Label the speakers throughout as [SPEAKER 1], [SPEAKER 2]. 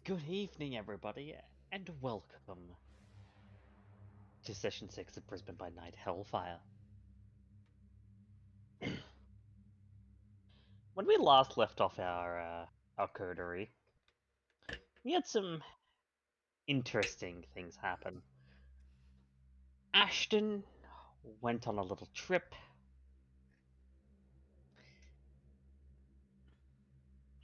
[SPEAKER 1] Good evening, everybody, and welcome to Session 6 of Brisbane by Night Hellfire. When we last left off our coterie, we had some interesting things happen. Ashton went on a little trip,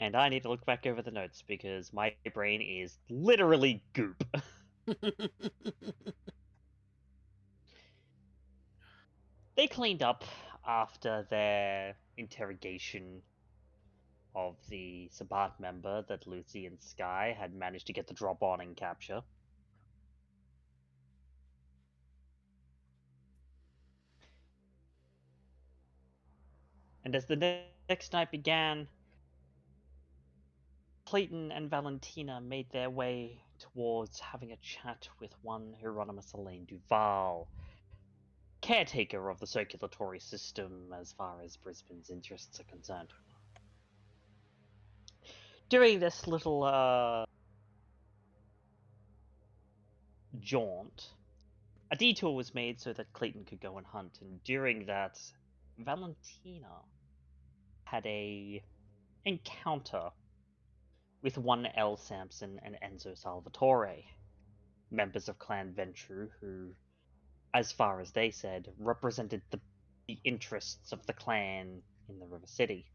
[SPEAKER 1] and I need to look back over the notes because my brain is literally goop. They cleaned up after their interrogation of the Sabbat member that Lucy and Skye had managed to get the drop on and capture. And as the next night began, Clayton and Valentina made their way towards having a chat with one Hieronymus Elaine Duval, caretaker of the circulatory system as far as Brisbane's interests are concerned. During this little jaunt, a detour was made so that Clayton could go and hunt, and during that, Valentina had a encounter with one L. Sampson and Enzo Salvatore, members of Clan Ventru, who, as far as they said, represented the interests of the clan in the River City.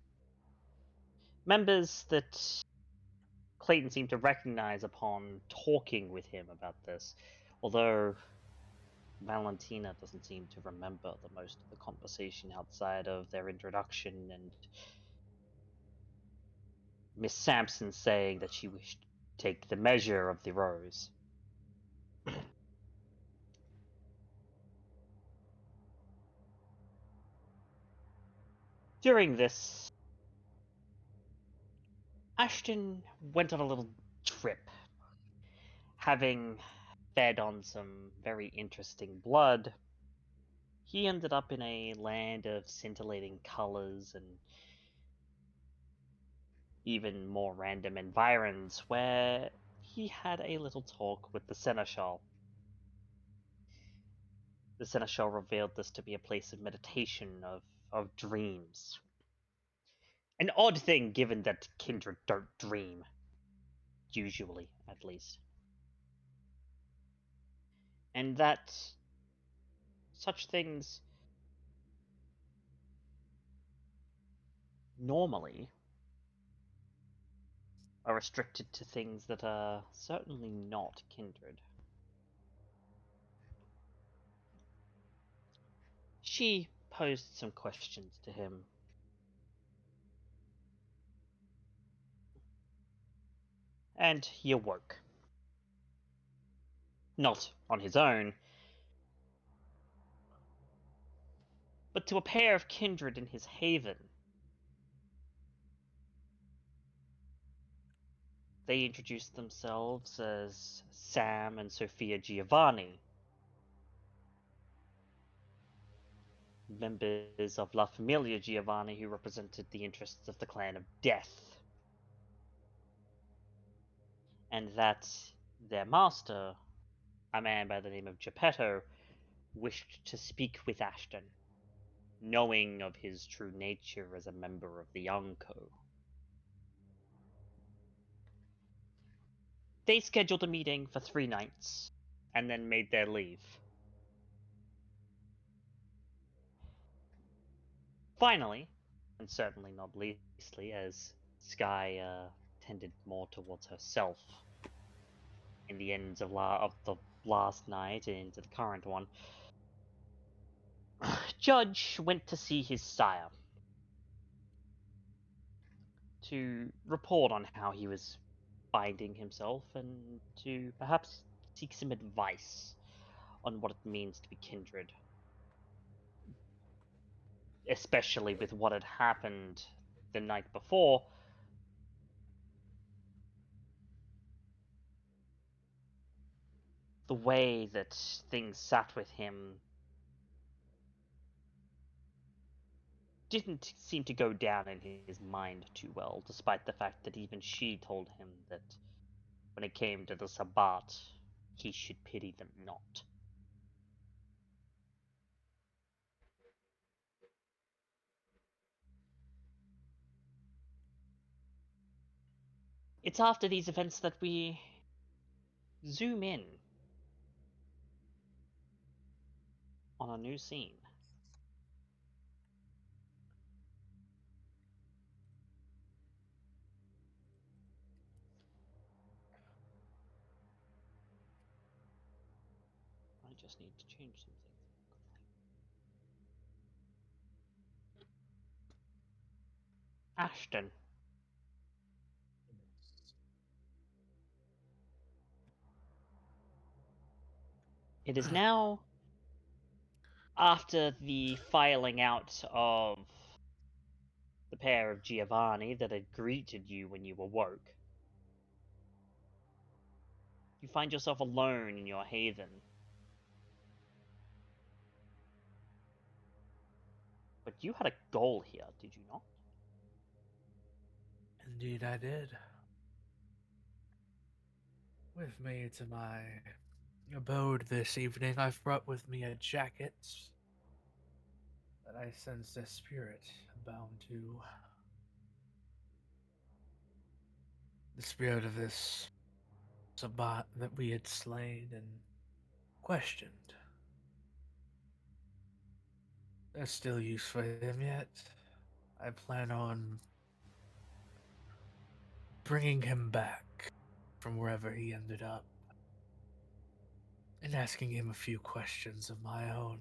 [SPEAKER 1] Members that Clayton seemed to recognize upon talking with him about this, although Valentina doesn't seem to remember the most of the conversation outside of their introduction and Miss Sampson saying that she wished to take the measure of the rose. During this, Ashton went on a little trip, having fed on some very interesting blood. He ended up in a land of scintillating colors and even more random environs where he had a little talk with the Seneschal. The Seneschal revealed this to be a place of meditation, of dreams. An odd thing given that kindred don't dream. Usually, at least. And that such things normally are restricted to things that are certainly not kindred. She posed some questions to him. And he awoke. Not on his own, but to a pair of kindred in his haven. They introduced themselves as Sam and Sophia Giovanni, members of La Familia Giovanni who represented the interests of the Clan of Death. And that their master, a man by the name of Geppetto, wished to speak with Ashton, knowing of his true nature as a member of the Unco. They scheduled a meeting for 3 nights, and then made their leave. Finally, and certainly not leastly, as Skye tended more towards herself in the ends of the last night and into the current one, Judge went to see his sire to report on how he was finding himself and to perhaps seek some advice on what it means to be kindred, especially with what had happened the night before. The way that things sat with him didn't seem to go down in his mind too well, despite the fact that even she told him that when it came to the Sabbat, he should pity them not. It's after these events that we zoom in on a new scene. I just need to change some things. Ashton. It is now after the filing out of the pair of Giovanni that had greeted you when you awoke. You find yourself alone in your haven. But you had a goal here, did you not?
[SPEAKER 2] Indeed, I did. With me to my abode this evening, I've brought with me a jacket that I sense a spirit bound to. The spirit of this Sabbat that we had slain and questioned. There's still use for him yet. I plan on bringing him back from wherever he ended up and asking him a few questions of my own.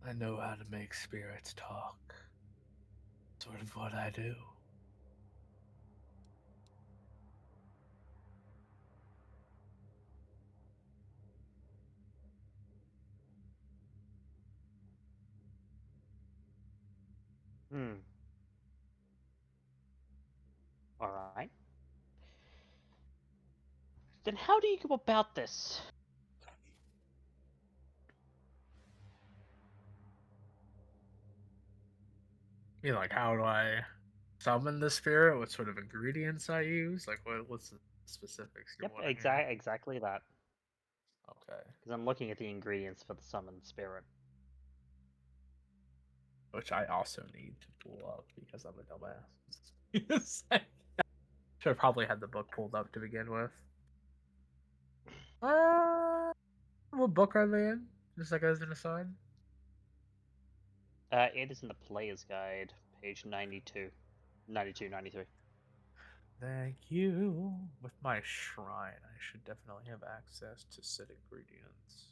[SPEAKER 2] I know how to make spirits talk. Sort of what I do.
[SPEAKER 1] Alright. Then how do you go about this?
[SPEAKER 2] You know, like, how do I summon the spirit? What sort of ingredients I use? Like, what's the specifics you
[SPEAKER 1] Yep,
[SPEAKER 2] want to hear?
[SPEAKER 1] exactly that.
[SPEAKER 2] Okay.
[SPEAKER 1] Because I'm looking at the ingredients for the summoned spirit.
[SPEAKER 2] Which I also need to pull up because I'm a dumbass. Should have probably had the book pulled up to begin with. What book are they in? Just like as an aside.
[SPEAKER 1] It is in the Player's Guide, page 92. 92, 93.
[SPEAKER 2] Thank you. With my shrine, I should definitely have access to said ingredients.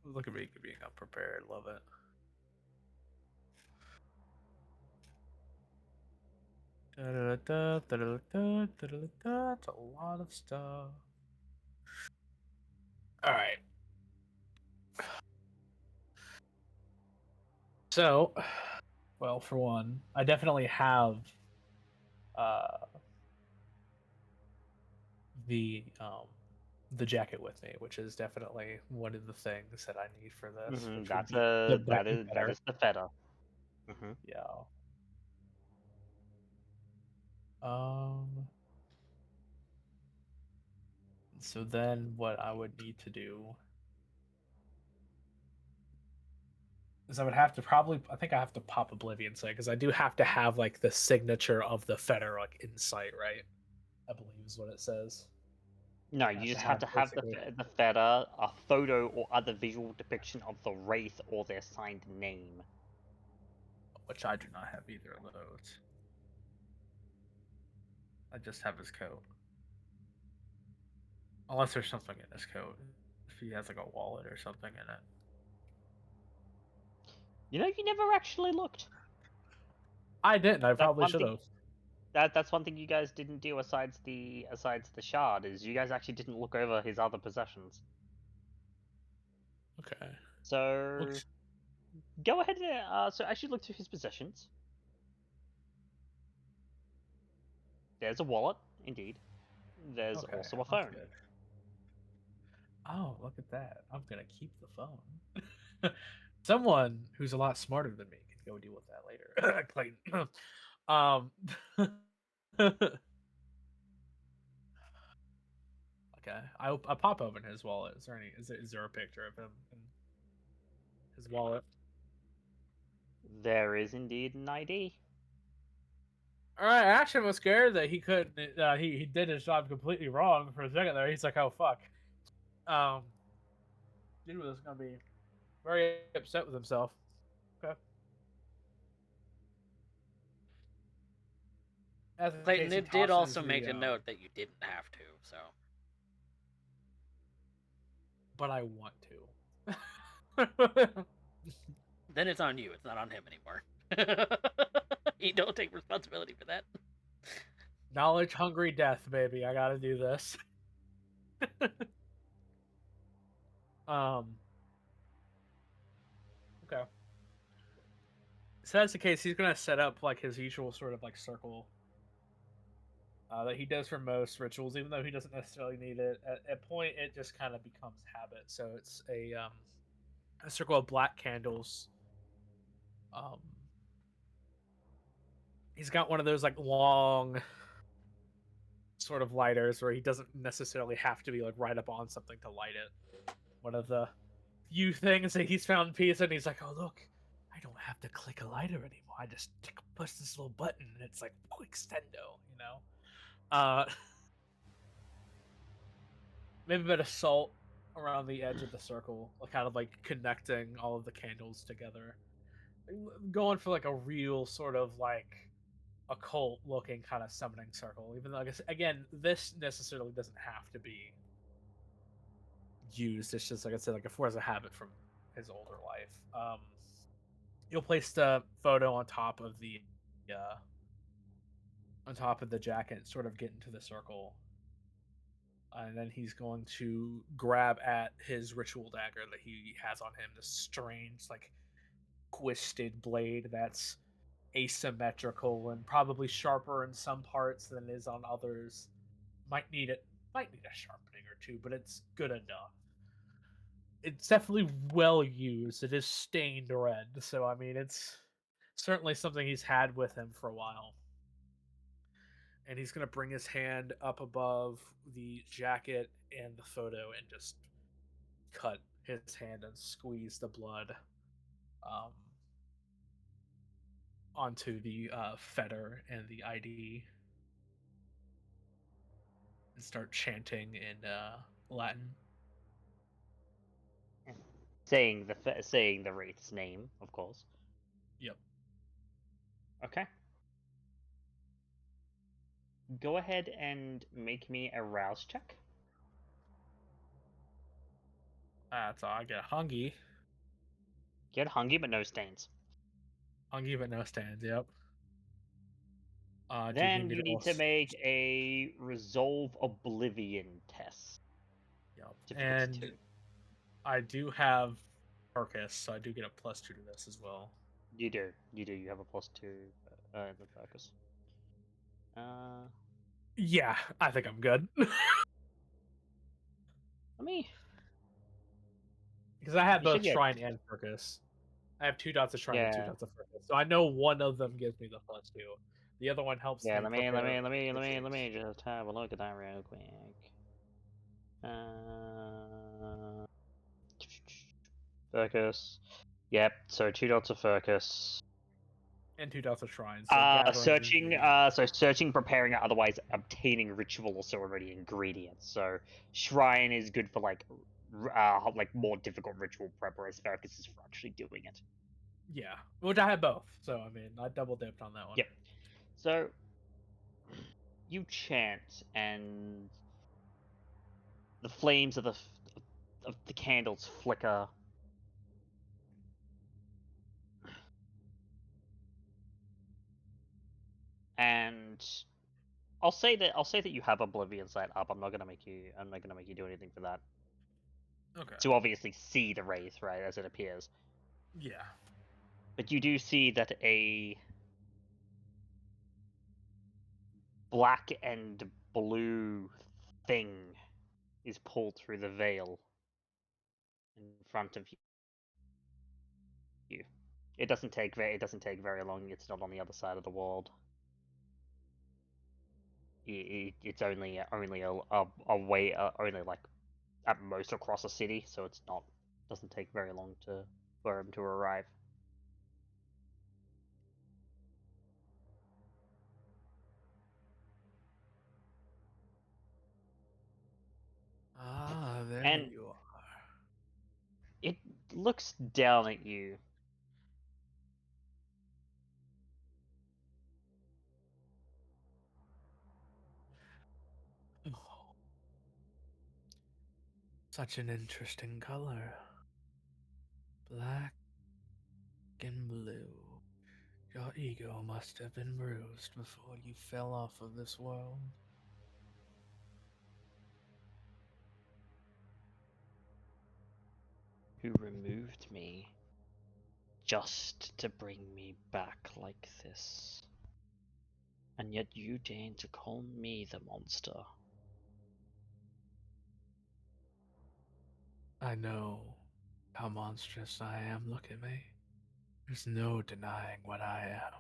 [SPEAKER 2] Look at me being unprepared. Love it. That's a lot of stuff. All right. So, well, for one, I definitely have the jacket with me, which is definitely one of the things that I need for this, which would be the
[SPEAKER 1] That
[SPEAKER 2] button
[SPEAKER 1] that is the feta.
[SPEAKER 2] Yeah. Um. So then, what I would need to do is I would have to probably. I think I have to pop Oblivion Sight because I do have to have like the signature of the Fetter like insight, right? I believe is what it says.
[SPEAKER 1] No,
[SPEAKER 2] I
[SPEAKER 1] you
[SPEAKER 2] have to
[SPEAKER 1] just have
[SPEAKER 2] have
[SPEAKER 1] to have
[SPEAKER 2] basically,
[SPEAKER 1] the feta, a photo or other visual depiction of the wraith or their signed name.
[SPEAKER 2] which I do not have either of those. I just have his coat. Unless there's something in his coat. If he has like a wallet or something in it.
[SPEAKER 1] You know, you never actually looked.
[SPEAKER 2] I didn't. I
[SPEAKER 1] That's
[SPEAKER 2] probably
[SPEAKER 1] one
[SPEAKER 2] should
[SPEAKER 1] thing.
[SPEAKER 2] have.
[SPEAKER 1] That's one thing you guys didn't do aside the shard is you guys actually didn't look over his other possessions.
[SPEAKER 2] Okay.
[SPEAKER 1] So
[SPEAKER 2] Looks
[SPEAKER 1] go ahead and so as you look through his possessions, there's a wallet, indeed. There's
[SPEAKER 2] okay.
[SPEAKER 1] also a
[SPEAKER 2] That's
[SPEAKER 1] phone.
[SPEAKER 2] good. Oh, look at that. I'm gonna keep the phone. Someone who's a lot smarter than me can go deal with that later. Clayton. Um. Okay, I pop open his wallet. Is there a picture of him in his wallet?
[SPEAKER 1] There is indeed an ID.
[SPEAKER 2] All right, Ashton was scared that he couldn't. He did his job completely wrong for a second there. He's like, oh fuck. Um, dude was gonna be very upset with himself. Okay. As in
[SPEAKER 3] Clayton,
[SPEAKER 2] case he
[SPEAKER 3] it did
[SPEAKER 2] tosses
[SPEAKER 3] also make
[SPEAKER 2] the.
[SPEAKER 3] a note that you didn't have to, so.
[SPEAKER 2] But I want to.
[SPEAKER 3] Then it's on you. It's not on him anymore. You don't take responsibility for that.
[SPEAKER 2] Knowledge, hungry, death, baby. I gotta do this. Okay. So that's the case. He's gonna set up like his usual sort of like circle that he does for most rituals, even though he doesn't necessarily need it. At a point, it just kind of becomes habit. So it's a circle of black candles. Um, he's got one of those like long sort of lighters where he doesn't necessarily have to be like right up on something to light it. One of the few things that he's found peace, and he's like, "Oh look, I don't have to click a lighter anymore. I just push this little button, and it's like extendo, you know." Maybe a bit of salt around the edge of the circle, kind of like connecting all of the candles together. Going for like a real sort of like occult looking kind of summoning circle. Even though, I guess, again, this necessarily doesn't have to be used. It's just like I said, like a force of habit from his older life. You'll place the photo uh, on top of the jacket, sort of get into the circle, and then he's going to grab at his ritual dagger that he has on him. This strange, like twisted blade that's asymmetrical and probably sharper in some parts than it is on others. Might need a sharpening or two, but it's good enough. It's definitely well used. It is stained red, so I mean it's certainly something he's had with him for a while. And he's gonna bring his hand up above the jacket and the photo and just cut his hand and squeeze the blood um, onto the fetter and the ID and start chanting in Latin.
[SPEAKER 1] Saying the wraith's name, of course.
[SPEAKER 2] Yep.
[SPEAKER 1] Okay. Go ahead and make me a rouse check.
[SPEAKER 2] That's all. I get Hungy.
[SPEAKER 1] Get hungry, but no stains.
[SPEAKER 2] Hungy, but no stands. Yep. Do you need
[SPEAKER 1] Then
[SPEAKER 2] me
[SPEAKER 1] you
[SPEAKER 2] to
[SPEAKER 1] need to make a resolve oblivion test.
[SPEAKER 2] Yep.
[SPEAKER 1] Difficulty
[SPEAKER 2] And
[SPEAKER 1] 2.
[SPEAKER 2] I do have Focus, so I do get a +2 to this as well.
[SPEAKER 1] You do. You have a +2 in the focus.
[SPEAKER 2] Yeah, I think I'm good.
[SPEAKER 1] Let me.
[SPEAKER 2] Because I have
[SPEAKER 1] You should
[SPEAKER 2] both
[SPEAKER 1] get.
[SPEAKER 2] Shrine and Focus. I have 2 dots of Shrine and 2
[SPEAKER 1] Yeah.
[SPEAKER 2] dots of Focus. So I know one of them gives me the +2. The other one helps
[SPEAKER 1] Yeah.
[SPEAKER 2] me
[SPEAKER 1] Let
[SPEAKER 2] prepare
[SPEAKER 1] me just have a look at that real quick. Focus. Yep. So 2 dots of focus.
[SPEAKER 2] and 2 dots of Shrine. So gathering
[SPEAKER 1] Searching, preparing, otherwise obtaining ritual or ceremony ingredients. So shrine is good for like more difficult ritual prep, whereas focus is for actually doing it.
[SPEAKER 2] Yeah, which I have both. So I mean, I double dipped on that one.
[SPEAKER 1] Yep. So you chant, and the flames of the candles flicker. And I'll say that you have Oblivion Sight up. I'm not gonna make you do anything for that.
[SPEAKER 2] Okay.
[SPEAKER 1] To obviously see the wraith, right, as it appears.
[SPEAKER 2] Yeah.
[SPEAKER 1] But you do see that a black and blue thing is pulled through the veil in front of you. It doesn't take very long. It's not on the other side of the world. It's only a way, only like at most across a city, so it's not doesn't take very long for him to arrive.
[SPEAKER 2] Ah, there
[SPEAKER 1] And
[SPEAKER 2] you are.
[SPEAKER 1] it looks down at you.
[SPEAKER 2] Oh, such an interesting color. Black and blue. Your ego must have been bruised before you fell off of this world.
[SPEAKER 1] Who removed me just to bring me back like this. And yet you deign to call me the monster.
[SPEAKER 2] I know how monstrous I am. Look at me. There's no denying what I am.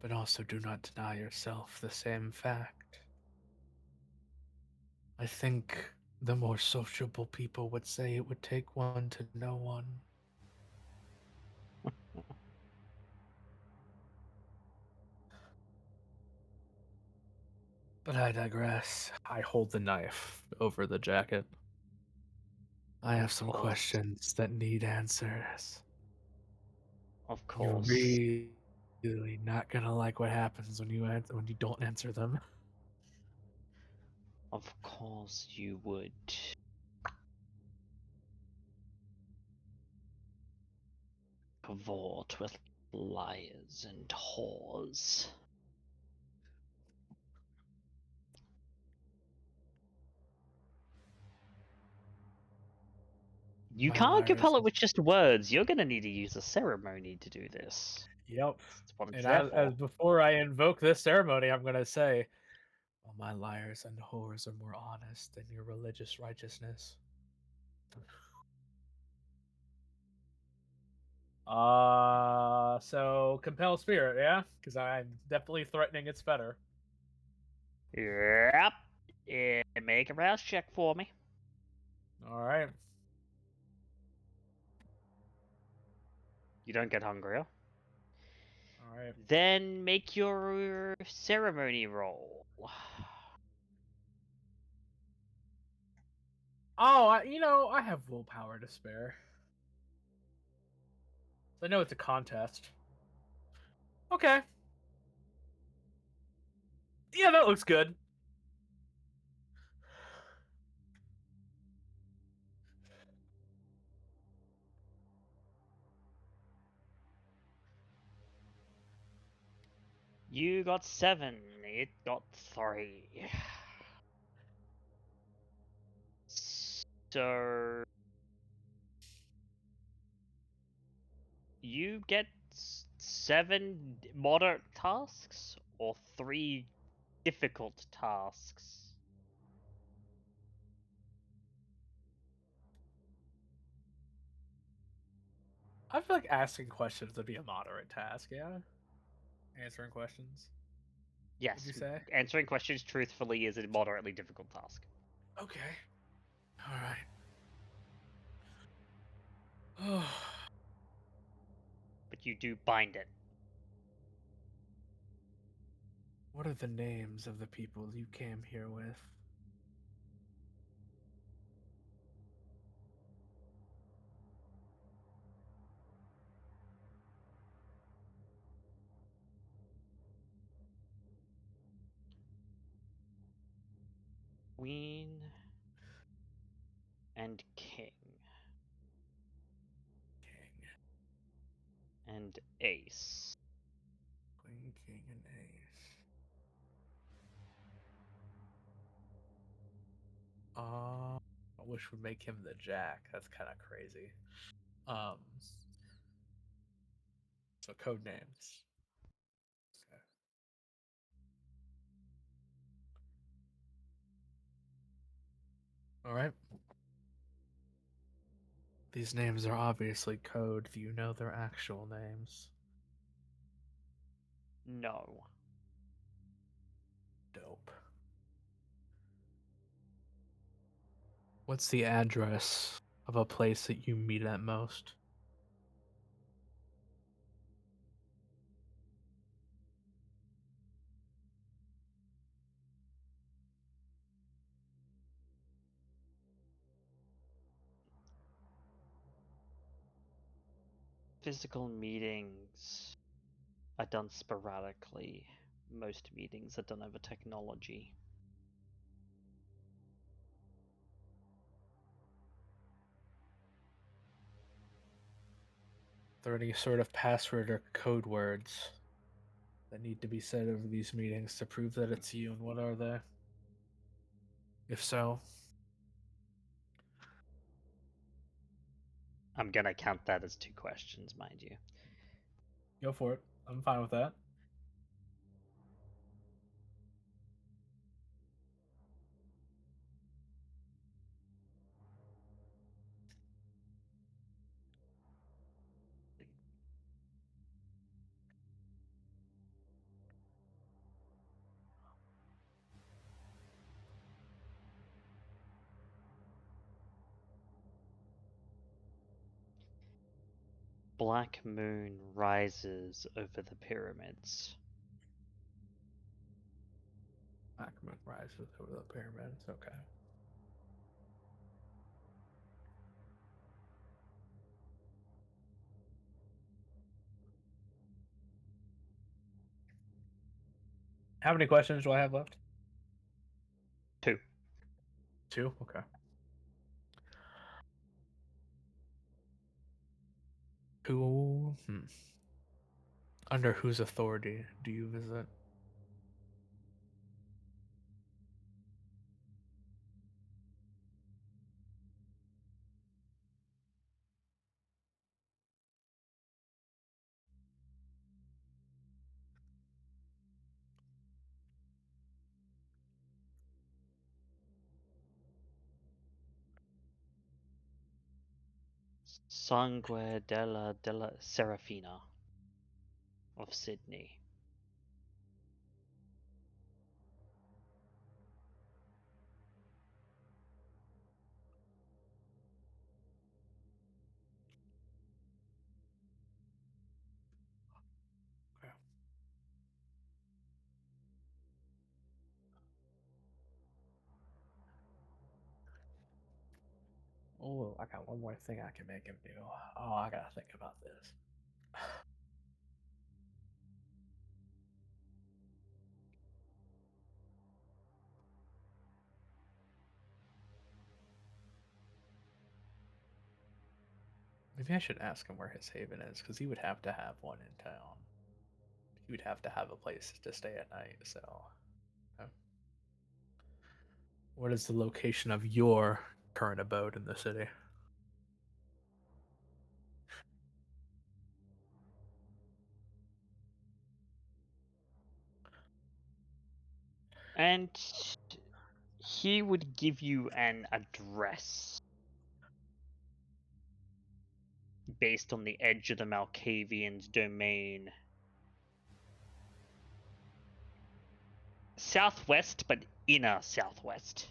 [SPEAKER 2] But also do not deny yourself the same fact. I think the more sociable people would say it would take one to know one. But I digress. I hold the knife over the jacket. I have some
[SPEAKER 1] course.
[SPEAKER 2] questions that need answers.
[SPEAKER 1] Of
[SPEAKER 2] You're
[SPEAKER 1] course.
[SPEAKER 2] really not gonna like what happens when you don't answer them.
[SPEAKER 1] Of course you would. Cavort with liars and whores. You
[SPEAKER 2] My
[SPEAKER 1] can't compel it
[SPEAKER 2] liars.
[SPEAKER 1] with just words. You're gonna need to use a ceremony to do this.
[SPEAKER 2] Yep.
[SPEAKER 1] That's what it's
[SPEAKER 2] And
[SPEAKER 1] there for.
[SPEAKER 2] as before I invoke this ceremony, I'm gonna say, "Well, my liars and whores are more honest than your religious righteousness." So compel spirit, yeah, because I'm definitely threatening its fetter.
[SPEAKER 1] Yep. Make a rouse check for me.
[SPEAKER 2] All right.
[SPEAKER 1] You don't get hungrier.
[SPEAKER 2] All right.
[SPEAKER 1] Then make your ceremony roll.
[SPEAKER 2] Oh, I have willpower to spare. I know it's a contest. Okay. Yeah, that looks good.
[SPEAKER 1] You got 7. It got 3. So you get 7 moderate tasks or 3 difficult tasks.
[SPEAKER 2] I feel like asking questions would be a moderate task, yeah? Answering questions.
[SPEAKER 1] Yes,
[SPEAKER 2] Would you say?
[SPEAKER 1] answering questions truthfully is a moderately difficult task.
[SPEAKER 2] Okay. All right.
[SPEAKER 1] But you do bind it.
[SPEAKER 2] What are the names of the people you came here with?
[SPEAKER 1] Queen and King
[SPEAKER 2] King.
[SPEAKER 1] and Ace.
[SPEAKER 2] Queen, King, and Ace. I wish we'd make him the Jack. That's kind of crazy. So code names. Okay. All right. These names are obviously code. Do you know their actual names?
[SPEAKER 1] No.
[SPEAKER 2] Dope. What's the address of a place that you meet at most?
[SPEAKER 1] Physical meetings are done sporadically. Most meetings are done over technology.
[SPEAKER 2] Are there any sort of password or code words that need to be said over these meetings to prove that it's you, and what are they? If so,
[SPEAKER 1] I'm gonna count that as 2 questions, mind you.
[SPEAKER 2] go for it. I'm fine with that.
[SPEAKER 1] Black moon rises over the pyramids.
[SPEAKER 2] Blackman rises over the pyramids. Okay. How many questions do I have left?
[SPEAKER 1] 2.
[SPEAKER 2] 2? Okay. Who? Under whose authority do you visit?
[SPEAKER 1] Sangue della Serafina of Sydney.
[SPEAKER 2] Okay. Oh, I got one more thing I can make him do. Oh, I gotta think about this. Maybe I should ask him where his haven is, because he would have to have one in town. He would have to have a place to stay at night, so. What is the location of your current abode in the city?
[SPEAKER 1] And he would give you an address based on the edge of the Malkavian's domain. Southwest, but inner southwest.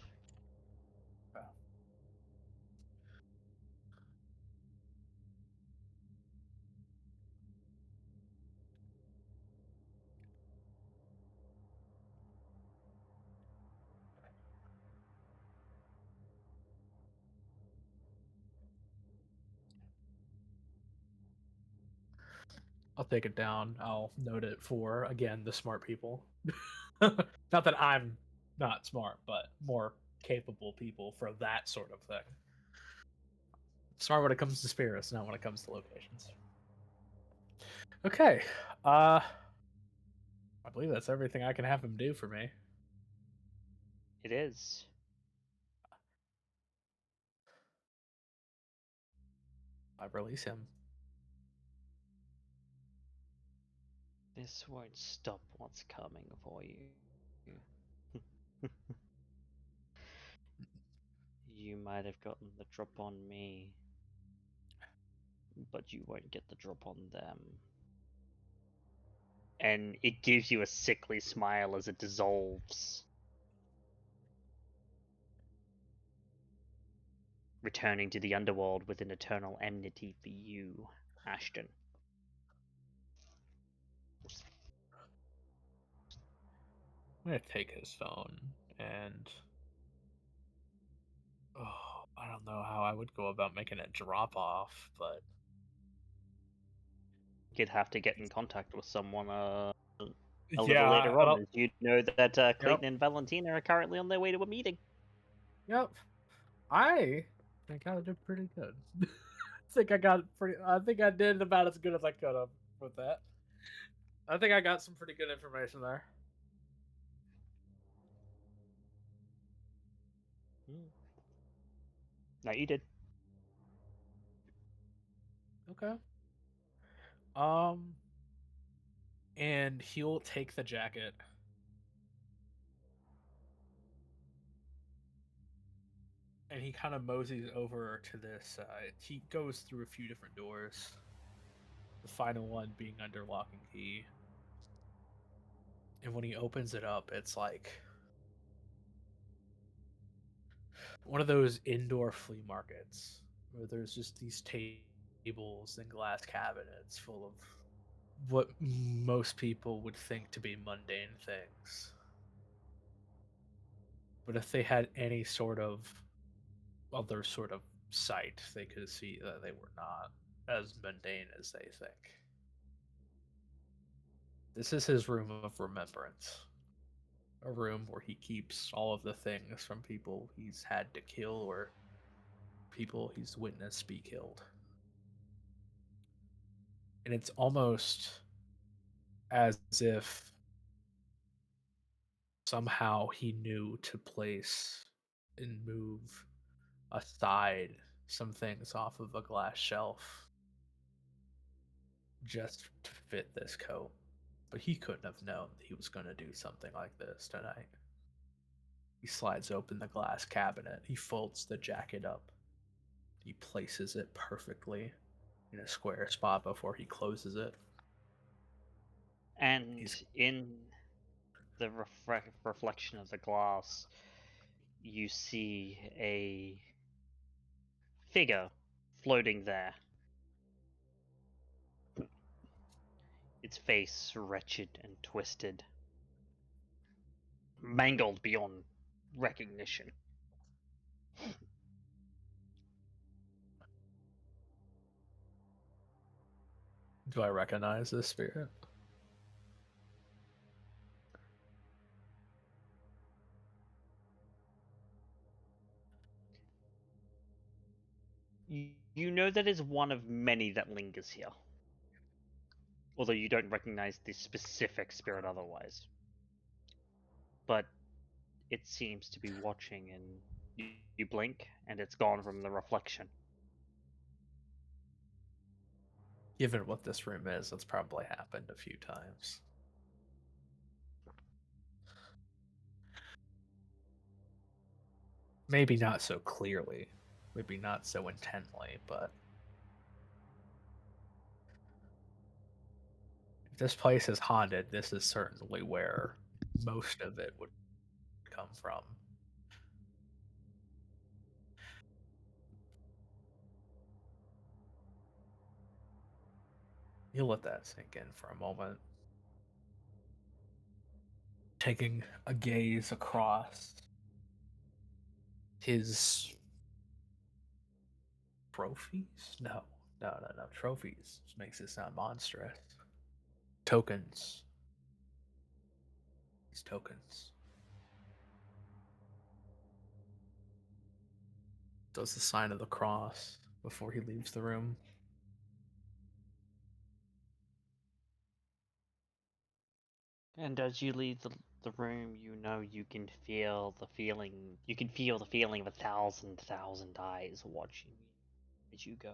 [SPEAKER 2] I'll take it down. I'll note it for, again, the smart people. Not that I'm not smart, but more capable people for that sort of thing. Smart when it comes to spirits, not when it comes to locations. Okay. I believe that's everything I can have him do for me.
[SPEAKER 1] It is.
[SPEAKER 2] I release him.
[SPEAKER 1] This won't stop what's coming for you. You might have gotten the drop on me, but you won't get the drop on them. and it gives you a sickly smile as it dissolves, returning to the underworld with an eternal enmity for you, Ashton.
[SPEAKER 2] I'm gonna take his phone and I don't know how I would go about making a drop off, but
[SPEAKER 1] You'd have to get in contact with someone a
[SPEAKER 2] yeah,
[SPEAKER 1] little later
[SPEAKER 2] I
[SPEAKER 1] on,
[SPEAKER 2] don't.
[SPEAKER 1] as you know that
[SPEAKER 2] Yep.
[SPEAKER 1] Clayton and Valentina are currently on their way to a meeting.
[SPEAKER 2] Yep. I think I did pretty good. I think I did about as good as I could have with that. I think I got some pretty good information there.
[SPEAKER 1] No, you did.
[SPEAKER 2] Okay. And he'll take the jacket. And he kind of moseys over to this. He goes through a few different doors. The final one being under lock and key. And when he opens it up, it's like one of those indoor flea markets where there's just these tables and glass cabinets full of what most people would think to be mundane things. But if they had any sort of other sort of sight, they could see that they were not as mundane as they think. This is his room of remembrance. A room where he keeps all of the things from people he's had to kill or people he's witnessed be killed. And it's almost as if somehow he knew to place and move aside some things off of a glass shelf just to fit this coat. But he couldn't have known that he was going to do something like this tonight. He slides open the glass cabinet. He folds the jacket up. He places it perfectly in a square spot before he closes it.
[SPEAKER 1] And in the reflection of the glass, you see a figure floating there. Its face wretched and twisted, mangled beyond recognition.
[SPEAKER 2] Do I recognize this spirit?
[SPEAKER 1] You know that is one of many that lingers here. Although you don't recognize the specific spirit otherwise. But it seems to be watching, and you blink, and it's gone from the reflection.
[SPEAKER 2] Given what this room is, that's probably happened a few times. Maybe not so clearly, maybe not so intently, but if this place is haunted, this is certainly where most of it would come from. You'll let that sink in for a moment. Taking a gaze across his trophies? No. Trophies makes it sound monstrous. Tokens. These tokens. Does the sign of the cross before he leaves the room.
[SPEAKER 1] And as you leave the room, you know you can feel the feeling. You can feel the feeling of 1,000 eyes watching you as you go.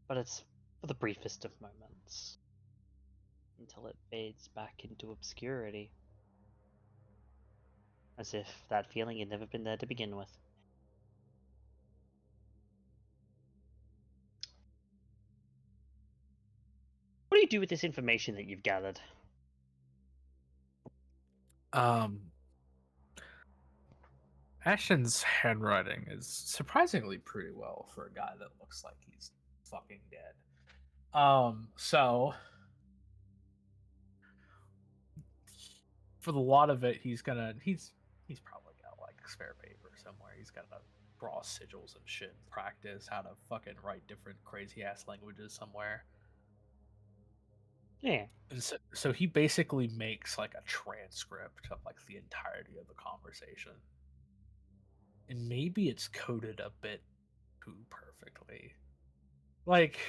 [SPEAKER 1] But it's for the briefest of moments, until it fades back into obscurity, as if that feeling had never been there to begin with. do with this information that you've gathered?
[SPEAKER 2] Ashton's handwriting is surprisingly pretty well for a guy that looks like he's fucking dead. So for the lot of it, he's probably got like spare paper somewhere. He's got to draw sigils and shit, and practice how to fucking write different crazy ass languages somewhere.
[SPEAKER 1] Yeah.
[SPEAKER 2] And so he basically makes like a transcript of like the entirety of the conversation. And maybe it's coded a bit too perfectly. Like,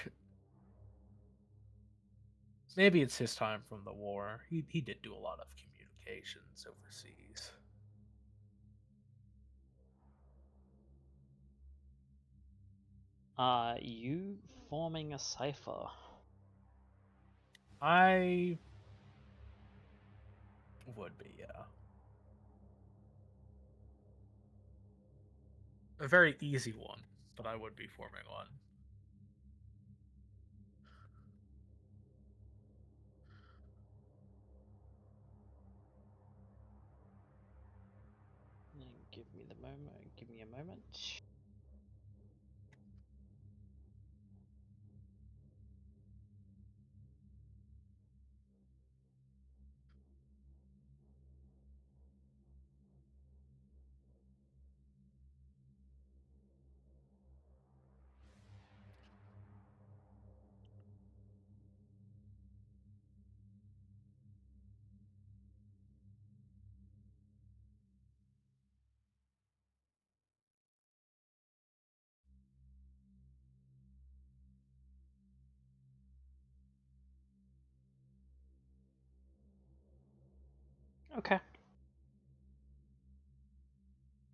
[SPEAKER 2] maybe it's his time from the war. He did do a lot of communications overseas.
[SPEAKER 1] Are you forming a cipher?
[SPEAKER 2] I would be, yeah. A very easy one, but I would be forming one.
[SPEAKER 1] Give me the moment. Give me a moment. Okay.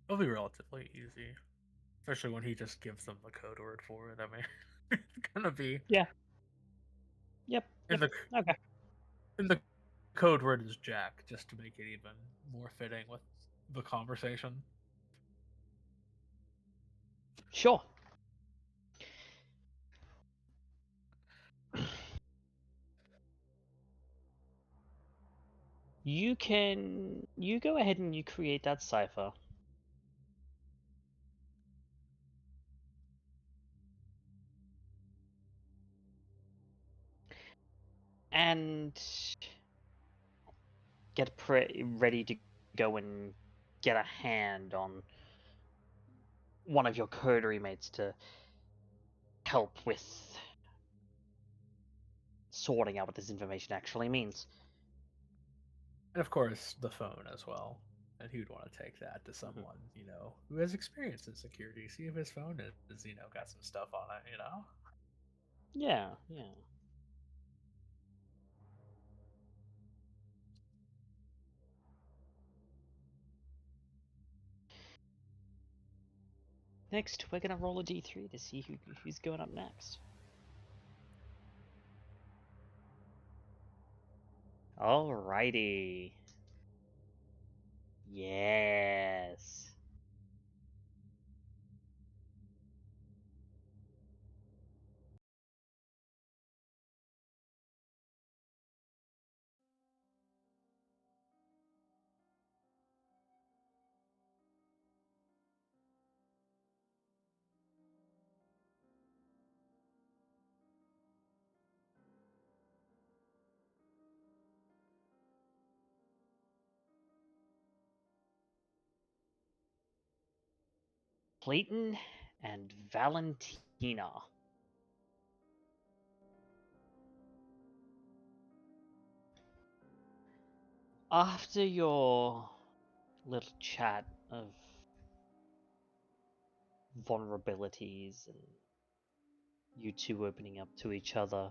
[SPEAKER 2] It'll be relatively easy. Especially when he just gives them the code word for it. I mean, it's gonna be...
[SPEAKER 1] Yeah. Yep.
[SPEAKER 2] And
[SPEAKER 1] Yep. Okay.
[SPEAKER 2] the code word is Jack, just to make it even more fitting with the conversation.
[SPEAKER 1] Sure. You go ahead and you create that cipher. And get ready to go and get a hand on one of your coterie mates to help with sorting out what this information actually means.
[SPEAKER 2] And of course, the phone as well. And he would want to take that to someone, who has experience in security. See if his phone is, got some stuff on it,
[SPEAKER 1] Yeah, yeah. Next, we're gonna roll a d3 to see who's going up next. Alrighty. Yes. Clayton and Valentina. After your little chat of vulnerabilities and you two opening up to each other,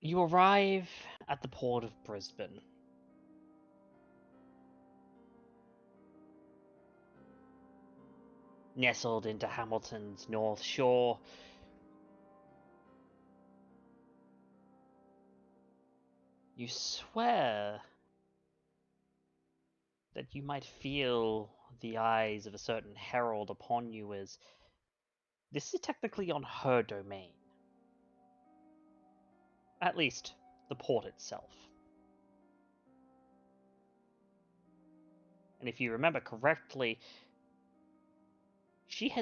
[SPEAKER 1] you arrive at the port of Brisbane. Nestled into Hamilton's North Shore, You swear that you might feel the eyes of a certain herald upon you as this is technically on her domain. At least, the port itself. And if you remember correctly, she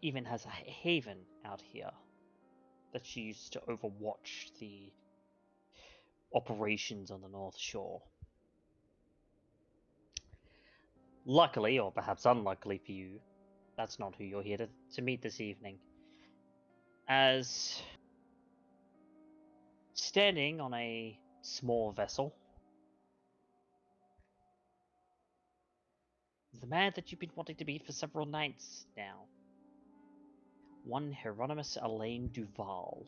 [SPEAKER 1] even has a haven out here that she used to overwatch the operations on the North Shore. Luckily, or perhaps unluckily for you, that's not who you're here to meet this evening. As standing on a small vessel, the man that you've been wanting to meet for several nights now. One Hieronymus Elaine Duval.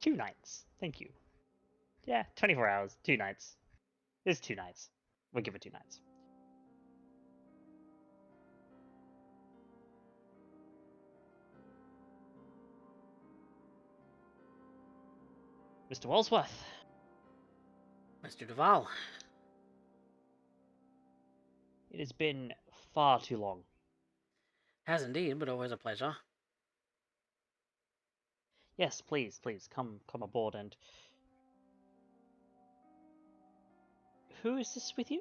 [SPEAKER 1] Two nights. Thank you. Yeah, 24 hours, 2 nights. It's 2 nights. We'll give it 2 nights. Mr. Wellsworth.
[SPEAKER 3] Mr. Duval.
[SPEAKER 1] It has been far too long.
[SPEAKER 3] Has indeed, but always a pleasure.
[SPEAKER 1] Yes, please, come aboard. And who is this with you?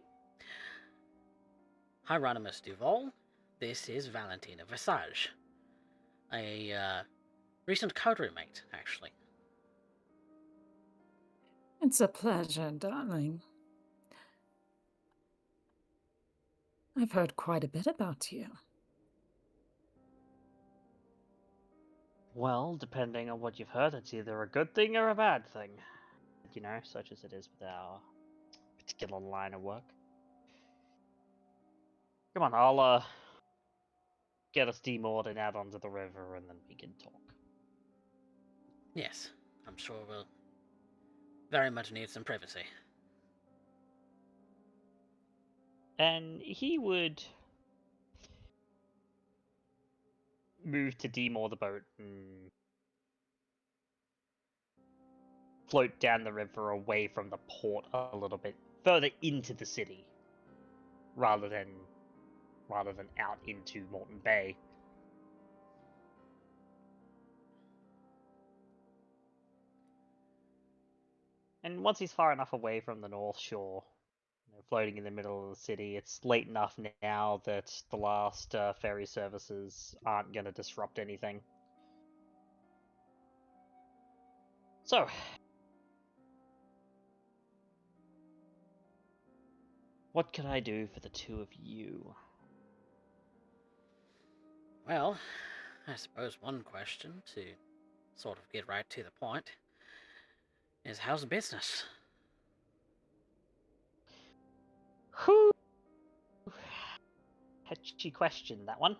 [SPEAKER 3] Hieronymus Duval. This is Valentina Visage. A recent coterie mate, actually.
[SPEAKER 4] It's a pleasure, darling. I've heard quite a bit about you.
[SPEAKER 1] Well, depending on what you've heard, it's either a good thing or a bad thing. You know, such as it is with our particular line of work. Come on, I'll get us demoored and out onto the river, and then we can talk.
[SPEAKER 3] Yes, I'm sure we'll very much need some privacy.
[SPEAKER 1] And he would move to demoor the boat and float down the river away from the port a little bit, further into the city, rather than out into Moreton Bay. And once he's far enough away from the North Shore, floating in the middle of the city, it's late enough now that the last ferry services aren't going to disrupt anything. So, what can I do for the two of you?
[SPEAKER 3] Well, I suppose one question, to sort of get right to the point, is how's business?
[SPEAKER 1] Whew. Touchy question, that one.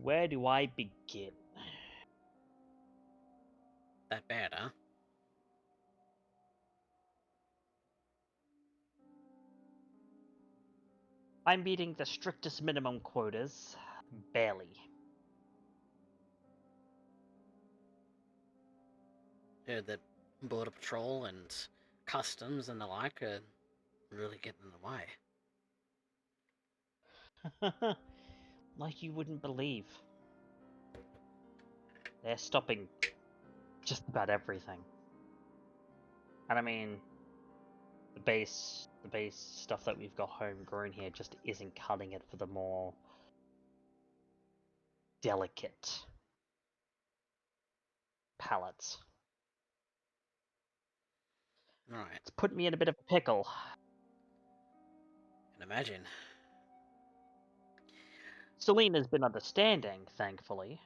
[SPEAKER 1] Where do I begin?
[SPEAKER 3] That bad, huh?
[SPEAKER 1] I'm meeting the strictest minimum quotas. Barely.
[SPEAKER 3] Heard that Border Patrol and Customs and the like are really getting in the way.
[SPEAKER 1] Like you wouldn't believe. They're stopping just about everything. And I mean, the base stuff that we've got homegrown here just isn't cutting it for the more delicate palates.
[SPEAKER 3] Right.
[SPEAKER 1] It's put me in a bit of a pickle.
[SPEAKER 3] Can imagine.
[SPEAKER 1] Selena's been understanding, thankfully.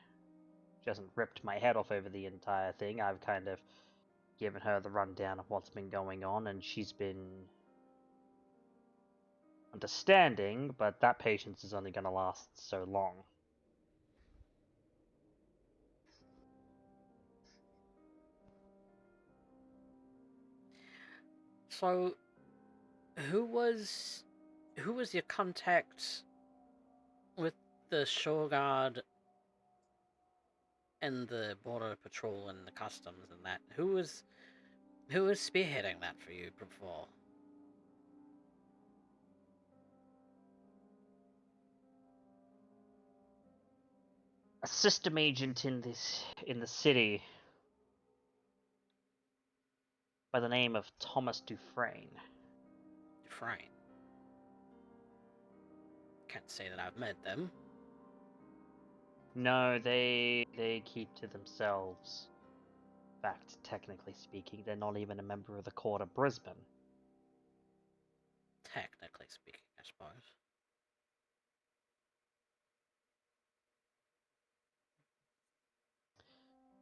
[SPEAKER 1] She hasn't ripped my head off over the entire thing. I've kind of given her the rundown of what's been going on, and she's been understanding, but that patience is only going to last so long.
[SPEAKER 3] So, who was your contact with the shore guard and the border patrol and the customs and that. Who was spearheading that for you before?
[SPEAKER 1] A system agent in the city by the name of Thomas Dufresne.
[SPEAKER 3] Dufresne. Can't say that I've met them.
[SPEAKER 1] No, they keep to themselves. In fact, technically speaking, they're not even a member of the court of Brisbane.
[SPEAKER 3] Technically speaking, I suppose.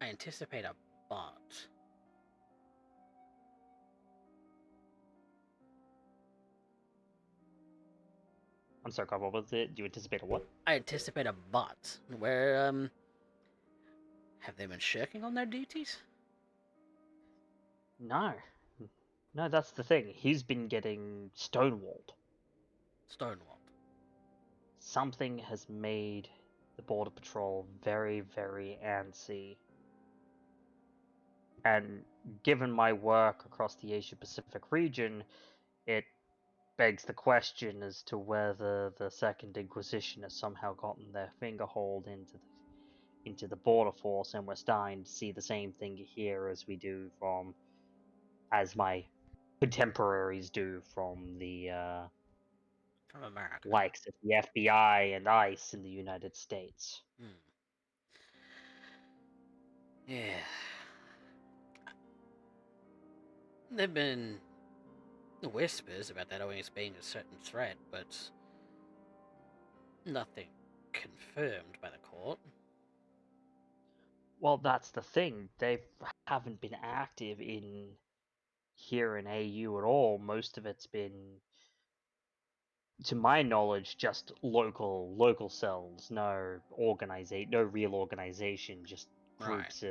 [SPEAKER 3] I anticipate a but.
[SPEAKER 1] I'm sorry, Carl, what was it? Do you anticipate a what?
[SPEAKER 3] I anticipate a but. Where, have they been shirking on their duties?
[SPEAKER 1] No. No, that's the thing. He's been getting stonewalled.
[SPEAKER 3] Stonewalled.
[SPEAKER 1] Something has made the Border Patrol very, very antsy. And given my work across the Asia-Pacific region, it begs the question as to whether the Second Inquisition has somehow gotten their fingerhold into the border force, and we're starting to see the same thing here as we do as my contemporaries do from the
[SPEAKER 3] From America.
[SPEAKER 1] likes of the FBI and ICE in the United States.
[SPEAKER 3] Yeah. There've been whispers about that always being a certain threat, but nothing confirmed by the court.
[SPEAKER 1] Well, that's the thing. They haven't been active here in AU at all. Most of it's been, to my knowledge, just local cells. No real organization. Just groups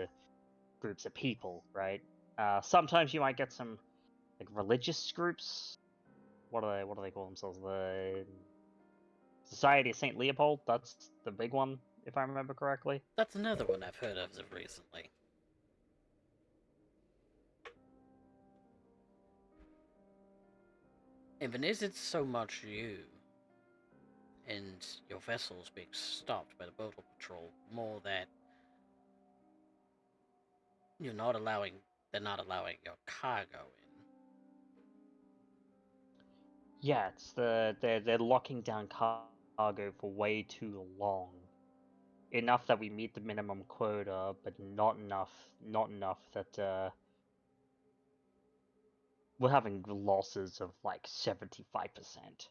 [SPEAKER 1] of people, right? Sometimes you might get some like religious groups. What do they call themselves? The Society of Saint Leopold. That's the big one, if I remember correctly.
[SPEAKER 3] That's another one I've heard of recently. Even is it so much you and your vessels being stopped by the border patrol more that they're not allowing your cargo in?
[SPEAKER 1] Yeah, it's they're locking down cargo for way too long. Enough that we meet the minimum quota, but not enough that we're having losses of like 75%.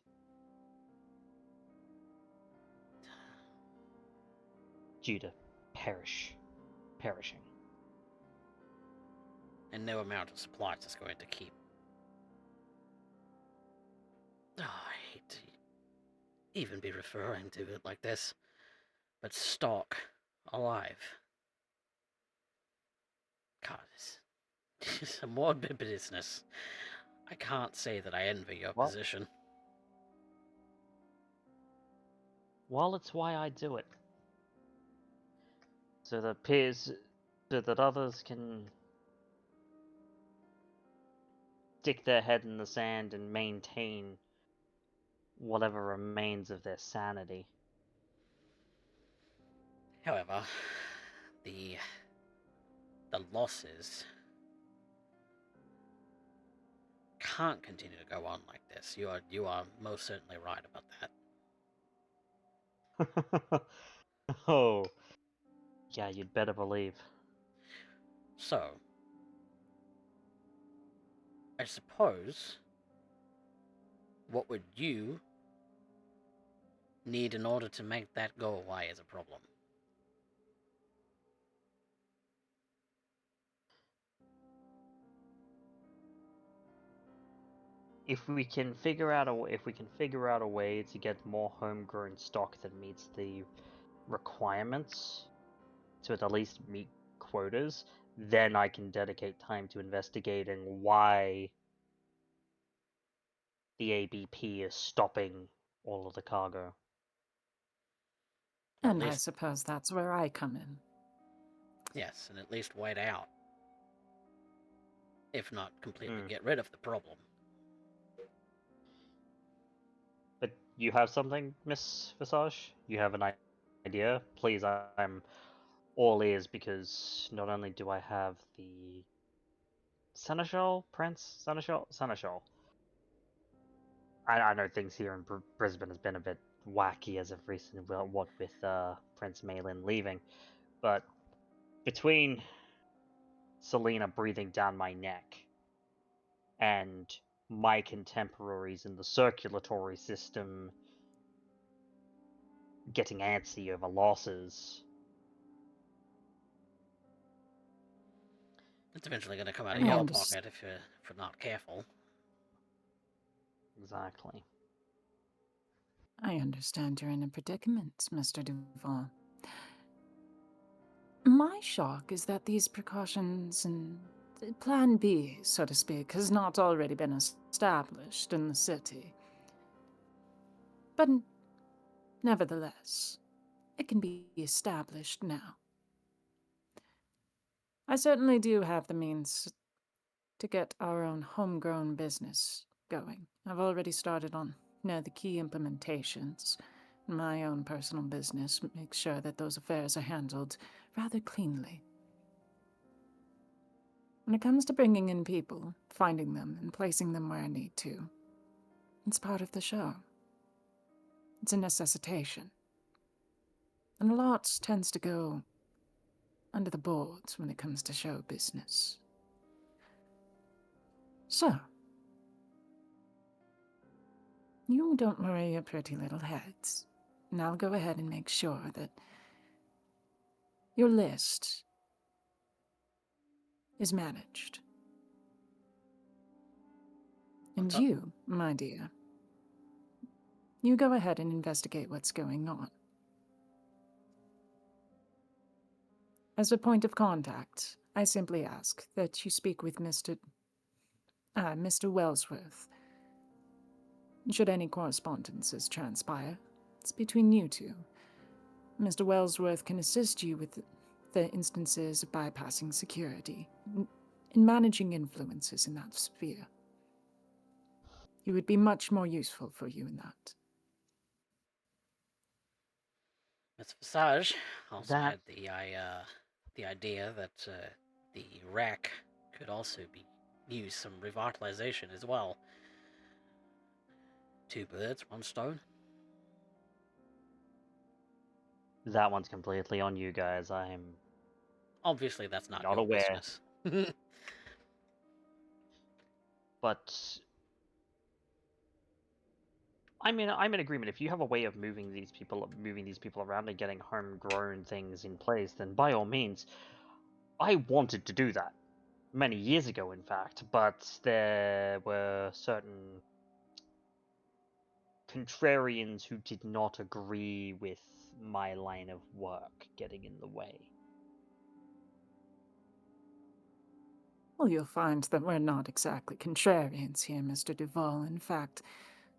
[SPEAKER 1] Due to perishing.
[SPEAKER 3] And no amount of supplies is going to keep. Oh, I hate to even be referring to it like this, but stock alive. God, it's a morbid business. I can't say that I envy your position.
[SPEAKER 1] Well, it's why I do it. So that others can stick their head in the sand and maintain whatever remains of their sanity.
[SPEAKER 3] However, the losses can't continue to go on like this. You are most certainly right about that.
[SPEAKER 1] Oh, yeah, you'd better believe.
[SPEAKER 3] So, I suppose, what would you need in order to make that go away as a problem?
[SPEAKER 1] If we can figure out a way to get more homegrown stock that meets the requirements to at least meet quotas, then I can dedicate time to investigating why the ABP is stopping all of the cargo.
[SPEAKER 4] And I suppose that's where I come in.
[SPEAKER 3] Yes, and at least wait out. If not completely
[SPEAKER 1] Hmm.
[SPEAKER 3] get rid of the problem.
[SPEAKER 1] But you have something, Miss Visage? You have an idea? Please, I'm all ears, because not only do I have the Seneschal? Prince? Seneschal. I know things here in Brisbane has been a bit wacky as of recent, what with Prince Malin leaving, but between Selena breathing down my neck and my contemporaries in the circulatory system getting antsy over losses,
[SPEAKER 3] It's eventually going to come out of
[SPEAKER 1] and
[SPEAKER 3] your
[SPEAKER 1] not
[SPEAKER 3] pocket if you're not careful.
[SPEAKER 1] exactly.
[SPEAKER 4] I understand you're in a predicament, Mr. Duval. My shock is that these precautions and Plan B, so to speak, has not already been established in the city. But nevertheless, it can be established now. I certainly do have the means to get our own homegrown business going. I've already started on the key implementations. My own personal business makes sure that those affairs are handled rather cleanly. When it comes to bringing in people, finding them, and placing them where I need to, it's part of the show. It's a necessitation. And a lot tends to go under the boards when it comes to show business. So, you don't worry your pretty little heads, and I'll go ahead and make sure that your list is managed. And you, my dear, you go ahead and investigate what's going on. As a point of contact, I simply ask that you speak with Mr. Wellsworth. Should any correspondences transpire, it's between you two. Mr. Wellsworth can assist you with the instances of bypassing security, in managing influences in that sphere. He would be much more useful for you in that.
[SPEAKER 3] Miss Visage also had the idea that the rack could also be used some revitalization as well. 2 birds, 1 stone.
[SPEAKER 1] That one's completely on you guys. I'm
[SPEAKER 3] Obviously, that's not
[SPEAKER 1] not
[SPEAKER 3] your
[SPEAKER 1] aware.
[SPEAKER 3] business.
[SPEAKER 1] But I'm in agreement. If you have a way of moving these people around and getting homegrown things in place, then by all means. I wanted to do that many years ago, in fact, but there were certain contrarians who did not agree with my line of work getting in the way.
[SPEAKER 4] Well, you'll find that we're not exactly contrarians here, Mr. Duval. In fact,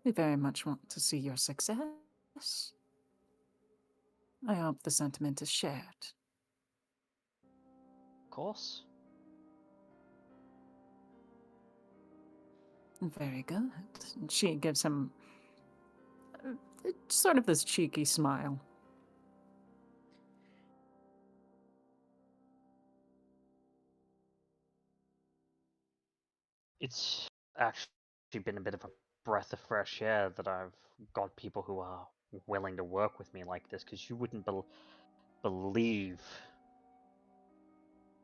[SPEAKER 4] we very much want to see your success. I hope the sentiment is shared.
[SPEAKER 1] Of course.
[SPEAKER 4] Very good. And she gives him sort of this cheeky smile.
[SPEAKER 1] It's actually been a bit of a breath of fresh air that I've got people who are willing to work with me like this, because you wouldn't believe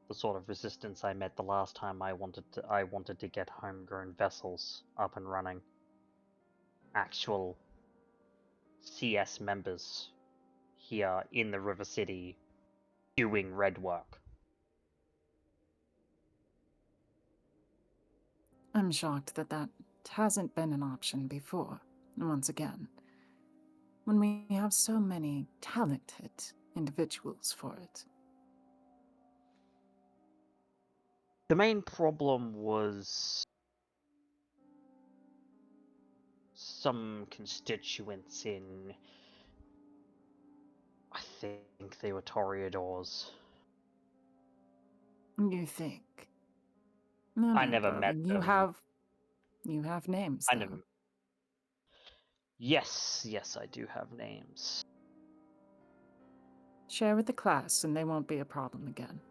[SPEAKER 1] the sort of resistance I met the last time I wanted to get homegrown vessels up and running. Actual CS members here in the River City doing red work.
[SPEAKER 4] I'm shocked that that hasn't been an option before, once again, when we have so many talented individuals for it.
[SPEAKER 1] The main problem was some constituents in, I think they were Toreadors,
[SPEAKER 4] You think? No,
[SPEAKER 1] I
[SPEAKER 4] no,
[SPEAKER 1] never met
[SPEAKER 4] darling.
[SPEAKER 1] them.
[SPEAKER 4] You have names,
[SPEAKER 1] I
[SPEAKER 4] though.
[SPEAKER 1] never. Yes, I do have names.
[SPEAKER 4] Share with the class, and they won't be a problem again.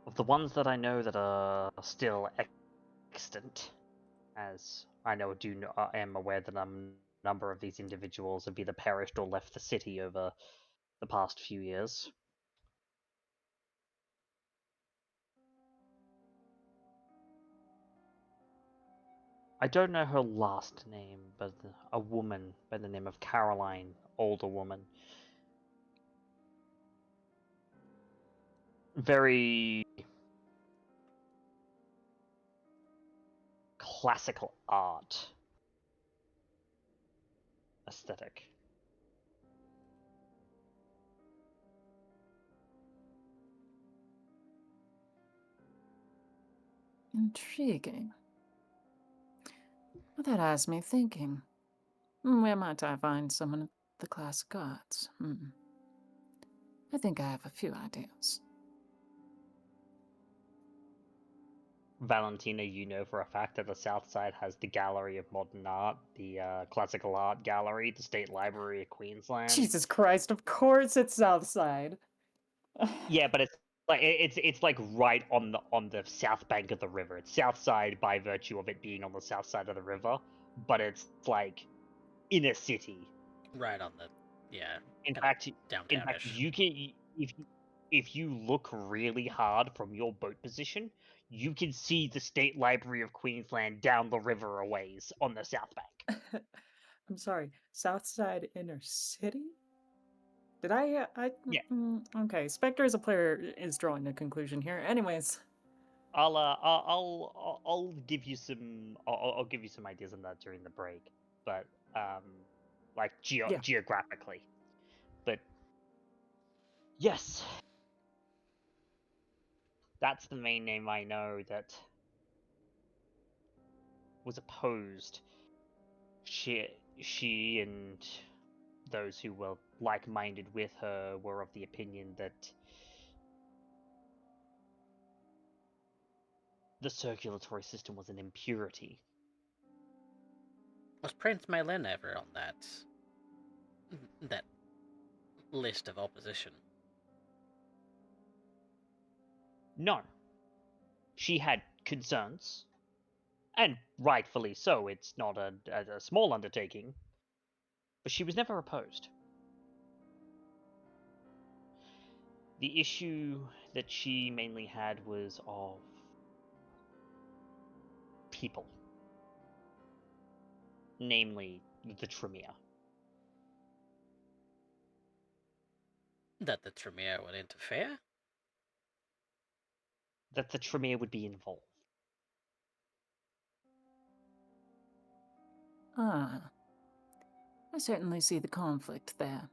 [SPEAKER 1] Of the ones that I know that are still extant, as I am aware that a number of these individuals have either perished or left the city over the past few years. I don't know her last name, but a woman by the name of Caroline, older woman. Very classical art aesthetic.
[SPEAKER 4] Intriguing. Well, that has me thinking. Where might I find someone of the classic arts? I think I have a few ideas.
[SPEAKER 1] Valentina, you know for a fact that the South Side has the Gallery of Modern Art, the Classical Art Gallery, the State Library of Queensland.
[SPEAKER 4] Jesus Christ! Of course, it's Southside.
[SPEAKER 1] Yeah, but it's like right on the south bank of the river. It's South Side by virtue of it being on the south side of the river, but it's like in a city.
[SPEAKER 3] Right on the, yeah.
[SPEAKER 1] In
[SPEAKER 3] kinda
[SPEAKER 1] fact,
[SPEAKER 3] downtownish.
[SPEAKER 1] you can if you look really hard from your boat position, you can see the State Library of Queensland down the river a ways on the south bank.
[SPEAKER 4] I'm sorry, Southside Inner City? Did I?
[SPEAKER 1] Yeah.
[SPEAKER 4] Okay, Spectre as a player is drawing a conclusion here. Anyways,
[SPEAKER 1] I'll give you some I'll give you some ideas on that during the break, but like
[SPEAKER 4] Yeah.
[SPEAKER 1] geographically, but yes, that's the main name I know that was opposed. She and those who were like-minded with her were of the opinion that the circulatory system was an impurity.
[SPEAKER 3] Was Prince Malin ever on that list of opposition?
[SPEAKER 1] No. She had concerns, and rightfully so. It's not a small undertaking, but she was never opposed. The issue that she mainly had was of people, namely the Tremere.
[SPEAKER 3] That the Tremere would interfere?
[SPEAKER 1] That the Tremere would be involved.
[SPEAKER 4] I certainly see the conflict there.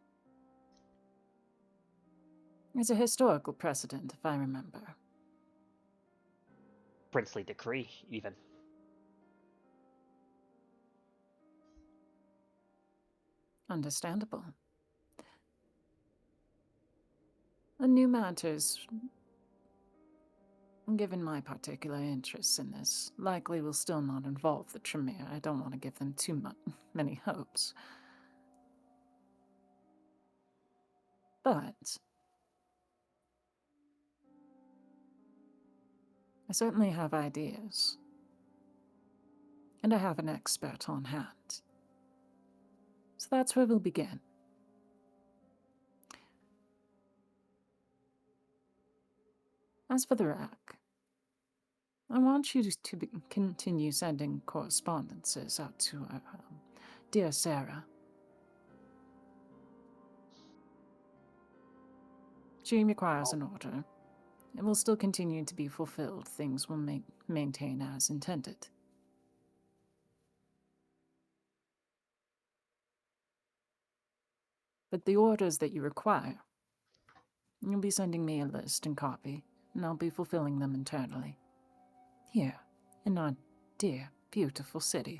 [SPEAKER 4] It's a historical precedent, if I remember.
[SPEAKER 1] Princely decree, even.
[SPEAKER 4] Understandable. The new matters, given my particular interests in this, likely will still not involve the Tremere. I don't want to give them too many hopes. But I certainly have ideas. And I have an expert on hand. So that's where we'll begin. As for the rack, I want you to continue sending correspondences out to our dear Sarah. She requires an order. It will still continue to be fulfilled. Things will maintain as intended. But the orders that you require, you'll be sending me a list and copy, and I'll be fulfilling them internally. Here, in our dear, beautiful city.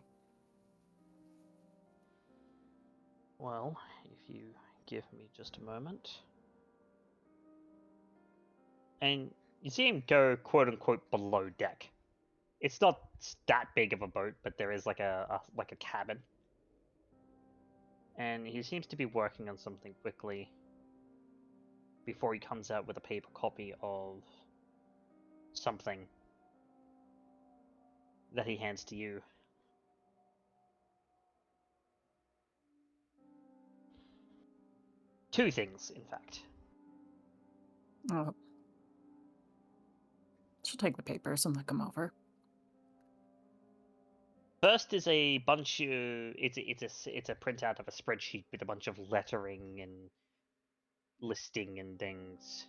[SPEAKER 1] Well, if you give me just a moment. and you see him go quote unquote below deck. It's not that big of a boat, but there is like a cabin. And he seems to be working on something quickly before he comes out with a paper copy of something that he hands to you. Two things, in fact.
[SPEAKER 4] Oh. She'll take the papers and look them over.
[SPEAKER 1] First is a bunch of it's a printout of a spreadsheet with a bunch of lettering and listing and things.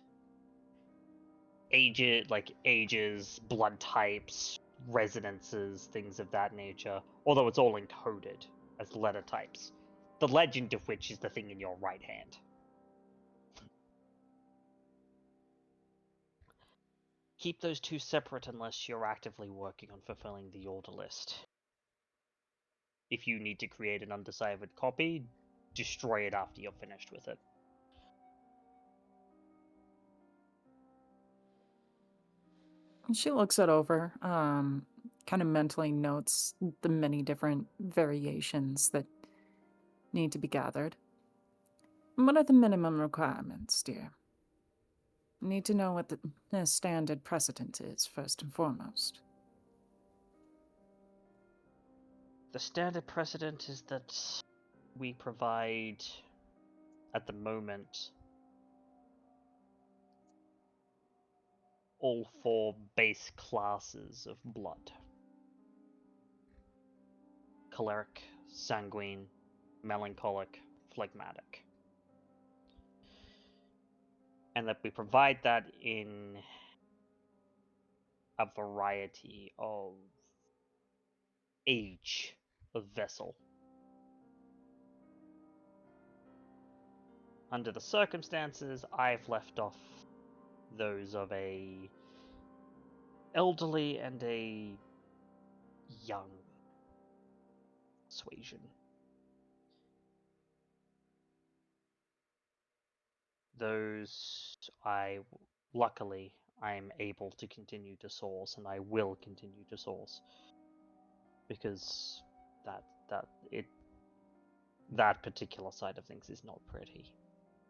[SPEAKER 1] Ages, blood types, residences, things of that nature. Although it's all encoded as letter types. The legend of which is the thing in your right hand. Keep those two separate unless you're actively working on fulfilling the order list. If you need to create an undeciphered copy, destroy it after you're finished with it.
[SPEAKER 4] She looks it over, kind of mentally notes the many different variations that need to be gathered. What are the minimum requirements, dear? I need to know what the standard precedent is, first and foremost.
[SPEAKER 1] The standard precedent is that we provide, at the moment, all 4 base classes of blood. Choleric, sanguine, melancholic, phlegmatic. And that we provide that in a variety of age of vessel. Under the circumstances, I've left off those of a elderly and a young persuasion. Those luckily I'm able to continue to source, and I will continue to source, because that particular side of things is not pretty,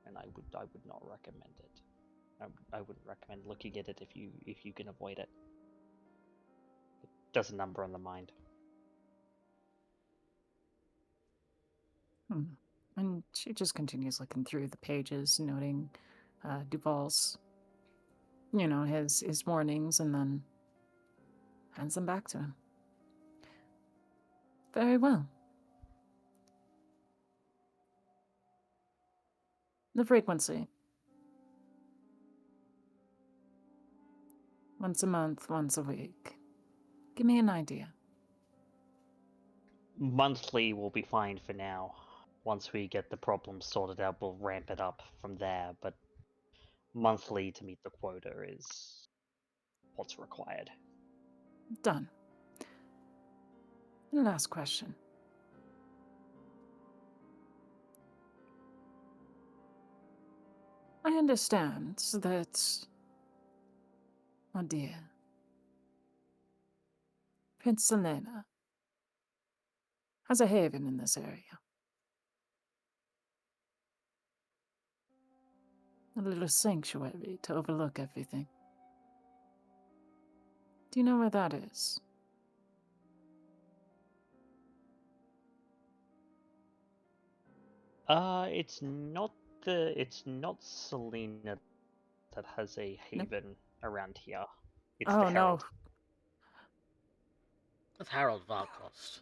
[SPEAKER 1] and I would not recommend it. I wouldn't recommend looking at it if you can avoid it. It does a number on the mind.
[SPEAKER 4] And she just continues looking through the pages, noting Duval's, his warnings, and then hands them back to him. Very well. The frequency. Once a month, once a week. Give me an idea.
[SPEAKER 1] Monthly will be fine for now. Once we get the problem sorted out, we'll ramp it up from there, but monthly to meet the quota is what's required.
[SPEAKER 4] Done. And last question. I understand that, oh dear, Prince Selena has a haven in this area. A little sanctuary to overlook everything. Do you know where that is?
[SPEAKER 1] It's not Selena that has a haven around here. It's
[SPEAKER 4] Oh,
[SPEAKER 1] the Herald.
[SPEAKER 4] no.
[SPEAKER 3] That's Harold Valcost.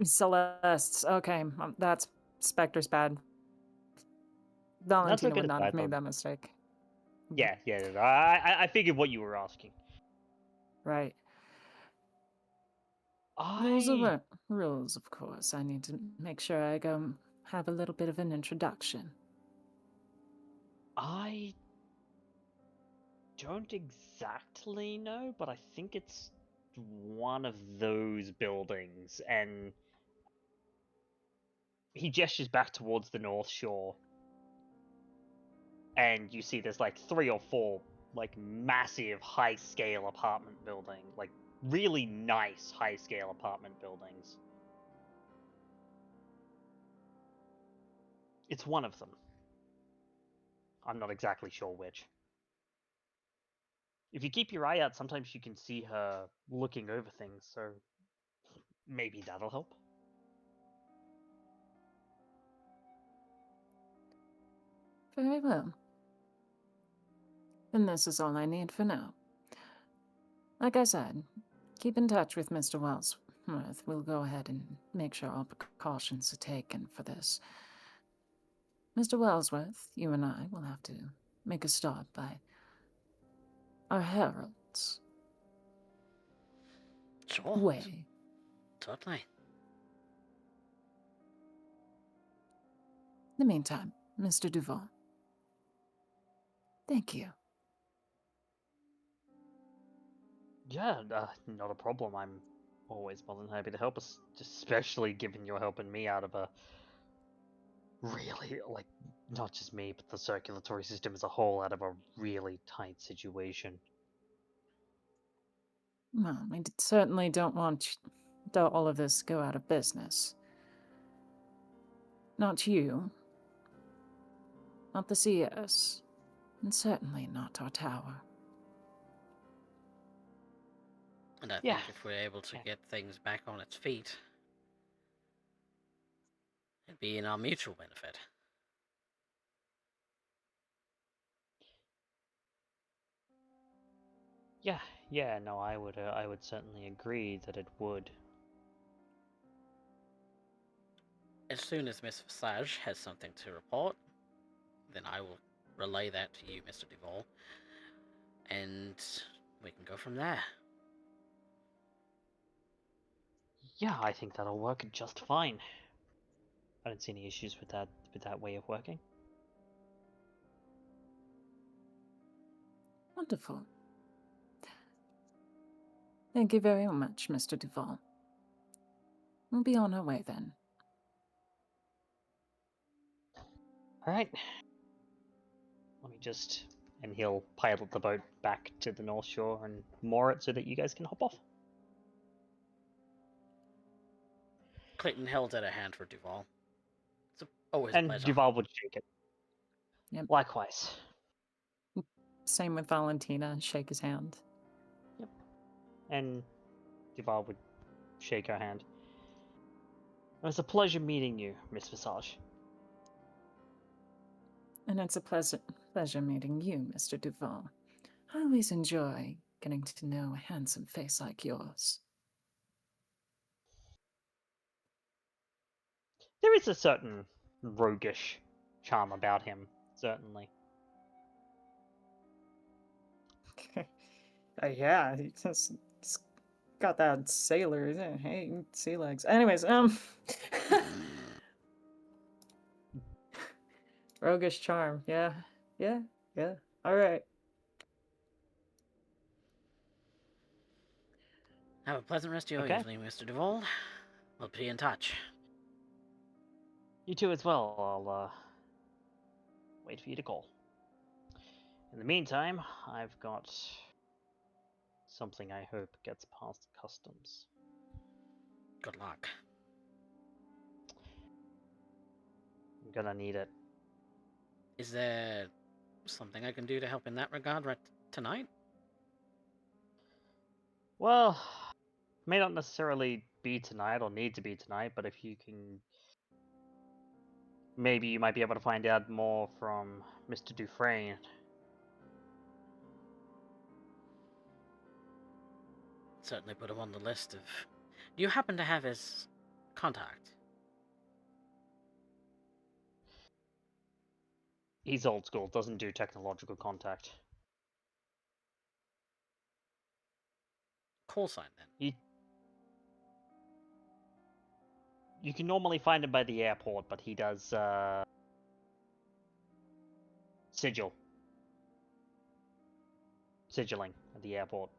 [SPEAKER 4] Celeste's. Okay, that's Spectre's bad. Valentina
[SPEAKER 1] okay
[SPEAKER 4] would
[SPEAKER 1] to
[SPEAKER 4] not have
[SPEAKER 1] type
[SPEAKER 4] made
[SPEAKER 1] on.
[SPEAKER 4] that mistake.
[SPEAKER 1] Yeah. I figured what you were asking.
[SPEAKER 4] Right. Rules, of course. I need to make sure I go have a little bit of an introduction.
[SPEAKER 1] I don't exactly know, but I think it's one of those buildings, and he gestures back towards the North Shore, and you see there's like 3 or 4 like massive high-scale apartment building, like really nice high-scale apartment buildings. It's one of them. I'm not exactly sure which. If you keep your eye out, sometimes you can see her looking over things, so maybe that'll help.
[SPEAKER 4] Very well. And this is all I need for now. Like I said, keep in touch with Mr. Wellsworth. We'll go ahead and make sure all precautions are taken for this. Mr. Wellsworth, you and I will have to make a stop by our heralds'
[SPEAKER 3] Sure.
[SPEAKER 4] way.
[SPEAKER 3] Totally.
[SPEAKER 4] In the meantime, Mr. Duval, thank you.
[SPEAKER 1] Yeah, not a problem. I'm always more than happy to help us, especially given you're helping me out of a really, like, not just me, but the circulatory system as a whole out of a really tight situation.
[SPEAKER 4] Well, we certainly don't want all of this to go out of business. Not you. Not the CS. And certainly not our tower.
[SPEAKER 3] And I
[SPEAKER 1] Yeah.
[SPEAKER 3] think if we're able to
[SPEAKER 1] Yeah.
[SPEAKER 3] get things back on its feet, it'd be in our mutual benefit.
[SPEAKER 1] Yeah, no, I would certainly agree that it would.
[SPEAKER 3] As soon as Miss Visage has something to report, then I will relay that to you, Mr. Duval, and we can go from there.
[SPEAKER 1] Yeah, I think that'll work just fine. I don't see any issues with that way of working.
[SPEAKER 4] Wonderful. Thank you very much, Mr. Duval. We'll be on our way then.
[SPEAKER 1] Alright. Let me just... And he'll pilot the boat back to the North Shore and moor it so that you guys can hop off.
[SPEAKER 3] Clayton held out a hand for Duval. It's always a
[SPEAKER 1] And
[SPEAKER 3] pleasure.
[SPEAKER 1] Duval would shake it.
[SPEAKER 4] Yep.
[SPEAKER 1] Likewise.
[SPEAKER 4] Same with Valentina, shake his hand.
[SPEAKER 1] Yep. And Duval would shake her hand. It was a pleasure meeting you, Miss Visage.
[SPEAKER 4] And it's a pleasure meeting you, Mr. Duval. I always enjoy getting to know a handsome face like yours.
[SPEAKER 1] There is a certain roguish charm about him, certainly.
[SPEAKER 4] Yeah, he's got that sailor, isn't it? Hey, sea legs. Anyways, roguish charm. Yeah. All right.
[SPEAKER 3] Have a pleasant rest of your
[SPEAKER 1] Okay.
[SPEAKER 3] evening, Mr. Duval. We'll be in touch.
[SPEAKER 1] You too as well. I'll wait for you to call. In the meantime, I've got something I hope gets past customs.
[SPEAKER 3] Good luck.
[SPEAKER 1] I'm gonna need it.
[SPEAKER 3] Is there something I can do to help in that regard right tonight?
[SPEAKER 1] Well, may not necessarily be tonight or need to be tonight, but if you can... Maybe you might be able to find out more from Mr. Dufresne.
[SPEAKER 3] Certainly put him on the list of... Do you happen to have his contact?
[SPEAKER 1] He's old school, doesn't do technological contact.
[SPEAKER 3] Call sign, then.
[SPEAKER 1] You can normally find him by the airport, but he does sigilling at the airport.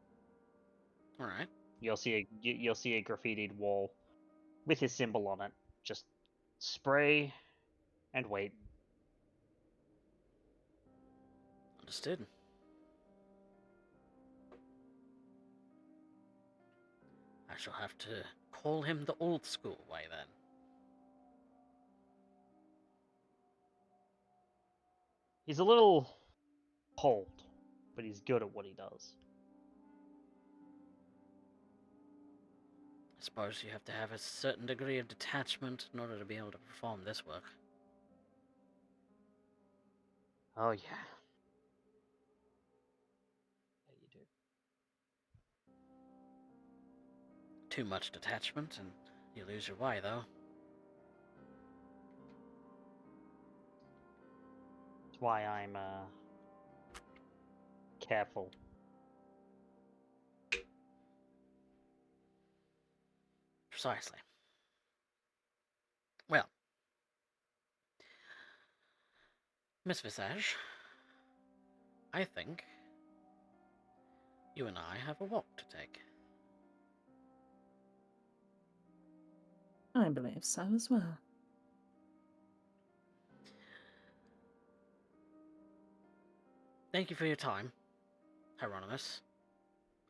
[SPEAKER 3] All right.
[SPEAKER 1] You'll see a graffitied wall with his symbol on it. Just spray and wait.
[SPEAKER 3] Understood. shall have to call him the old school way then.
[SPEAKER 1] He's a little cold, but he's good at what he does.
[SPEAKER 3] I suppose you have to have a certain degree of detachment in order to be able to perform this work.
[SPEAKER 1] Oh, yeah. Yeah, you do.
[SPEAKER 3] Too much detachment and you lose your way, though.
[SPEAKER 1] That's why I'm, careful.
[SPEAKER 3] Precisely. Well, Miss Visage, I think you and I have a walk to take.
[SPEAKER 4] I believe so as well.
[SPEAKER 3] Thank you for your time, Hieronymus.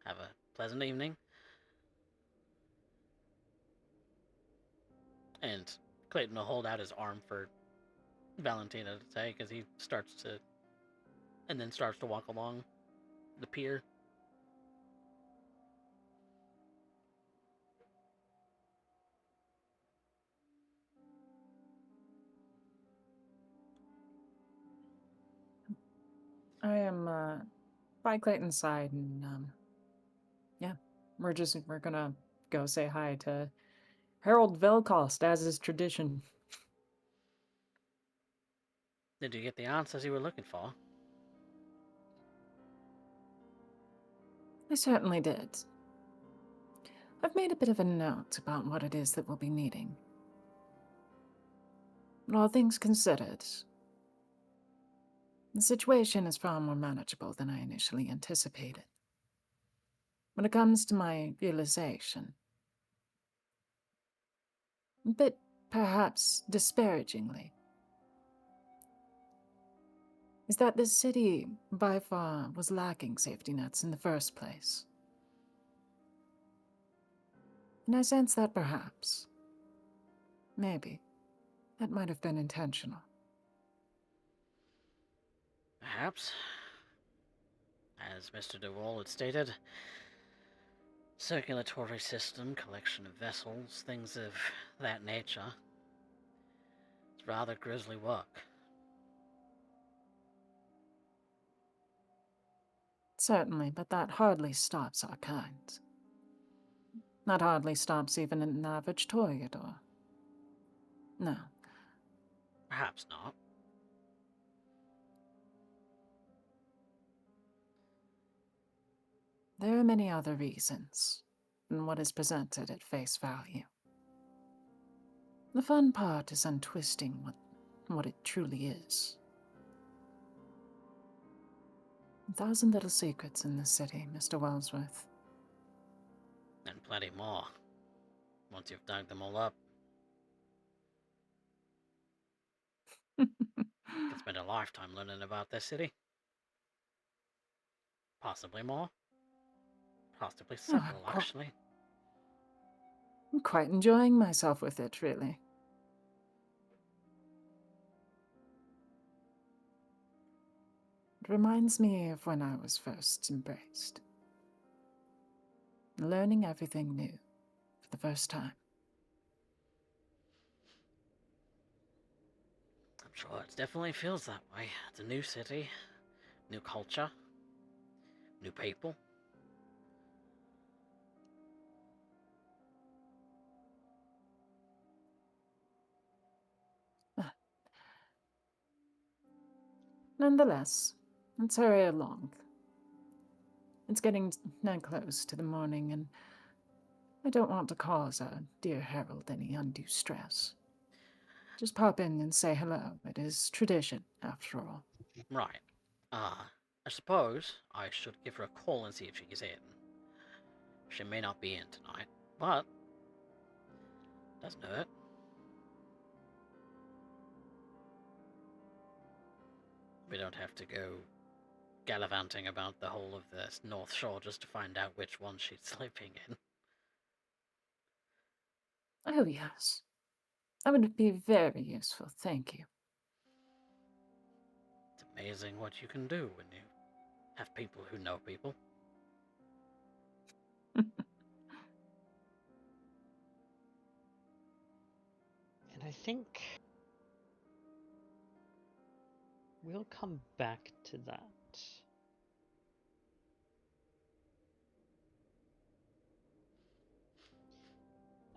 [SPEAKER 3] Have a pleasant evening. And Clayton will hold out his arm for Valentina to take as he starts to walk along the pier.
[SPEAKER 4] I am by Clayton's side, and yeah, we're gonna go say hi to Harold Velcost, as is tradition.
[SPEAKER 3] Did you get the answers you were looking for?
[SPEAKER 4] I certainly did. I've made a bit of a note about what it is that we'll be needing. But all things considered, the situation is far more manageable than I initially anticipated. When it comes to my realization, a bit perhaps disparagingly, is that this city by far was lacking safety nets in the first place. And I sense that perhaps, maybe, that might have been intentional.
[SPEAKER 3] Perhaps. As Mr. DeWall had stated, circulatory system, collection of vessels, things of that nature. It's rather grisly work.
[SPEAKER 4] Certainly, but that hardly stops our kind. That hardly stops even an average toreador. No.
[SPEAKER 3] Perhaps not.
[SPEAKER 4] There are many other reasons than what is presented at face value. The fun part is untwisting what it truly is. 1,000 little secrets in this city, Mr. Wellsworth.
[SPEAKER 3] And plenty more. Once you've dug them all up. You can spend a lifetime learning about this city. Possibly more. Possibly several, actually.
[SPEAKER 4] I'm quite enjoying myself with it, really. It reminds me of when I was first embraced. Learning everything new for the first time.
[SPEAKER 3] I'm sure it definitely feels that way. It's a new city, new culture, new people.
[SPEAKER 4] Nonetheless, let's hurry along. It's getting close to the morning, and I don't want to cause our dear Harold any undue stress. Just pop in and say hello. It is tradition, after all.
[SPEAKER 3] Right. I suppose I should give her a call and see if she's in. She may not be in tonight, but doesn't hurt. We don't have to go gallivanting about the whole of the North Shore just to find out which one she's sleeping in.
[SPEAKER 4] Oh, yes. That would be very useful, thank you.
[SPEAKER 3] It's amazing what you can do when you have people who know people.
[SPEAKER 1] And I think we'll come back to that.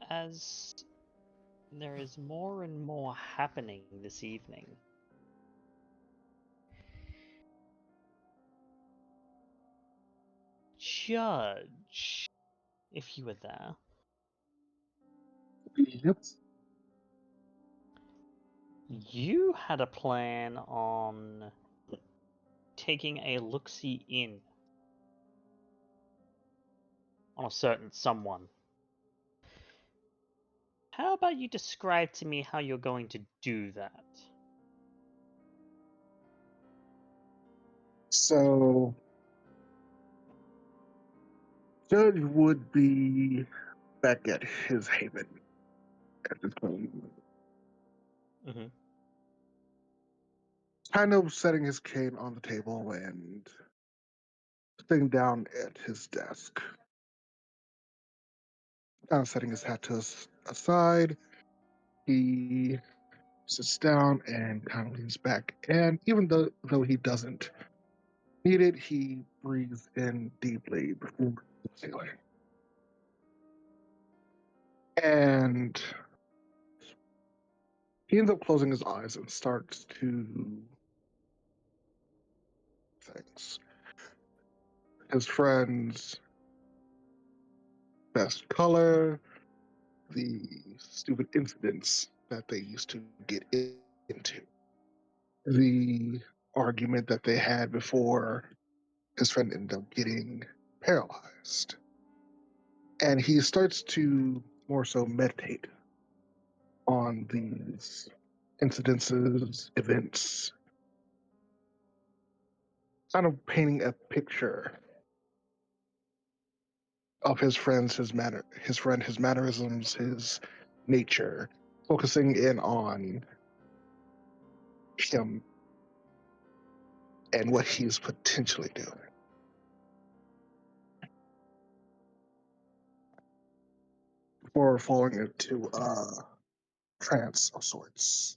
[SPEAKER 1] As there is more and more happening this evening. Judge, if you were there.
[SPEAKER 5] Yep.
[SPEAKER 1] You had a plan on taking a look-see in on a certain someone. How about you describe to me how you're going to do that?
[SPEAKER 5] So, Judge would be back at his haven at this point.
[SPEAKER 1] Mm-hmm.
[SPEAKER 5] Kind of setting his cane on the table and sitting down at his desk. Kind of setting his hat to his aside. He sits down and kind of leans back. And even though he doesn't need it, he breathes in deeply before exhaling. And he ends up closing his eyes and starts to things. His friend's best color, the stupid incidents that they used to get into, the argument that they had before his friend ended up getting paralyzed. And he starts to more so meditate on these incidences, events, kind of painting a picture of his friends, his mannerisms, his nature, focusing in on him and what he's potentially doing. Before falling into a trance of sorts.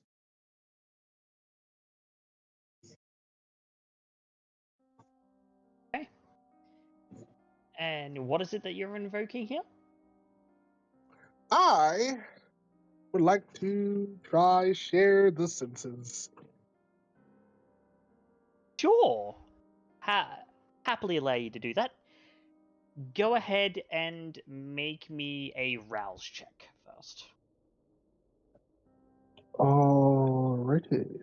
[SPEAKER 1] Okay. And what is it that you're invoking here?
[SPEAKER 5] I would like to try share the senses.
[SPEAKER 1] Sure. Happily allow you to do that. Go ahead and make me a rouse check first.
[SPEAKER 5] Alrighty.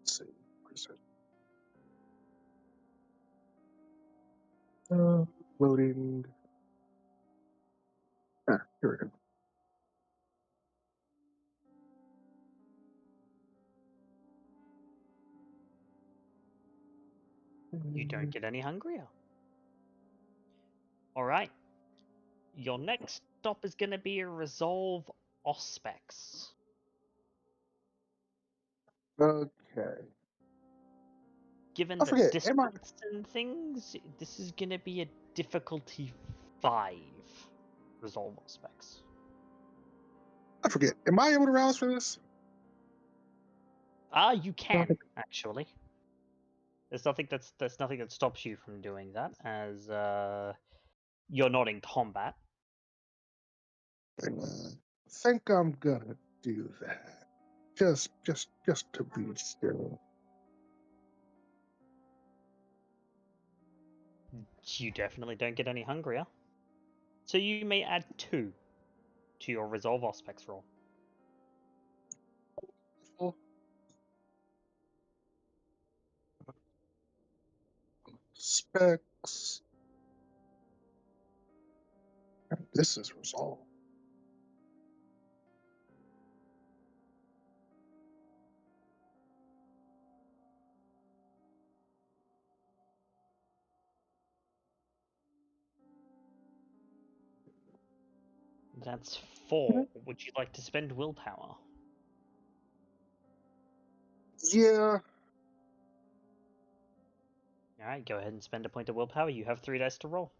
[SPEAKER 5] Let's see. Where's it? Loading. Here we go.
[SPEAKER 1] You don't get any hungrier. Alright. Your next stop is going to be a Resolve Auspex.
[SPEAKER 5] Okay.
[SPEAKER 1] Given
[SPEAKER 5] I
[SPEAKER 1] the
[SPEAKER 5] forget.
[SPEAKER 1] distance and things, this is going to be a difficulty 5 Resolve Auspex.
[SPEAKER 5] I forget. Am I able to rouse for this?
[SPEAKER 1] You can, actually. There's nothing that stops you from doing that, as you're not in combat.
[SPEAKER 5] I think I'm gonna do that. Just to be still.
[SPEAKER 1] You definitely don't get any hungrier. So you may add 2 to your Resolve Auspex roll.
[SPEAKER 5] Specs. This is resolved.
[SPEAKER 1] That's 4. Would you like to spend willpower?
[SPEAKER 5] Yeah.
[SPEAKER 1] Alright, go ahead and spend a point of willpower. You have 3 dice to roll.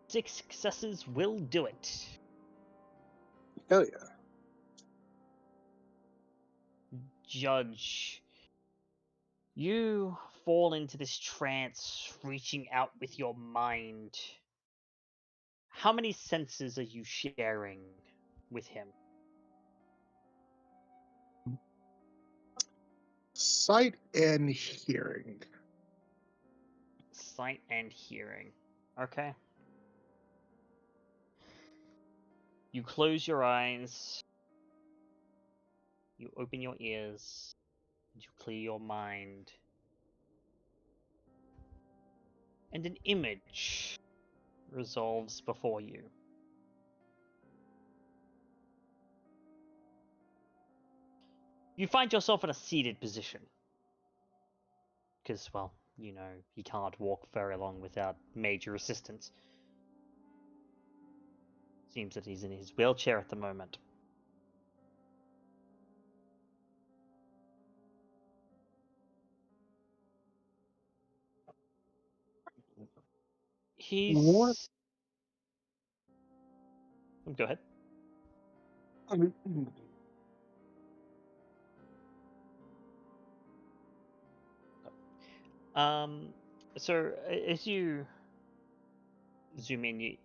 [SPEAKER 1] Six successes will do it.
[SPEAKER 5] Hell yeah.
[SPEAKER 1] Judge, you fall into this trance, reaching out with your mind. How many senses are you sharing with him?
[SPEAKER 5] Sight and hearing.
[SPEAKER 1] Sight and hearing. Okay. You close your eyes. You open your ears. And you clear your mind. And an image resolves before you. You find yourself in a seated position. Because, well, you know, he can't walk very long without major assistance. Seems that he's in his wheelchair at the moment. He's...
[SPEAKER 5] What?
[SPEAKER 1] Go ahead.
[SPEAKER 5] I mean,
[SPEAKER 1] So as you zoom in,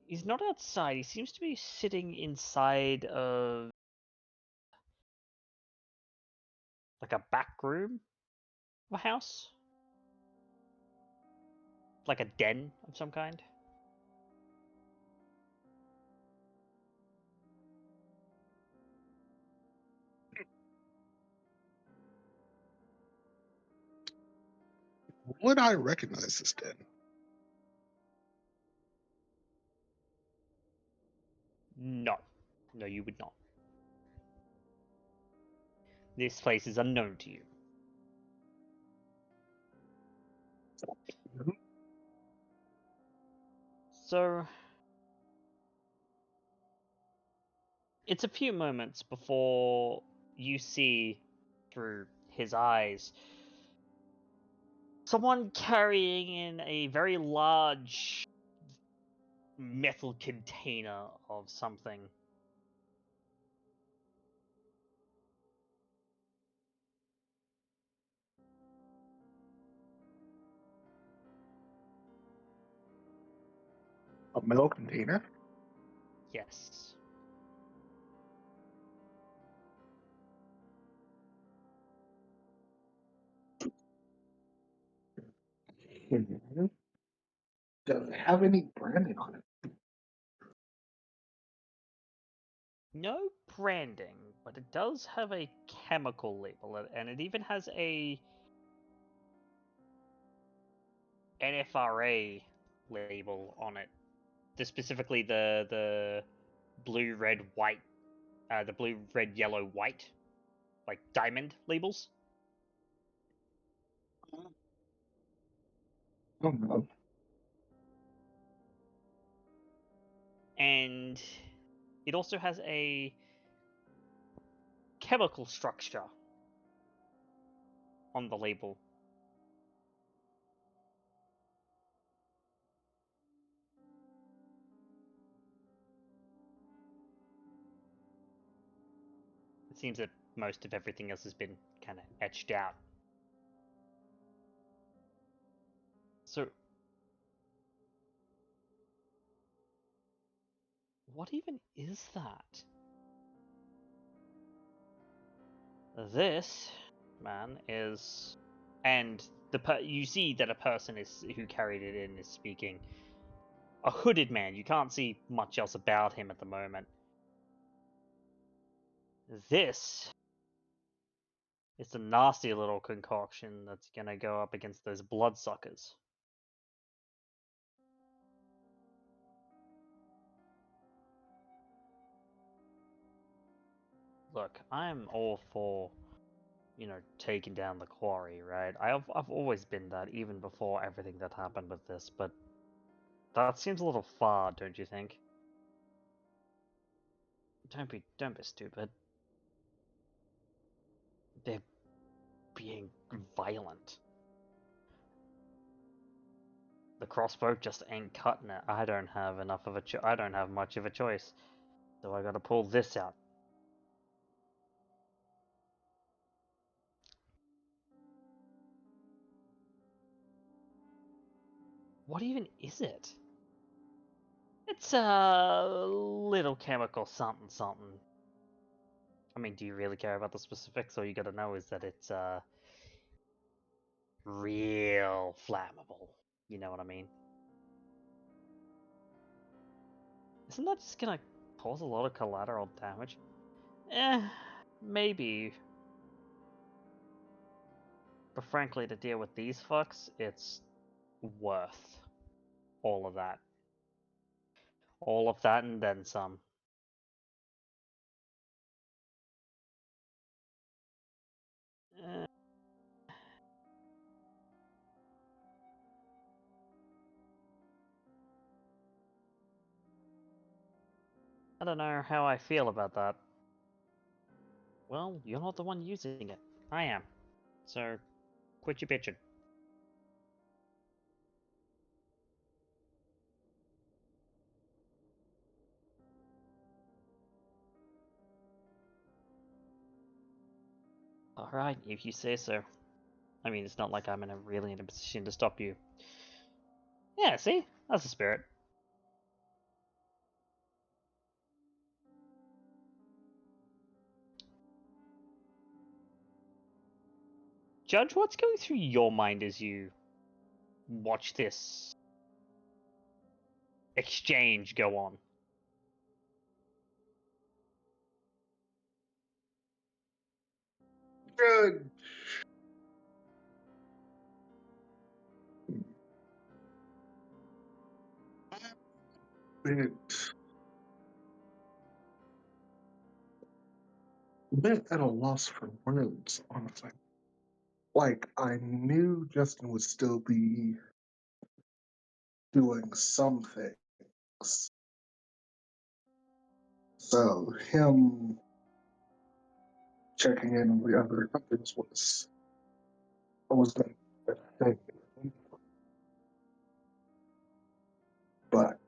[SPEAKER 1] he's not outside. He seems to be sitting inside of like a back room of a house, like a den of some kind.
[SPEAKER 5] would I recognize this den?
[SPEAKER 1] No, no, you would not. This place is unknown to you.
[SPEAKER 5] Mhm.
[SPEAKER 1] So it's a few moments before you see through his eyes someone carrying in a very large metal container of something.
[SPEAKER 5] A metal container?
[SPEAKER 1] Yes.
[SPEAKER 5] Mhm. Does it have any branding on it?
[SPEAKER 1] No branding, but it does have a chemical label, and it even has a NFRA label on it. Specifically the blue, red, white, the blue, red, yellow, white, like diamond labels.
[SPEAKER 5] Oh no.
[SPEAKER 1] And it also has a chemical structure on the label. It seems that most of everything else has been kind of etched out. So, what even is that? This man is, and you see that a person is who carried it in is speaking. A hooded man. You can't see much else about him at the moment. This is a nasty little concoction that's gonna go up against those bloodsuckers. look, I'm all for, taking down the quarry, right? I've always been that, even before everything that happened with this, but that seems a little far, don't you think? Don't be stupid. They're being violent. The crossbow just ain't cutting it. I don't have enough of a I don't have much of a choice, so I gotta pull this out. What even is it? It's a little chemical something something. I mean, do you really care about the specifics? All you gotta know is that it's real flammable. You know what I mean? Isn't that just gonna cause a lot of collateral damage? Maybe. But frankly, to deal with these fucks, it's worth all of that. All of that and then some. I don't know how I feel about that. Well, you're not the one using it. I am. So, quit your bitching. Alright, if you say so. I mean, it's not like I'm really in a position to stop you. Yeah, see? That's the spirit. Judge, what's going through your mind as you watch this exchange go on?
[SPEAKER 5] Good. Bit at a loss for words, honestly. Like, I knew Justin would still be doing some things. So, him checking in on the other companies was going to thing. But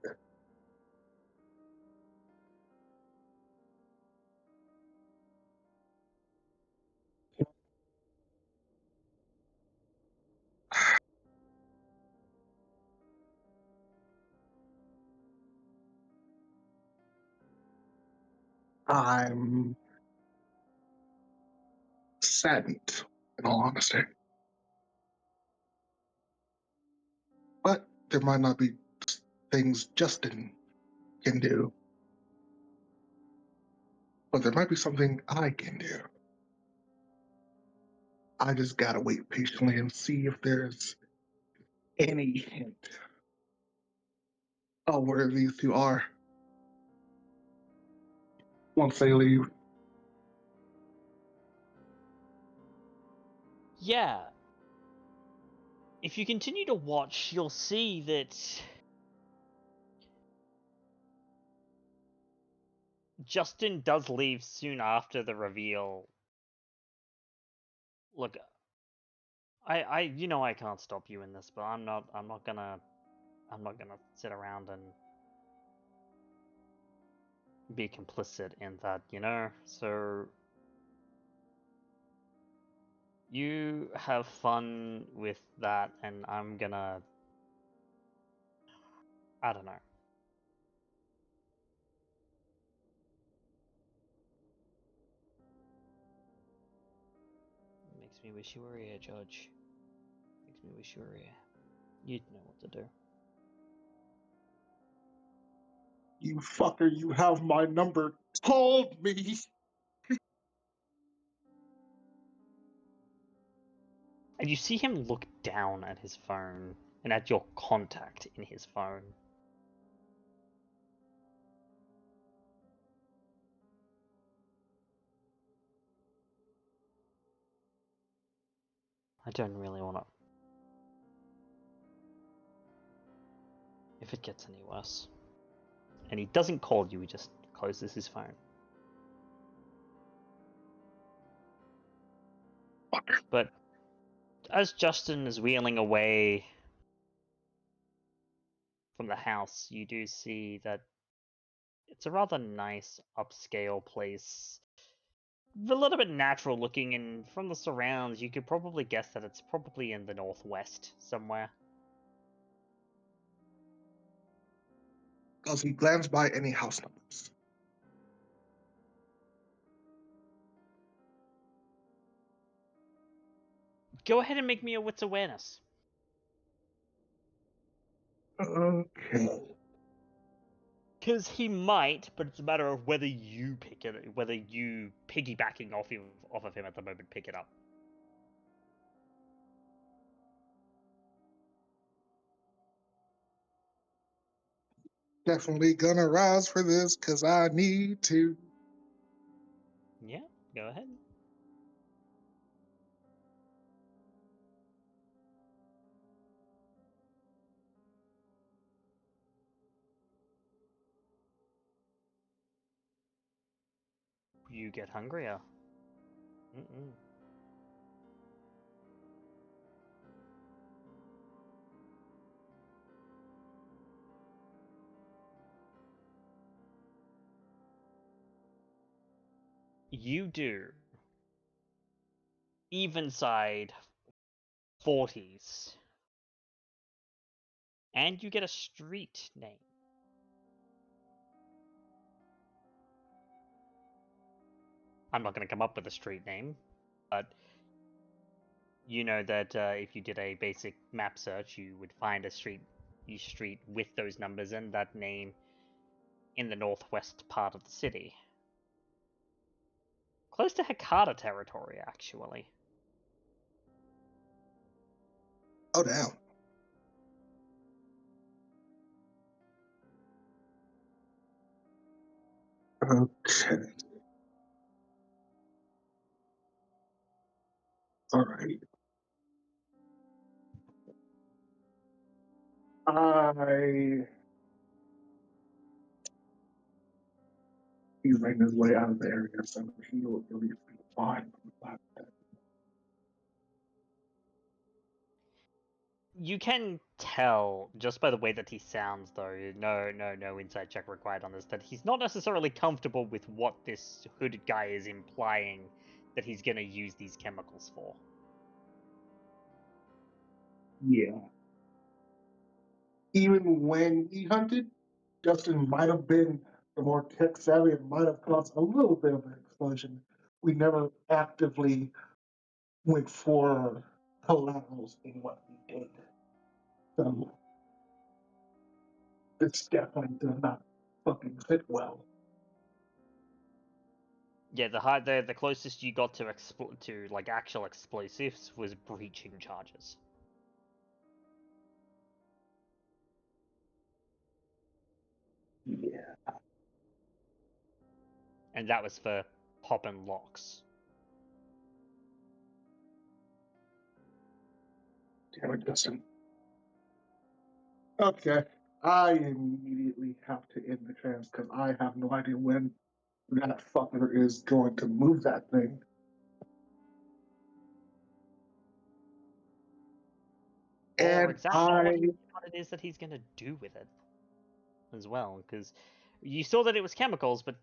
[SPEAKER 5] I'm saddened, in all honesty. But there might not be things Justin can do. But there might be something I can do. I just gotta wait patiently and see if there's any hint of where these two are once they leave.
[SPEAKER 1] Yeah. If you continue to watch, you'll see that Justin does leave soon after the reveal. Look, I can't stop you in this, but I'm not gonna sit around and be complicit in that, So you have fun with that, and I'm gonna, I don't know. Makes me wish you were here, Judge. Makes me wish you were here. You'd know what to do.
[SPEAKER 5] You fucker, you have my number. Told me.
[SPEAKER 1] And you see him look down at his phone and at your contact in his phone. I don't really want to. If it gets any worse. And he doesn't call you, he just closes his phone. But as Justin is wheeling away from the house, you do see that it's a rather nice upscale place. A little bit natural looking, and from the surrounds, you could probably guess that it's probably in the northwest somewhere.
[SPEAKER 5] Does he glance by any house numbers?
[SPEAKER 1] Go ahead and make me a wits awareness.
[SPEAKER 5] Okay.
[SPEAKER 1] Because he might, but it's a matter of whether you pick it, whether you piggybacking off of him at the moment pick it up.
[SPEAKER 5] Definitely gonna rise for this because I need to.
[SPEAKER 1] Yeah, go ahead. You get hungrier. Mm-mm. You do. Even side 40s. And you get a street name. I'm not going to come up with a street name, but you know that if you did a basic map search, you would find a street with those numbers and that name in the northwest part of the city. Close to Hakata territory, actually.
[SPEAKER 5] Oh, damn. Okay. All right. He's making his way out of the area, so he'll at least be fine.
[SPEAKER 1] You can tell just by the way that he sounds, though, no inside check required on this, that he's not necessarily comfortable with what this hooded guy is implying that he's going to use these chemicals for.
[SPEAKER 5] Yeah. Even when he hunted, Justin might have been the more tech savvy and might have caused a little bit of an explosion. We never actively went for collaterals in what we did. So this definitely does not fucking fit well.
[SPEAKER 1] Yeah, the closest you got to like actual explosives was breaching charges.
[SPEAKER 5] Yeah.
[SPEAKER 1] And that was for popping locks.
[SPEAKER 5] Damn it, Justin. Okay. I immediately have to end the trance because I have no idea when that fucker is going to move that thing.
[SPEAKER 1] Or
[SPEAKER 5] And
[SPEAKER 1] exactly what it is that he's going to do with it as well, because you saw that it was chemicals, but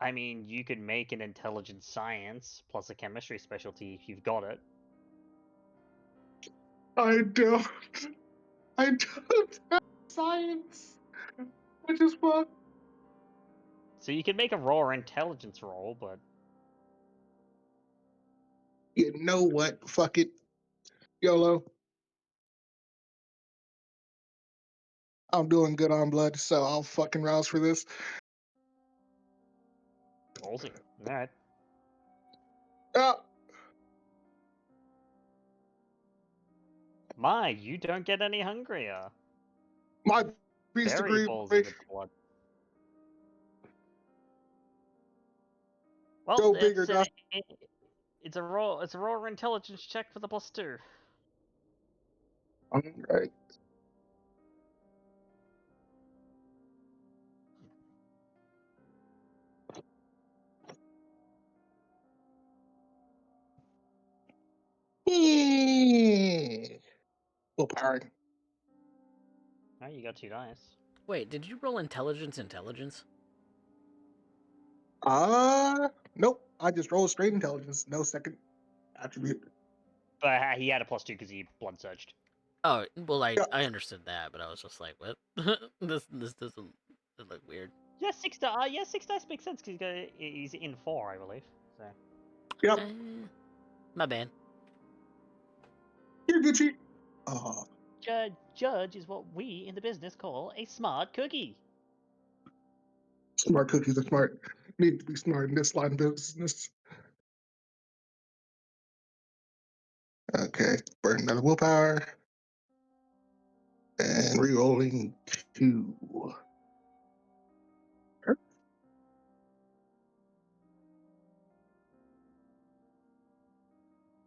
[SPEAKER 1] I mean, you could make an intelligent science plus a chemistry specialty if you've got it.
[SPEAKER 5] I don't have science, which is what.
[SPEAKER 1] So you could make a raw intelligence roll, but
[SPEAKER 5] You know what? Fuck it. YOLO. I'm doing good on blood, so I'll fucking rouse for this.
[SPEAKER 1] ballsy. Alright.
[SPEAKER 5] Ah,
[SPEAKER 1] My, you don't get any hungrier.
[SPEAKER 5] my beast
[SPEAKER 1] Very
[SPEAKER 5] degree.
[SPEAKER 1] ballsy with blood. Well,
[SPEAKER 5] Go bigger, Dust.
[SPEAKER 1] It's a raw intelligence check for the +2.
[SPEAKER 5] All right. Willpower.
[SPEAKER 1] Oh, you got 2 dice.
[SPEAKER 3] Wait, did you roll intelligence?
[SPEAKER 5] Nope. I just rolled straight intelligence. No second attribute.
[SPEAKER 1] But he had a +2 because he blood surged.
[SPEAKER 3] Oh, well,
[SPEAKER 5] Yeah.
[SPEAKER 3] I understood that, but I was just like, what? this doesn't look weird.
[SPEAKER 1] Yeah, 6 dice. Yeah, 6 dice makes sense because he's in 4, I believe. So.
[SPEAKER 5] Yep.
[SPEAKER 3] My bad.
[SPEAKER 5] You're Gucci.
[SPEAKER 1] Judge is what we in the business call a smart cookie.
[SPEAKER 5] Smart cookies are smart. Need to be smart in this line of business. Okay. Burn another willpower. And re-rolling 2.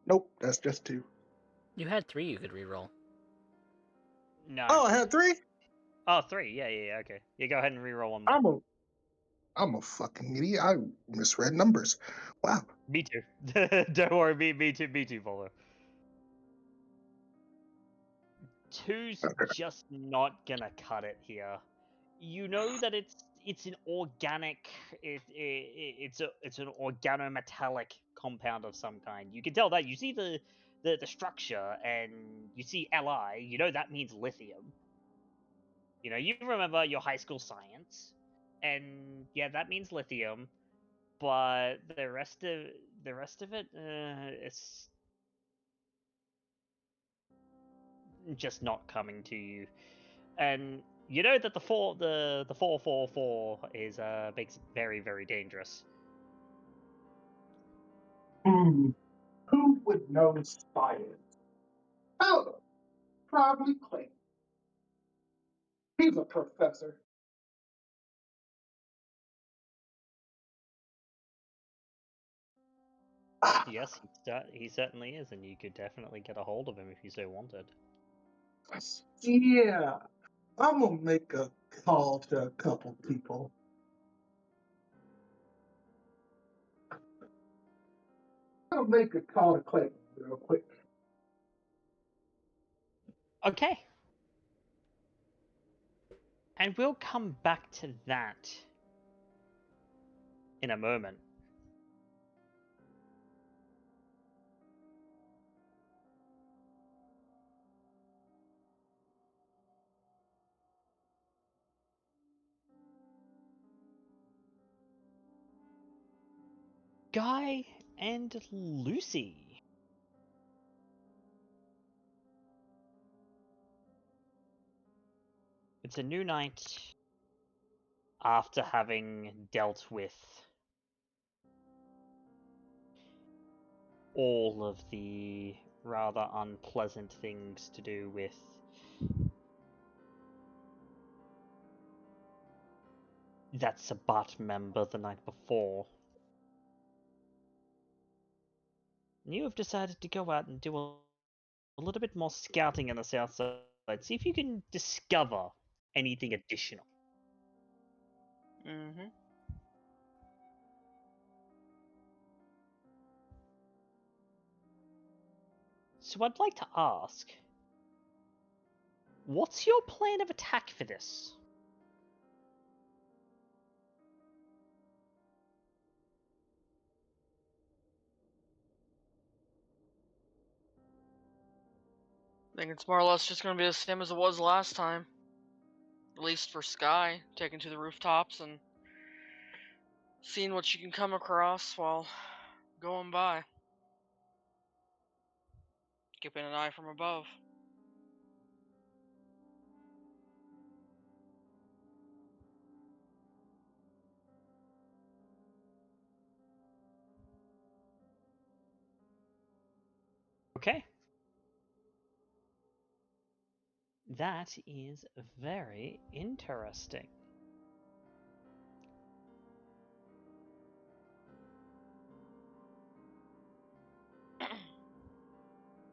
[SPEAKER 5] Nope, that's just 2.
[SPEAKER 3] You had 3 you could reroll.
[SPEAKER 1] No.
[SPEAKER 5] Oh, I had 3?
[SPEAKER 1] Oh, 3. Yeah. Okay. You go ahead and reroll one more.
[SPEAKER 5] I'm a fucking idiot. I misread numbers. Wow.
[SPEAKER 1] Me too. Don't worry, me too, Volo. 2's
[SPEAKER 5] Okay.
[SPEAKER 1] just not gonna cut it here. You know that it's an organic, it's an organometallic compound of some kind. You can tell that. You see the structure, and you see Li. You know that means lithium. You know, you remember your high school science, and yeah, that means lithium. But the rest of it, it's just not coming to you. And you know that the 444 is makes it very, very dangerous.
[SPEAKER 5] Who would know science? Oh, probably Clayton. He's a professor.
[SPEAKER 1] Yes, he certainly is, and you could definitely get a hold of him if you so wanted.
[SPEAKER 5] Yeah, I'm gonna make a call to a couple people. I'll make a call to Clayton real quick.
[SPEAKER 1] Okay. And we'll come back to that in a moment. Guy and Lucy. It's a new night after having dealt with all of the rather unpleasant things to do with that Sabat member the night before. You have decided to go out and do a little bit more scouting in the south side. See if you can discover anything additional.
[SPEAKER 6] Mm-hmm.
[SPEAKER 1] So I'd like to ask, what's your plan of attack for this?
[SPEAKER 6] I think it's more or less just going to be the same as it was last time. At least for Skye, taking to the rooftops and seeing what you can come across while going by. Keeping an eye from above.
[SPEAKER 1] Okay. That is very interesting.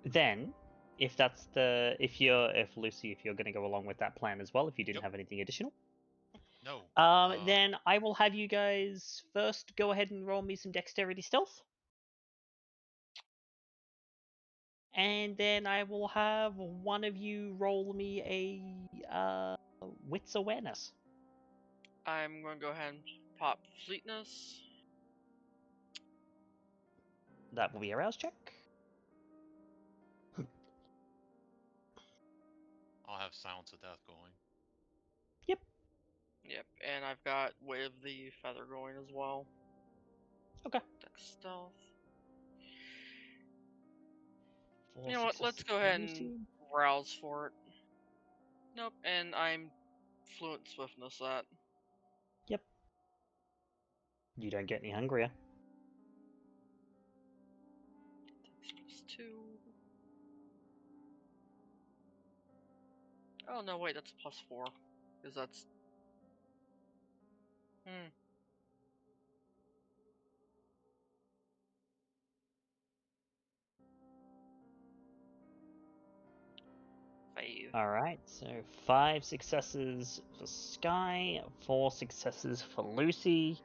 [SPEAKER 1] then, if Lucy, if you're going to go along with that plan as well, if you didn't
[SPEAKER 7] Yep.
[SPEAKER 1] have anything additional,
[SPEAKER 7] No.
[SPEAKER 1] then I will have you guys first go ahead and roll me some dexterity stealth. And then I will have one of you roll me a wits awareness.
[SPEAKER 6] I'm going to go ahead and pop fleetness.
[SPEAKER 1] That will be a rouse check.
[SPEAKER 7] I'll have Silence of Death going.
[SPEAKER 6] Yep, and I've got Way of the Feather going as well.
[SPEAKER 1] Okay.
[SPEAKER 6] Dex stealth.
[SPEAKER 1] 4
[SPEAKER 6] You know what? Let's
[SPEAKER 1] successes
[SPEAKER 6] go
[SPEAKER 1] for
[SPEAKER 6] ahead
[SPEAKER 1] Lucy.
[SPEAKER 6] and rouse for it. Nope, and I'm fluent swiftness that.
[SPEAKER 1] Yep. You don't get any hungrier.
[SPEAKER 6] Dex +2. Oh no, wait, that's +4. Because that's. Five.
[SPEAKER 1] Alright, so 5 successes for Skye, 4 successes for Lucy.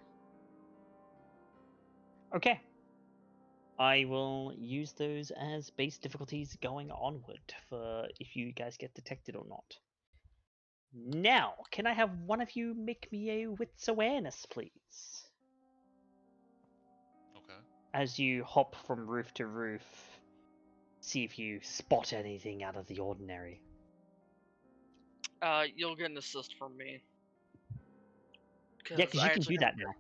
[SPEAKER 1] Okay. I will use those as base difficulties going onward for if you guys get detected or not. Now, can I have one of you make me a wits awareness, please?
[SPEAKER 7] Okay.
[SPEAKER 1] As you hop from roof to roof, see if you spot anything out of the ordinary.
[SPEAKER 6] You'll get an assist from me.
[SPEAKER 1] Yeah, because you can do that now.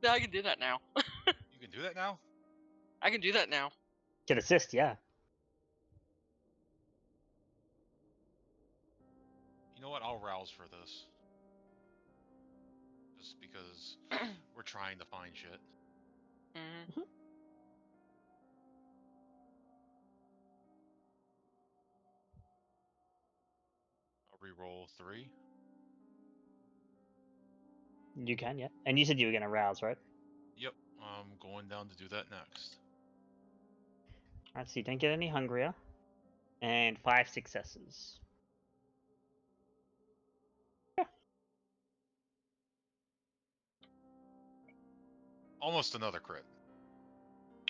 [SPEAKER 6] Yeah, I can do that now.
[SPEAKER 7] You can do that now?
[SPEAKER 6] I can do that now.
[SPEAKER 1] Get assist, yeah.
[SPEAKER 7] You know what? I'll rouse for this. Just because we're trying to find shit.
[SPEAKER 6] Mm-hmm.
[SPEAKER 7] I'll re-roll 3.
[SPEAKER 1] You can, yeah. And you said you were going to rouse, right?
[SPEAKER 7] Yep, I'm going down to do that next.
[SPEAKER 1] Alright, so you don't get any hungrier. And 5 successes.
[SPEAKER 7] Almost another crit.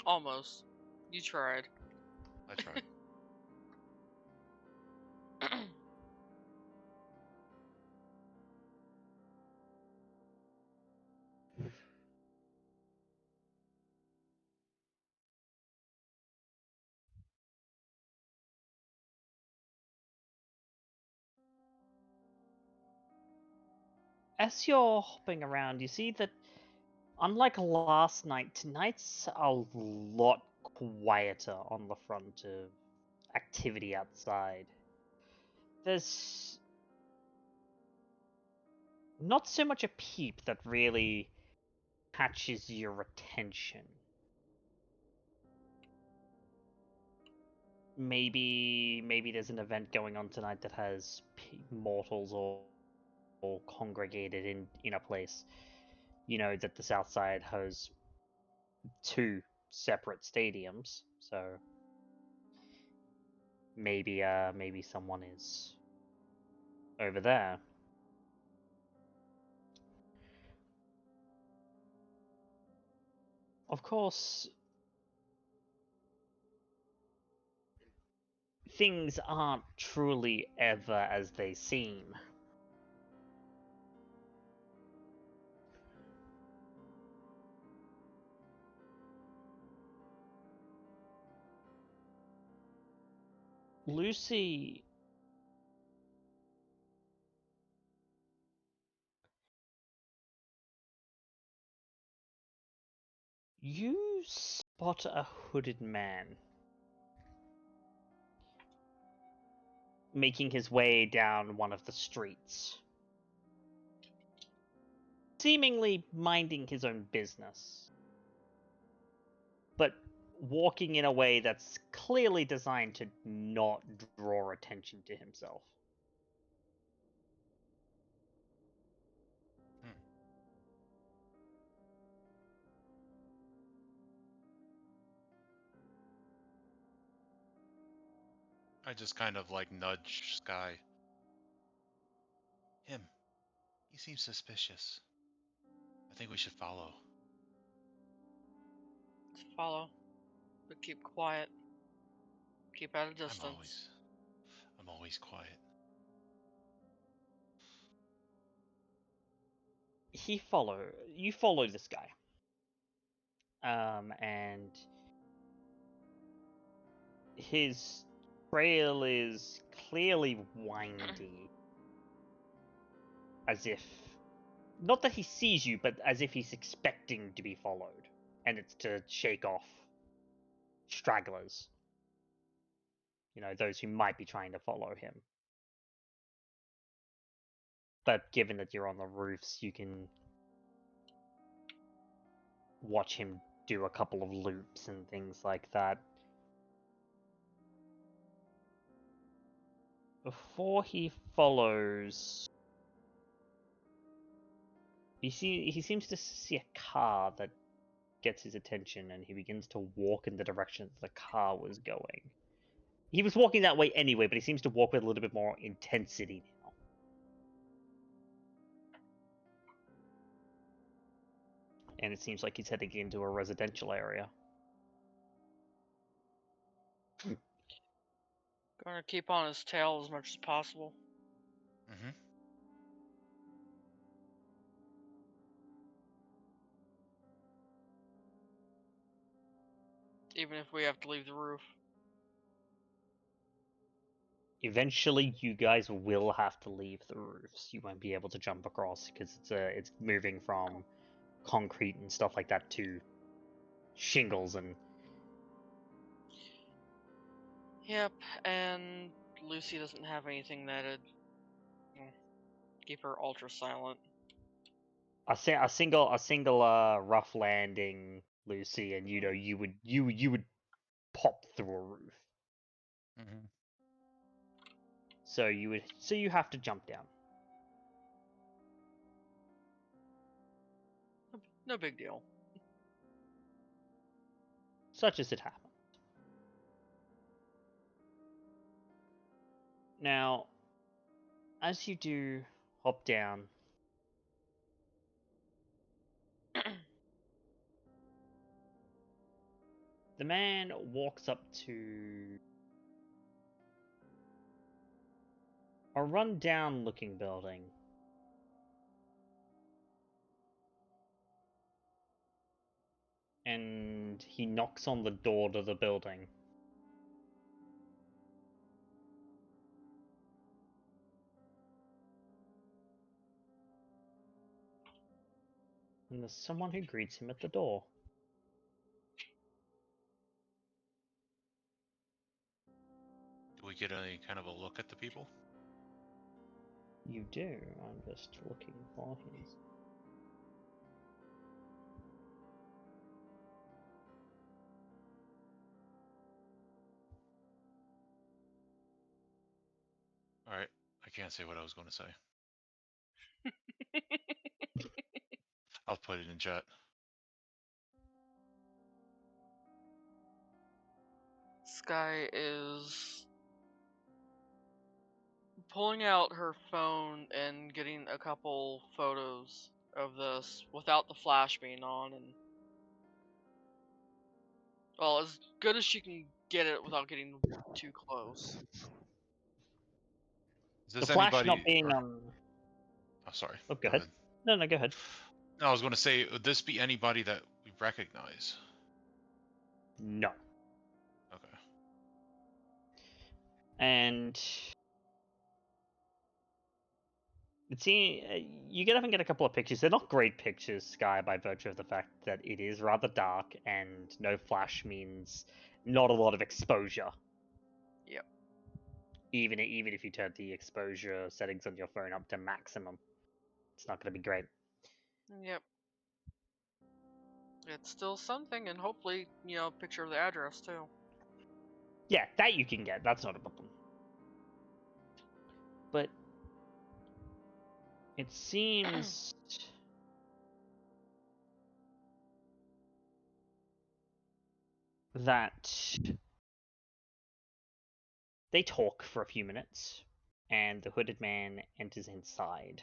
[SPEAKER 6] Almost. You tried.
[SPEAKER 7] I tried.
[SPEAKER 1] As you're hopping around, you see that unlike last night, tonight's a lot quieter on the front of activity outside. There's not so much a peep that really catches your attention. Maybe there's an event going on tonight that has mortals or congregated in a place. You know that the South Side has 2 separate stadiums, so maybe someone is over there. Of course, things aren't truly ever as they seem. Lucy, you spot a hooded man making his way down one of the streets, seemingly minding his own business, but walking in a way that's clearly designed to not draw attention to himself.
[SPEAKER 7] I just kind of like nudge Skye. Him. He seems suspicious. I think we should follow.
[SPEAKER 6] Let's follow, but keep quiet. Keep at a distance.
[SPEAKER 7] I'm always quiet.
[SPEAKER 1] You follow this guy. And his trail is clearly windy. As if, not that he sees you, but as if he's expecting to be followed. And it's to shake off stragglers. You know, those who might be trying to follow him. But given that you're on the roofs, you can watch him do a couple of loops and things like that. Before he follows, he seems to see a car that gets his attention, and he begins to walk in the direction that the car was going. He was walking that way anyway, but he seems to walk with a little bit more intensity now. And it seems like he's heading into a residential area.
[SPEAKER 6] Gonna keep on his tail as much as possible.
[SPEAKER 7] Mm-hmm.
[SPEAKER 6] Even if we have to leave the roof.
[SPEAKER 1] Eventually, you guys will have to leave the roofs. You won't be able to jump across because it's moving from concrete and stuff like that to shingles and.
[SPEAKER 6] Yep, and Lucy doesn't have anything that'd keep her ultra silent.
[SPEAKER 1] A single rough landing, Lucy, and you know you would pop through a roof.
[SPEAKER 7] Mm-hmm.
[SPEAKER 1] So you have to jump down.
[SPEAKER 6] No big deal.
[SPEAKER 1] Such as it happens. Now, as you do hop down, the man walks up to a run-down looking building. And he knocks on the door to the building. And there's someone who greets him at the door.
[SPEAKER 7] Do we get any kind of a look at the people?
[SPEAKER 1] You do. I'm just looking for his.
[SPEAKER 7] Alright, I can't say what I was going to say. I'll put it in chat.
[SPEAKER 6] Skye is pulling out her phone and getting a couple photos of this without the flash being on, and well, as good as she can get it without getting too close.
[SPEAKER 7] Is this
[SPEAKER 1] The flash
[SPEAKER 7] anybody?
[SPEAKER 1] not being
[SPEAKER 7] Oh, sorry.
[SPEAKER 1] Oh, go ahead. No, go ahead.
[SPEAKER 7] No, I was going to say, would this be anybody that we recognize?
[SPEAKER 1] No.
[SPEAKER 7] Okay.
[SPEAKER 1] And you can often get a couple of pictures. They're not great pictures, Skye, by virtue of the fact that it is rather dark, and no flash means not a lot of exposure.
[SPEAKER 6] Yep.
[SPEAKER 1] Even if you turn the exposure settings on your phone up to maximum, it's not going to be great.
[SPEAKER 6] Yep. It's still something, and hopefully, a picture of the address too.
[SPEAKER 1] Yeah, that you can get. That's not a problem. But it seems that They talk for a few minutes, and the hooded man enters inside.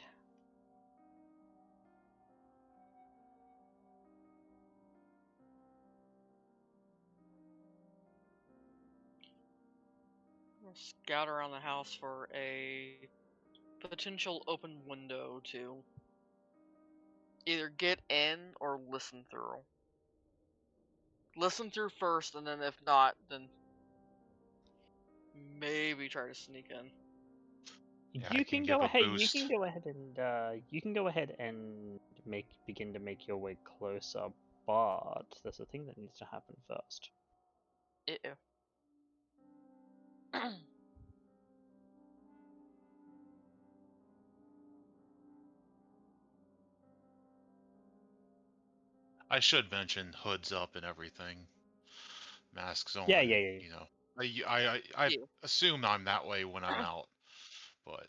[SPEAKER 6] I'll scout around the house for a potential open window to either get in or listen through. Listen through first, and then if not, then maybe try to sneak in.
[SPEAKER 7] Yeah,
[SPEAKER 1] You
[SPEAKER 7] I can
[SPEAKER 1] can
[SPEAKER 7] give
[SPEAKER 1] go
[SPEAKER 7] a
[SPEAKER 1] ahead.
[SPEAKER 7] boost.
[SPEAKER 1] You can go ahead and begin to make your way closer. But there's a thing that needs to happen first.
[SPEAKER 6] Uh-oh.
[SPEAKER 7] I should mention hoods up and everything, masks on.
[SPEAKER 1] Yeah.
[SPEAKER 7] You know, I
[SPEAKER 6] Yeah.
[SPEAKER 7] assume I'm that way when I'm out, but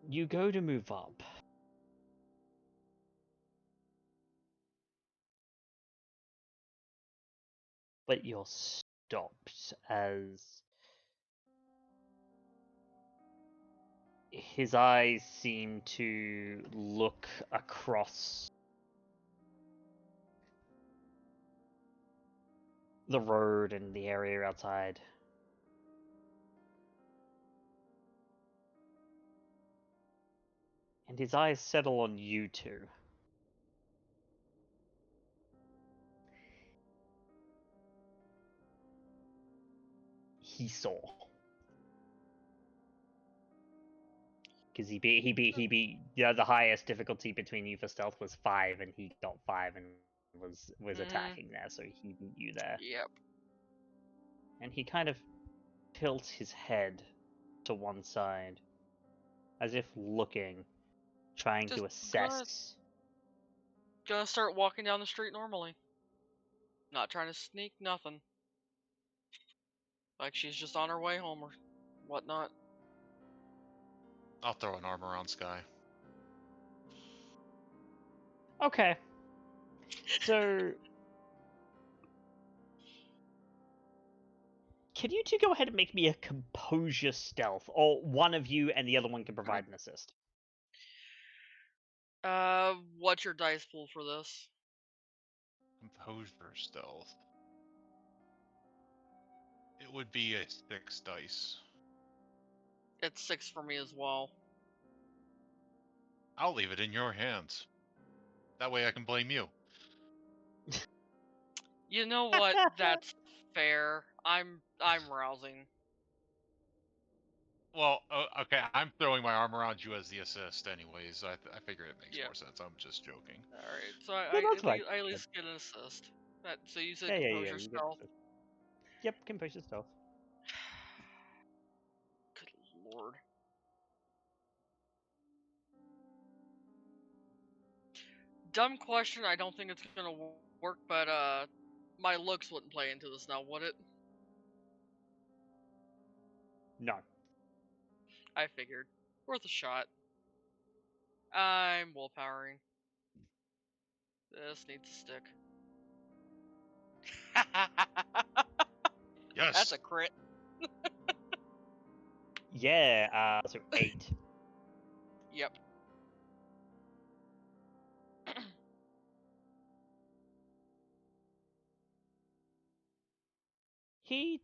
[SPEAKER 1] You go to move up. But you're stopped as his eyes seem to look across the road and the area outside. And his eyes settle on you two. He saw. Because he beat the highest difficulty between you for stealth was 5, and he got 5 and was attacking there, so he beat you there.
[SPEAKER 6] Yep.
[SPEAKER 1] And he kind of tilts his head to one side, as if looking, trying to
[SPEAKER 6] Just
[SPEAKER 1] assess.
[SPEAKER 6] Gonna start walking down the street normally. Not trying to sneak, nothing. Like she's just on her way home or whatnot.
[SPEAKER 7] I'll throw an arm around Skye.
[SPEAKER 1] Okay. So can you two go ahead and make me a composure stealth, or one of you and the other one can provide an assist?
[SPEAKER 6] What's your dice pool for this?
[SPEAKER 7] Composure stealth. It would be a 6 dice.
[SPEAKER 6] It's 6 for me as well.
[SPEAKER 7] I'll leave it in your hands. That way I can blame you.
[SPEAKER 6] You know what? That's fair. I'm rousing.
[SPEAKER 7] Well, okay, I'm throwing my arm around you as the assist anyways. I figure it makes
[SPEAKER 6] Yeah.
[SPEAKER 7] more sense. I'm just joking.
[SPEAKER 6] Alright, so
[SPEAKER 1] Yeah, that's fine.
[SPEAKER 6] I at least get an assist. So you said
[SPEAKER 1] Yeah,
[SPEAKER 6] composure
[SPEAKER 1] you get
[SPEAKER 6] stealth.
[SPEAKER 1] assist. Yep, composure stealth.
[SPEAKER 6] Good lord. Dumb question, I don't think it's gonna work, but my looks wouldn't play into this now, would it?
[SPEAKER 1] No.
[SPEAKER 6] I figured. Worth a shot. I'm willpowering. This needs to stick.
[SPEAKER 7] Yes.
[SPEAKER 6] That's a crit.
[SPEAKER 1] Yeah, so 8.
[SPEAKER 6] Yep.
[SPEAKER 1] He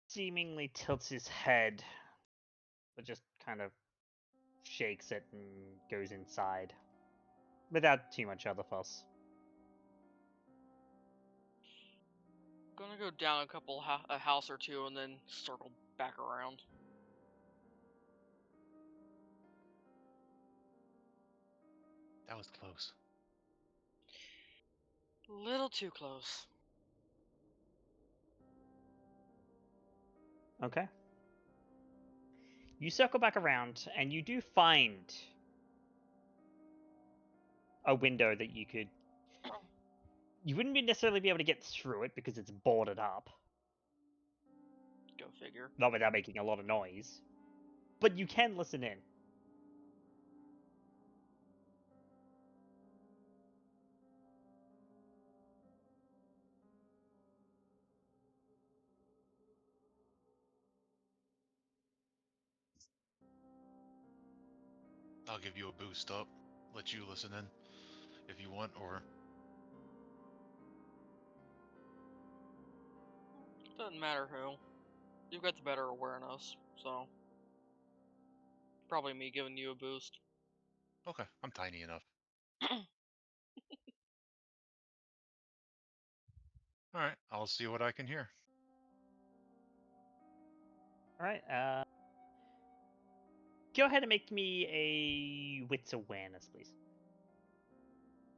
[SPEAKER 1] seemingly tilts his head, but just kind of shakes it and goes inside. Without too much other fuss.
[SPEAKER 6] Gonna go down a house or two and then circle back around.
[SPEAKER 7] That was close.
[SPEAKER 6] Little too close.
[SPEAKER 1] Okay. You circle back around, and you do find a window that you could... You wouldn't necessarily be able to get through it because it's boarded up.
[SPEAKER 6] Go figure.
[SPEAKER 1] Not without making a lot of noise. but you can listen in.
[SPEAKER 7] I'll give you a boost up. Let you listen in if you want, or
[SPEAKER 6] Doesn't matter who. You've got the better awareness, so probably me giving you a boost.
[SPEAKER 7] okay, I'm tiny enough. All right, I'll see what I can hear.
[SPEAKER 1] All right. Go ahead and make me a wits awareness, please,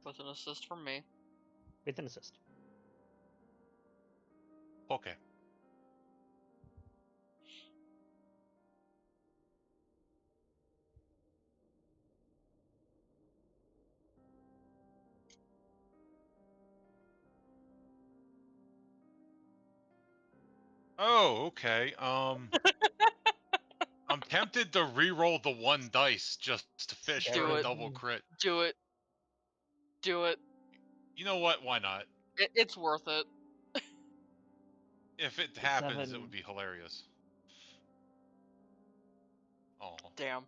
[SPEAKER 6] With an assist from me.
[SPEAKER 1] with an assist.
[SPEAKER 7] Okay. Oh, okay. I'm tempted to re-roll the 1 dice just to fish
[SPEAKER 6] Do
[SPEAKER 7] for a
[SPEAKER 6] it.
[SPEAKER 7] double crit.
[SPEAKER 6] Do it. Do it.
[SPEAKER 7] You know what? Why not?
[SPEAKER 6] It's worth it.
[SPEAKER 7] If it happens, it
[SPEAKER 1] 7.
[SPEAKER 7] would be hilarious. Oh,
[SPEAKER 6] Damn.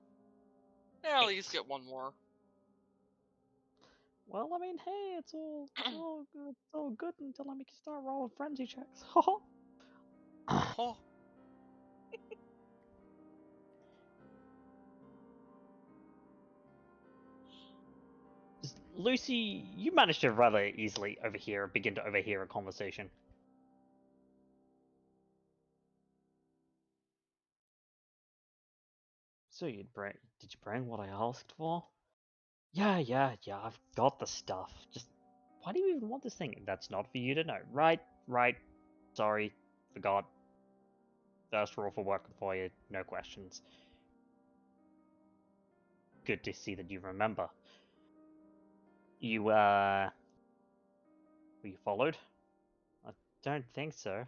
[SPEAKER 6] Yeah, at
[SPEAKER 1] 8.
[SPEAKER 6] least get one more.
[SPEAKER 1] Well, I mean, hey, it's all good until I make you start rolling frenzy checks.
[SPEAKER 7] oh,
[SPEAKER 1] Lucy, you managed to rather easily begin to overhear a conversation. So did you bring what I asked for? Yeah, I've got the stuff. Just, why do you even want this thing? That's not for you to know. Right. Sorry, forgot. First rule for working for you, no questions. Good to see that you remember. You, were you followed? I don't think so.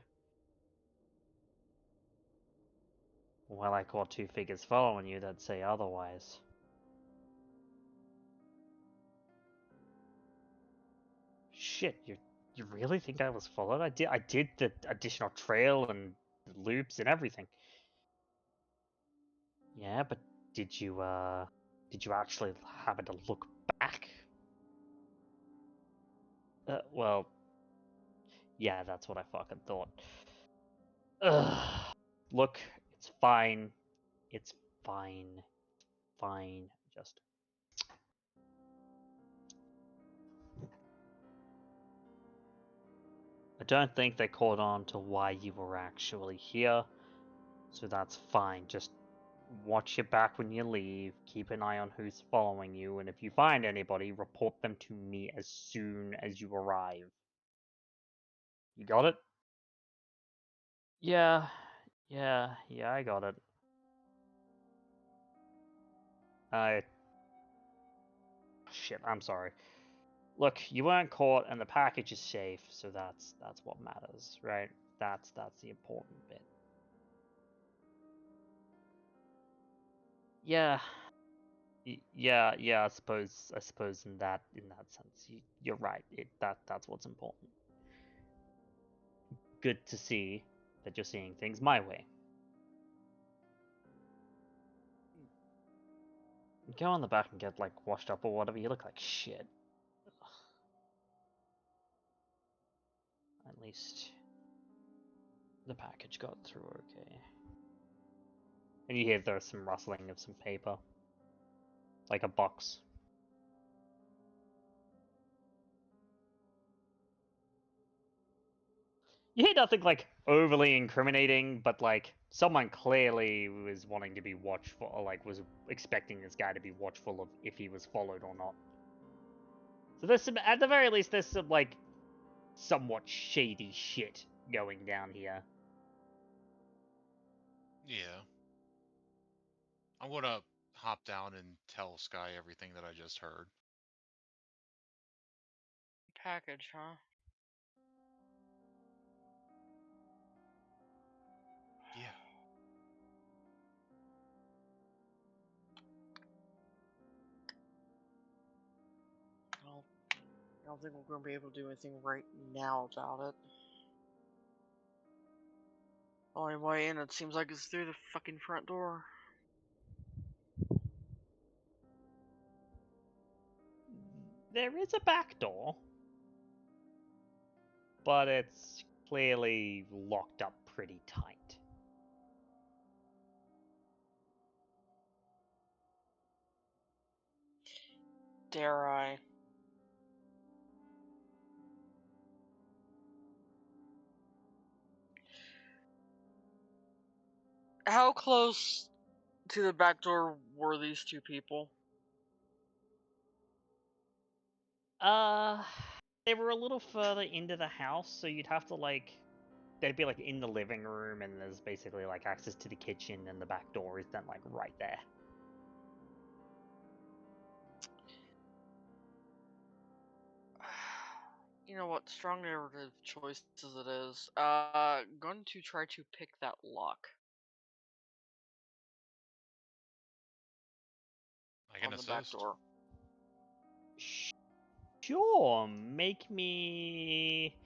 [SPEAKER 1] Well, I caught 2 figures following you that'd say otherwise. Shit, you really think I was followed? I did the additional trail and the loops and everything. Yeah, but did you actually happen to look back? Well, yeah, that's what I fucking thought. Ugh. Look, it's fine. It's fine. Fine. Just I don't think they caught on to why you were actually here, so that's fine. Just watch your back when you leave, keep an eye on who's following you, and if you find anybody, report them to me as soon as you arrive. You got it? Yeah, I got it. Shit, I'm sorry. Look, you weren't caught and the package is safe, so that's what matters, right? That's the important bit. Yeah. I suppose in that sense, you're right. That's what's important. Good to see that you're seeing things my way. Go on the back and get like washed up or whatever. You look like shit. Ugh. At least the package got through okay. And you hear there's some rustling of some paper, like a box. You hear nothing like overly incriminating, but like someone clearly was wanting to be watchful, or like was expecting this guy to be watchful of if he was followed or not. So there's some, at the very least, there's some like somewhat shady shit going down here.
[SPEAKER 7] yeah. I'm gonna hop down and tell Skye everything that I just heard.
[SPEAKER 6] Package, huh?
[SPEAKER 7] Yeah.
[SPEAKER 6] I don't think we're going to be able to do anything right now about it. Only way in, it seems like it's through the fucking front door.
[SPEAKER 1] There is a back door, but it's clearly locked up pretty tight.
[SPEAKER 6] Dare I? How close to the back door were these two people?
[SPEAKER 1] They were a little further into the house, so you'd have to they'd be in the living room, and there's basically access to the kitchen, and the back door is then right there.
[SPEAKER 6] You know what? Strong narrative choice as it is. Going to try to pick that lock
[SPEAKER 7] I can
[SPEAKER 6] on the back
[SPEAKER 7] assist.
[SPEAKER 6] door.
[SPEAKER 1] Sure, make me.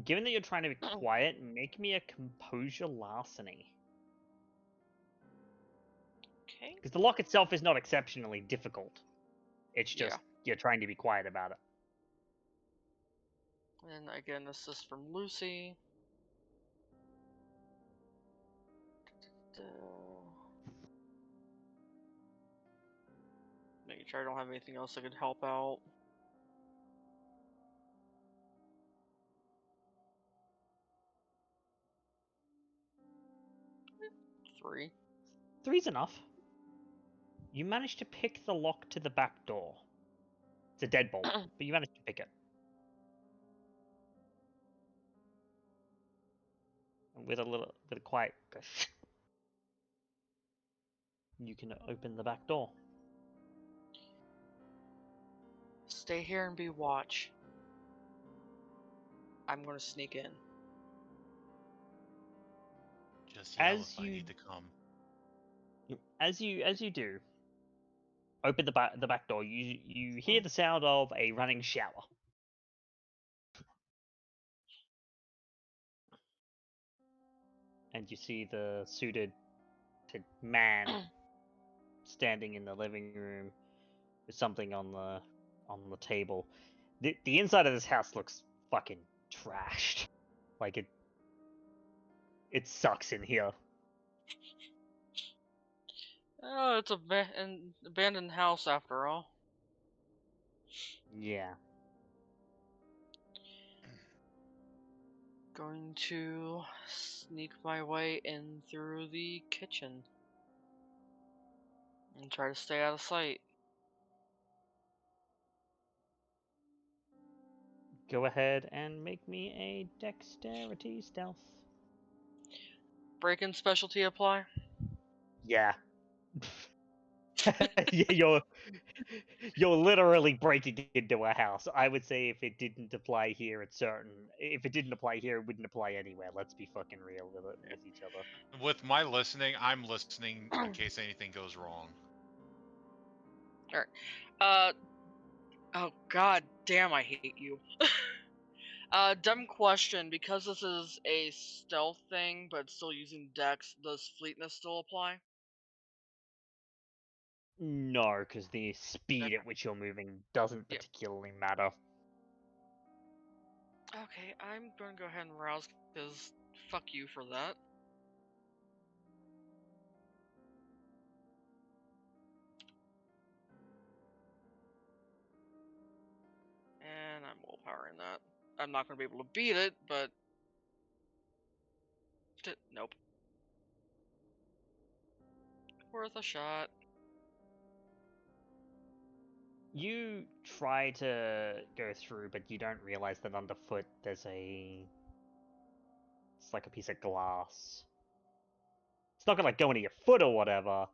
[SPEAKER 1] Given that you're trying to be quiet, make me a composure larceny.
[SPEAKER 6] Okay.
[SPEAKER 1] Because the lock itself is not exceptionally difficult. It's
[SPEAKER 6] Yeah.
[SPEAKER 1] just you're trying to be quiet about it.
[SPEAKER 6] And again, this is from Lucy. Making sure I don't have anything else that could help out. Three.
[SPEAKER 1] 3's enough. You managed to pick the lock to the back door. It's a deadbolt, but you managed to pick it. And with a little bit of quiet, you can open the back door.
[SPEAKER 6] Stay here and be watch. I'm gonna sneak in.
[SPEAKER 7] Just yell
[SPEAKER 1] As
[SPEAKER 7] if I
[SPEAKER 1] you-
[SPEAKER 7] need to come.
[SPEAKER 1] As you do, open the back door. You hear the sound of a running shower. And you see the suited man standing in the living room with something on the table. The inside of this house looks fucking trashed. It sucks in here.
[SPEAKER 6] Oh, it's an abandoned house after all.
[SPEAKER 1] Yeah.
[SPEAKER 6] Going to sneak my way in through the kitchen and try to stay out of sight.
[SPEAKER 1] Go ahead and make me a dexterity stealth.
[SPEAKER 6] Break-in specialty apply?
[SPEAKER 1] Yeah. Yeah, you're literally breaking into a house. I would say if it didn't apply here, if it didn't apply here, it wouldn't apply anywhere. Let's be fucking real with each other.
[SPEAKER 7] With my listening, I'm listening in case anything goes wrong.
[SPEAKER 6] Alright. Oh god damn, I hate you. Dumb question. Because this is a stealth thing, but still using dex, does fleetness still apply?
[SPEAKER 1] No, because the speed at which you're moving doesn't
[SPEAKER 6] Yep.
[SPEAKER 1] particularly matter.
[SPEAKER 6] Okay, I'm gonna go ahead and rouse, because fuck you for that. And I'm willpowering that. I'm not gonna be able to beat it, but... Nope. Worth a shot.
[SPEAKER 1] You try to go through, but you don't realize that underfoot it's like a piece of glass. It's not gonna go into your foot or whatever,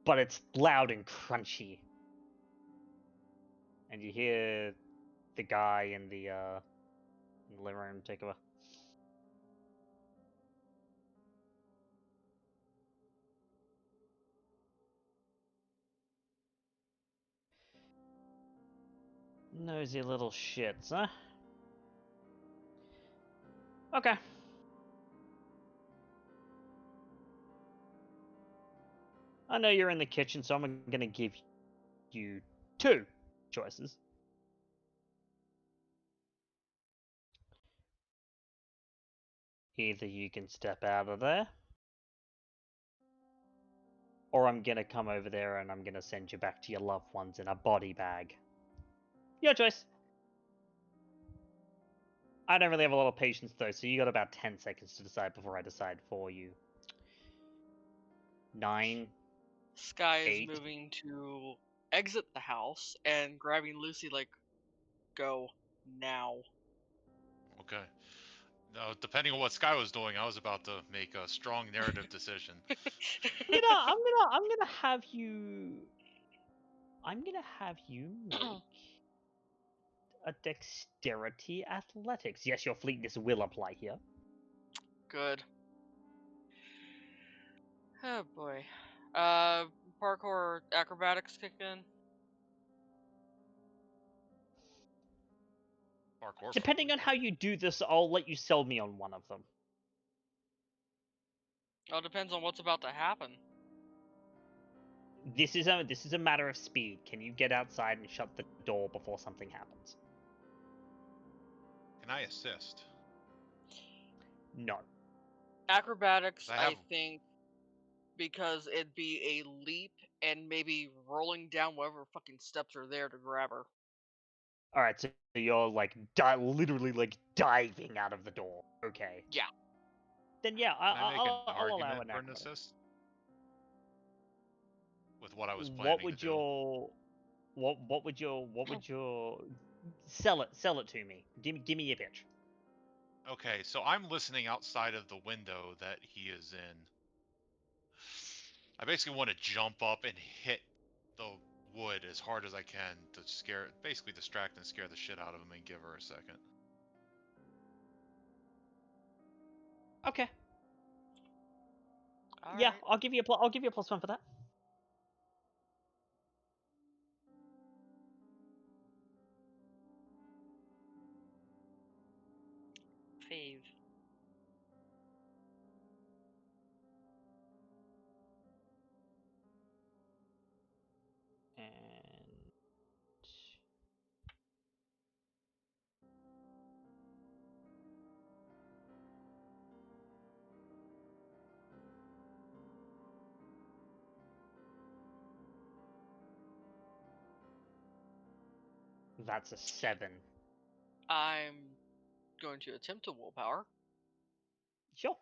[SPEAKER 1] but it's loud and crunchy. And you hear the guy in the living room take over. Nosy little shits, huh? Okay. I know you're in the kitchen, so I'm gonna give you 2 choices. Either you can step out of there, or I'm gonna come over there and I'm gonna send you back to your loved ones in a body bag. Your choice. I don't really have a lot of patience though, so you got about 10 seconds to decide before I decide for you. 9.
[SPEAKER 6] Skye is
[SPEAKER 1] 8.
[SPEAKER 6] moving to exit the house and grabbing Lucy like, go now.
[SPEAKER 7] Okay. Now, depending on what Skye was doing, I was about to make a strong narrative decision.
[SPEAKER 1] I'm gonna have you make a dexterity athletics. Yes, your fleetness will apply here.
[SPEAKER 6] Good. Oh boy. Parkour acrobatics kick in.
[SPEAKER 7] Parkour.
[SPEAKER 1] Depending on how you do this, I'll let you sell me on one of them.
[SPEAKER 6] All depends on what's about to happen.
[SPEAKER 1] This is a matter of speed. Can you get outside and shut the door before something happens?
[SPEAKER 7] Can I assist?
[SPEAKER 1] No.
[SPEAKER 6] Acrobatics,
[SPEAKER 7] I have-
[SPEAKER 6] think, because it'd be a leap and maybe rolling down whatever fucking steps are there to grab her.
[SPEAKER 1] All right, so you're like literally like diving out of the door. Okay.
[SPEAKER 6] Yeah.
[SPEAKER 1] Then yeah,
[SPEAKER 7] Can I make an
[SPEAKER 1] I'll allow
[SPEAKER 7] argument
[SPEAKER 1] an
[SPEAKER 7] for an
[SPEAKER 1] acrobatics.
[SPEAKER 7] assist? With what I was planning
[SPEAKER 1] What would
[SPEAKER 7] to do.
[SPEAKER 1] your what would your sell it to me? Give me your pitch.
[SPEAKER 7] Okay, so I'm listening outside of the window that he is in. I basically want to jump up and hit the wood as hard as I can to basically distract and scare the shit out of him and give her a second.
[SPEAKER 1] Okay.
[SPEAKER 6] All
[SPEAKER 1] Yeah,
[SPEAKER 6] right.
[SPEAKER 1] I'll give you a +1 for that.
[SPEAKER 6] Fave.
[SPEAKER 1] And that's a 7.
[SPEAKER 6] I'm going to attempt to willpower.
[SPEAKER 1] Sure.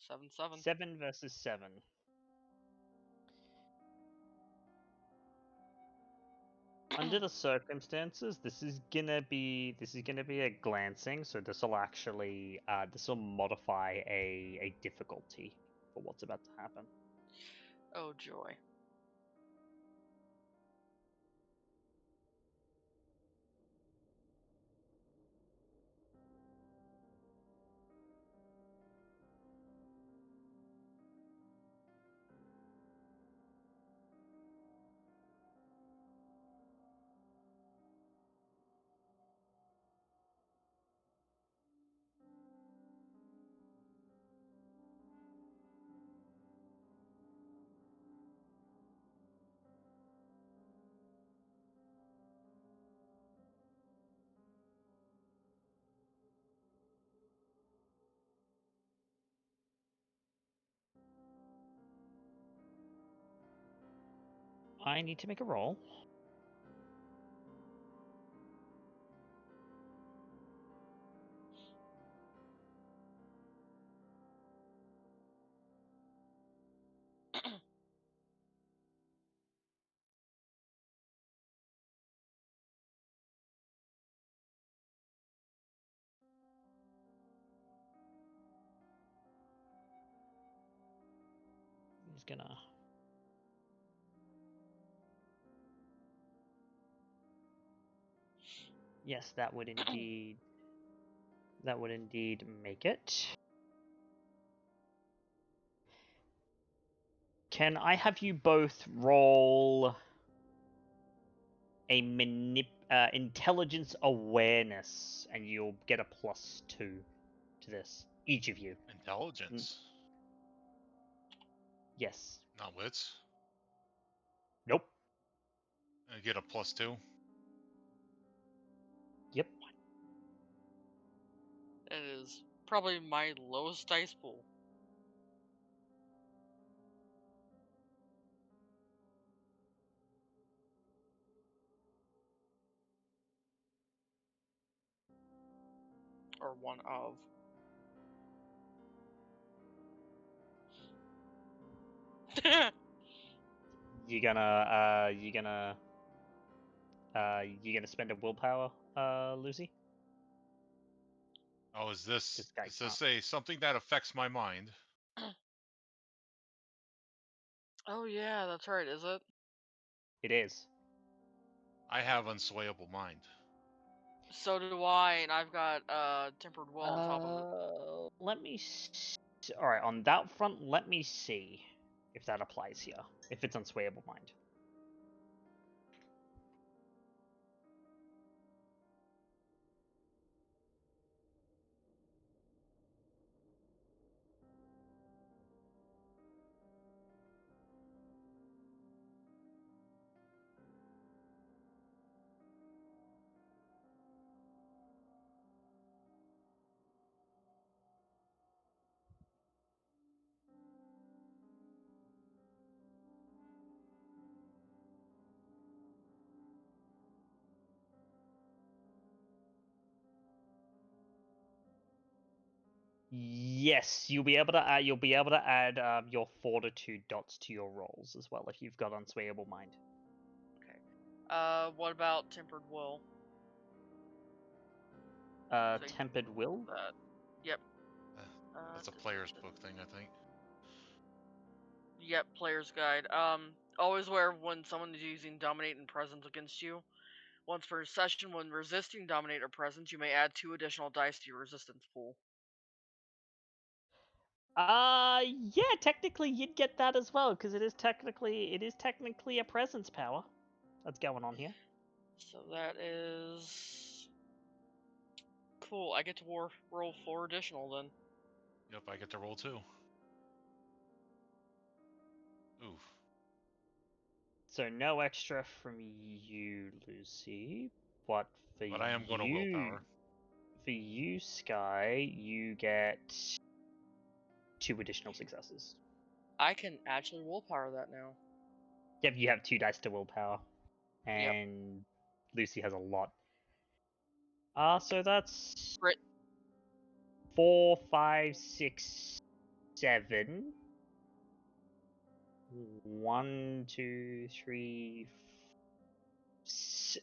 [SPEAKER 6] 7-7.
[SPEAKER 1] 7 versus 7. Under the circumstances, this is gonna be a glancing, so this will modify a difficulty for what's about to happen.
[SPEAKER 6] Oh joy.
[SPEAKER 1] I need to make a roll. I'm just gonna. Yes, that would indeed make it. Can I have you both roll a intelligence awareness, and you'll get a +2 to this, each of you.
[SPEAKER 7] Intelligence.
[SPEAKER 1] Yes.
[SPEAKER 7] Not wits.
[SPEAKER 1] Nope.
[SPEAKER 7] I get a +2.
[SPEAKER 1] Yep.
[SPEAKER 6] It is probably my lowest dice pool. Or one of.
[SPEAKER 1] You gonna spend a willpower, Lucy?
[SPEAKER 7] Oh, is this?
[SPEAKER 1] This guy
[SPEAKER 7] Does this
[SPEAKER 1] can't.
[SPEAKER 7] say something that affects my mind?
[SPEAKER 6] Oh yeah, that's right, is it?
[SPEAKER 1] It is.
[SPEAKER 7] I have unswayable mind.
[SPEAKER 6] So do I, and I've got tempered will on top of it.
[SPEAKER 1] Let me. All right, on that front, let me see if that applies here. If it's unswayable mind. Yes, you'll be able to add. You'll be able to add your fortitude dots to your rolls as well if you've got unswayable mind.
[SPEAKER 6] Okay. What about tempered will? So
[SPEAKER 1] Tempered will.
[SPEAKER 6] Yep.
[SPEAKER 7] That's a player's book thing, I think.
[SPEAKER 6] Yep, player's guide. Always aware when someone is using dominate and presence against you. Once per session, when resisting dominate or presence, you may add 2 additional dice to your resistance pool.
[SPEAKER 1] Yeah, technically you'd get that as well because it is technically a presence power that's going on here.
[SPEAKER 6] So that is cool. I get to roll 4 additional then.
[SPEAKER 7] Yep, I get to roll 2. Oof.
[SPEAKER 1] So no extra from you, Lucy, but
[SPEAKER 7] But I am going to willpower.
[SPEAKER 1] For you, Skye, you get 2 additional successes.
[SPEAKER 6] I can actually willpower that now.
[SPEAKER 1] Yep, you have 2 dice to willpower, and Lucy has a lot. So that's
[SPEAKER 6] Crit.
[SPEAKER 1] 4, 5, 6, 7. 1, 2, 3,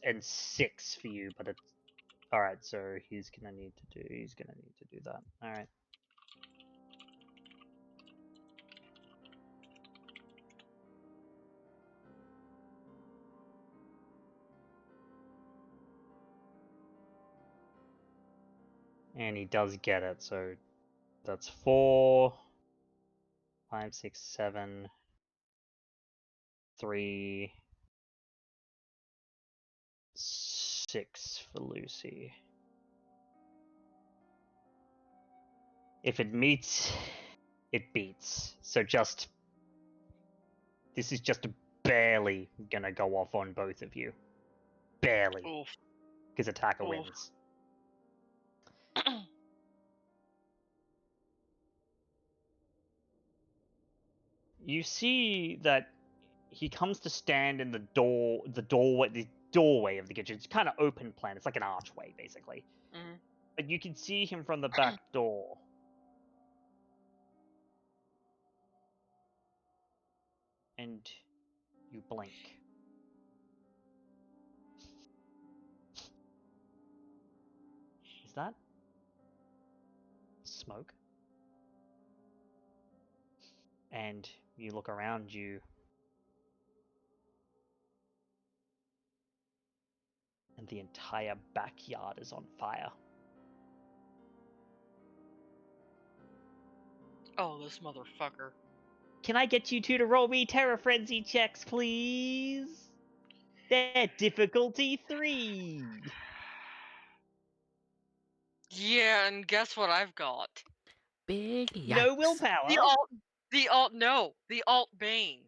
[SPEAKER 1] and 6 for you, but it's all right. So he's gonna need to do that. All right. And he does get it, so that's 4, 5, 6, 7, 3, 6 for Lucy. If it meets, it beats. So this is just barely gonna go off on both of you. Barely.
[SPEAKER 6] Oof.
[SPEAKER 1] Because attacker
[SPEAKER 6] Oof.
[SPEAKER 1] wins. You see that he comes to stand in the doorway of the kitchen. It's kind of open plan. It's like an archway, basically.
[SPEAKER 6] Mm-hmm.
[SPEAKER 1] But you can see him from the back door. And you blink. Is that smoke? And you look around you. And the entire backyard is on fire.
[SPEAKER 6] Oh, this motherfucker.
[SPEAKER 1] Can I get you two to roll me Terror Frenzy checks, please? They're difficulty 3.
[SPEAKER 6] Yeah, and guess what I've got?
[SPEAKER 3] Big yikes.
[SPEAKER 1] No willpower.
[SPEAKER 6] The alt Bane.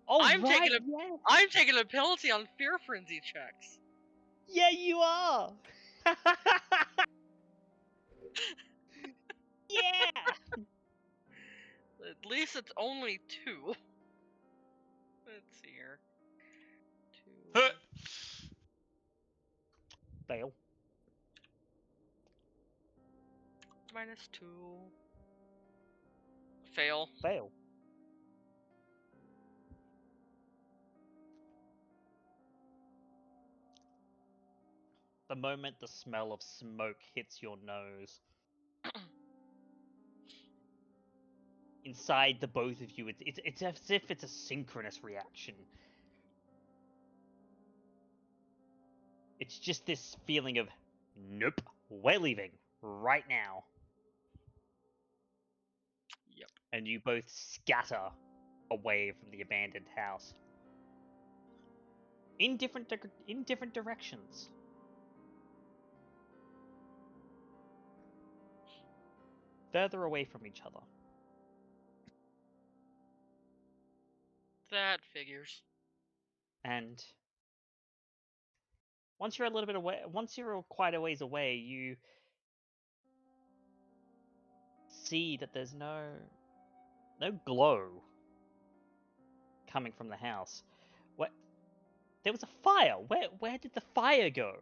[SPEAKER 1] Oh,
[SPEAKER 6] I'm
[SPEAKER 1] right,
[SPEAKER 6] taking
[SPEAKER 1] yeah.
[SPEAKER 6] I'm taking a penalty on Fear Frenzy checks.
[SPEAKER 1] Yeah, you are. Yeah.
[SPEAKER 6] At least it's only 2. Let's see here. 2
[SPEAKER 7] Huh.
[SPEAKER 1] Fail.
[SPEAKER 6] minus 2. Fail.
[SPEAKER 1] Fail. The moment the smell of smoke hits your nose, inside the both of you, it's as if it's a synchronous reaction. It's just this feeling of, nope, we're leaving right now.
[SPEAKER 6] Yep.
[SPEAKER 1] And you both scatter away from the abandoned house in different directions. Further away from each other.
[SPEAKER 6] That figures.
[SPEAKER 1] And once you're a little bit away, once you're quite a ways away, you see that there's no glow coming from the house. What? There was a fire. Where did the fire go?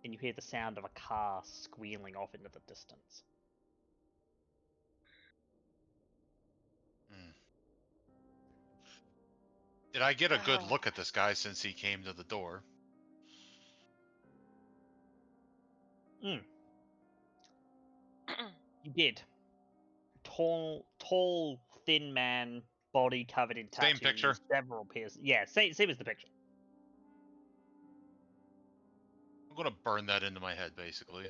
[SPEAKER 1] And you hear the sound of a car squealing off into the distance.
[SPEAKER 7] Did I get a good look at this guy since he came to the door?
[SPEAKER 1] You did. Tall, thin man, body covered in tattoos.
[SPEAKER 7] Same picture?
[SPEAKER 1] Several piercings. Yeah, same as the picture.
[SPEAKER 7] I'm gonna burn that into my head, basically.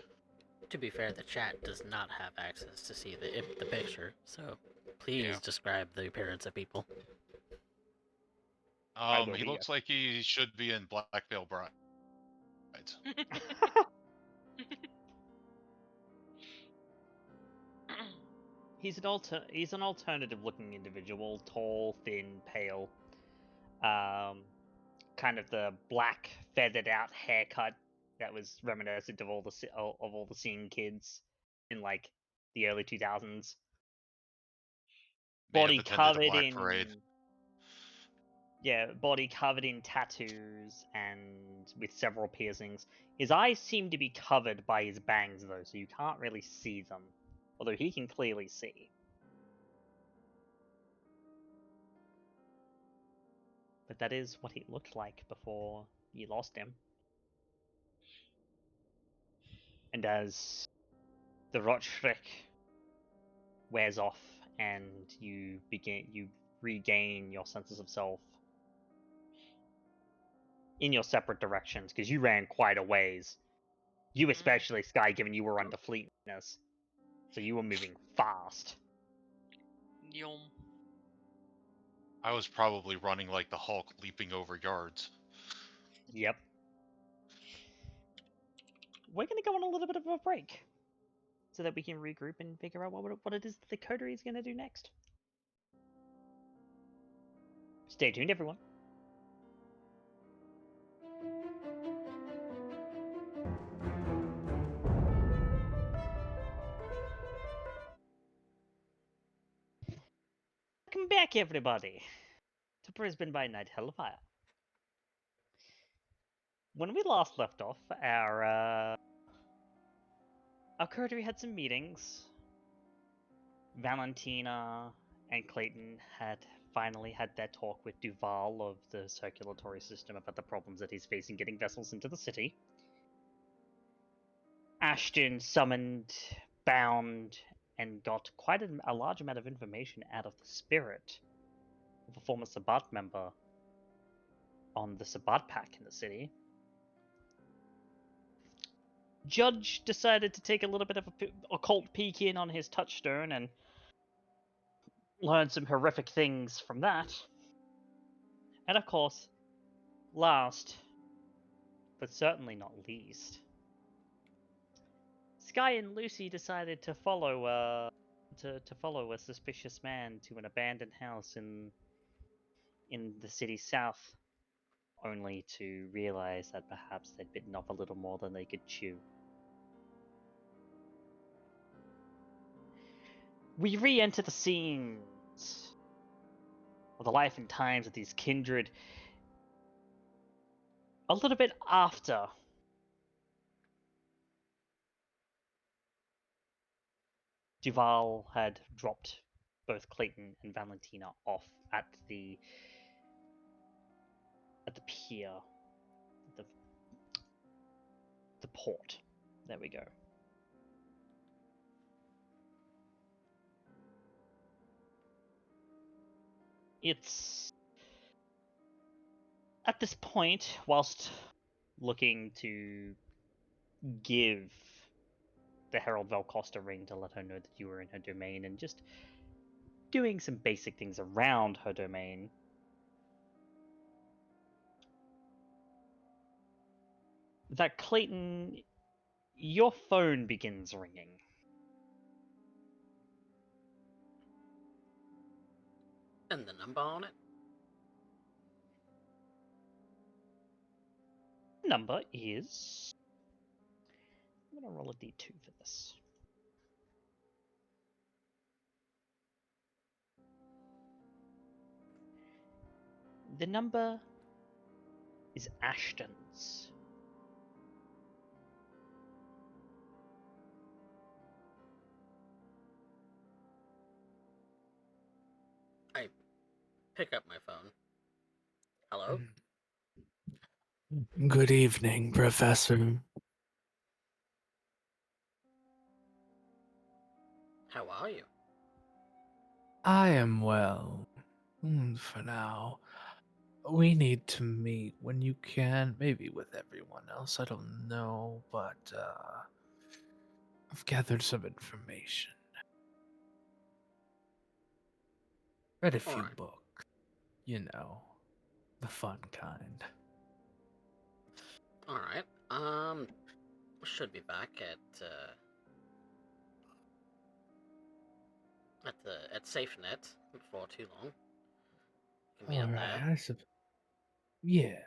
[SPEAKER 3] To be fair, the chat does not have access to see the picture, so please describe the appearance of people.
[SPEAKER 7] He looks like he should be in Black Veil Brides.
[SPEAKER 1] He's an alternative looking individual, tall, thin, pale. Kind of the black feathered out haircut that was reminiscent of all the Seeing Kids in like the early 2000s. Body covered in body covered in tattoos and with several piercings. His eyes seem to be covered by his bangs though, so you can't really see them. Although he can clearly see. But that is what he looked like before you lost him. And as the Rotschreck wears off and you regain your senses of self in your separate directions, because you ran quite a ways. You especially, Skye, given you were under fleetness. So you were moving fast.
[SPEAKER 6] Yum.
[SPEAKER 7] I was probably running like the Hulk, leaping over yards.
[SPEAKER 1] Yep. We're going to go on a little bit of a break so that we can regroup and figure out what it is the coterie is going to do next. Stay tuned, everyone. Welcome back, everybody, to Brisbane by Night Hellfire. When we last left off, our coterie had some meetings. Valentina and Clayton had finally had their talk with Duval of the circulatory system about the problems that he's facing getting vessels into the city. Ashton summoned, bound, and got quite a large amount of information out of the spirit of a former Sabbat member on the Sabbat pack in the city. Judge decided to take a little bit of a occult peek in on his touchstone and learned some horrific things from that. And of course, last, but certainly not least, Skye and Lucy decided to follow a suspicious man to an abandoned house in the city south, only to realize that perhaps they'd bitten off a little more than they could chew. We re-enter the scenes of the life and times of these kindred a little bit after Duval had dropped both Clayton and Valentina off at the pier, the port. There we go. It's at this point, whilst looking to give the Herald Velcosta a ring to let her know that you were in her domain and just doing some basic things around her domain, that Clayton, your phone begins ringing.
[SPEAKER 3] And the number on it?
[SPEAKER 1] Number is... I'm going to roll a d2 for this. The number is Ashton's.
[SPEAKER 3] I pick up my phone. Hello?
[SPEAKER 2] Good evening, Professor.
[SPEAKER 3] How are you?
[SPEAKER 2] I am well. For now. We need to meet when you can, maybe with everyone else. I don't know, but I've gathered some information. Read a few
[SPEAKER 3] Alright.
[SPEAKER 2] books. You know, the fun kind.
[SPEAKER 3] Alright. Should be back at SafeNet before too long. Can meet up there.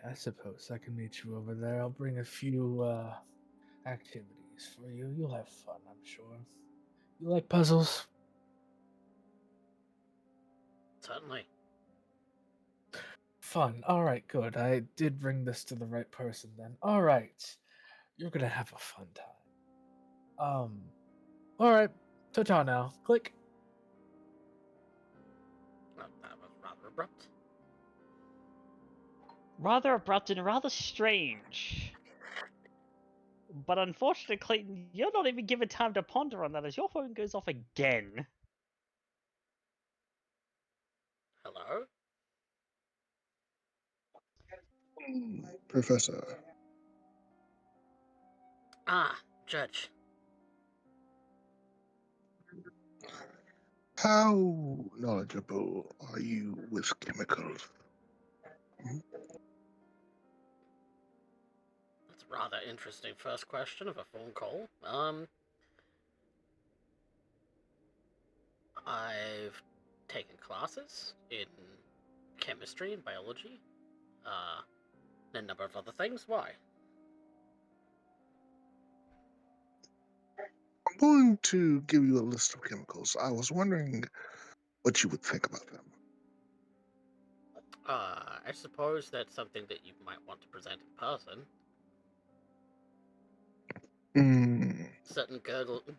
[SPEAKER 2] I suppose I can meet you over there. I'll bring a few activities for you. You'll have fun, I'm sure. You like puzzles?
[SPEAKER 3] Certainly.
[SPEAKER 2] Fun. Alright, good. I did bring this to the right person then. Alright. You're gonna have a fun time. Alright. Ta-ta now. Click.
[SPEAKER 3] Well, that was rather abrupt.
[SPEAKER 1] Rather abrupt and rather strange. But unfortunately, Clayton, you're not even given time to ponder on that as your phone goes off again.
[SPEAKER 3] Hello?
[SPEAKER 5] Professor,
[SPEAKER 3] Ah, Judge.
[SPEAKER 5] how knowledgeable are you with chemicals?
[SPEAKER 3] That's a rather interesting first question of a phone call. I've taken classes in chemistry and biology, and a number of other things. Why?
[SPEAKER 5] I'm going to give you a list of chemicals. I was wondering what you would think about them.
[SPEAKER 3] I suppose that's something that you might want to present in person. Certain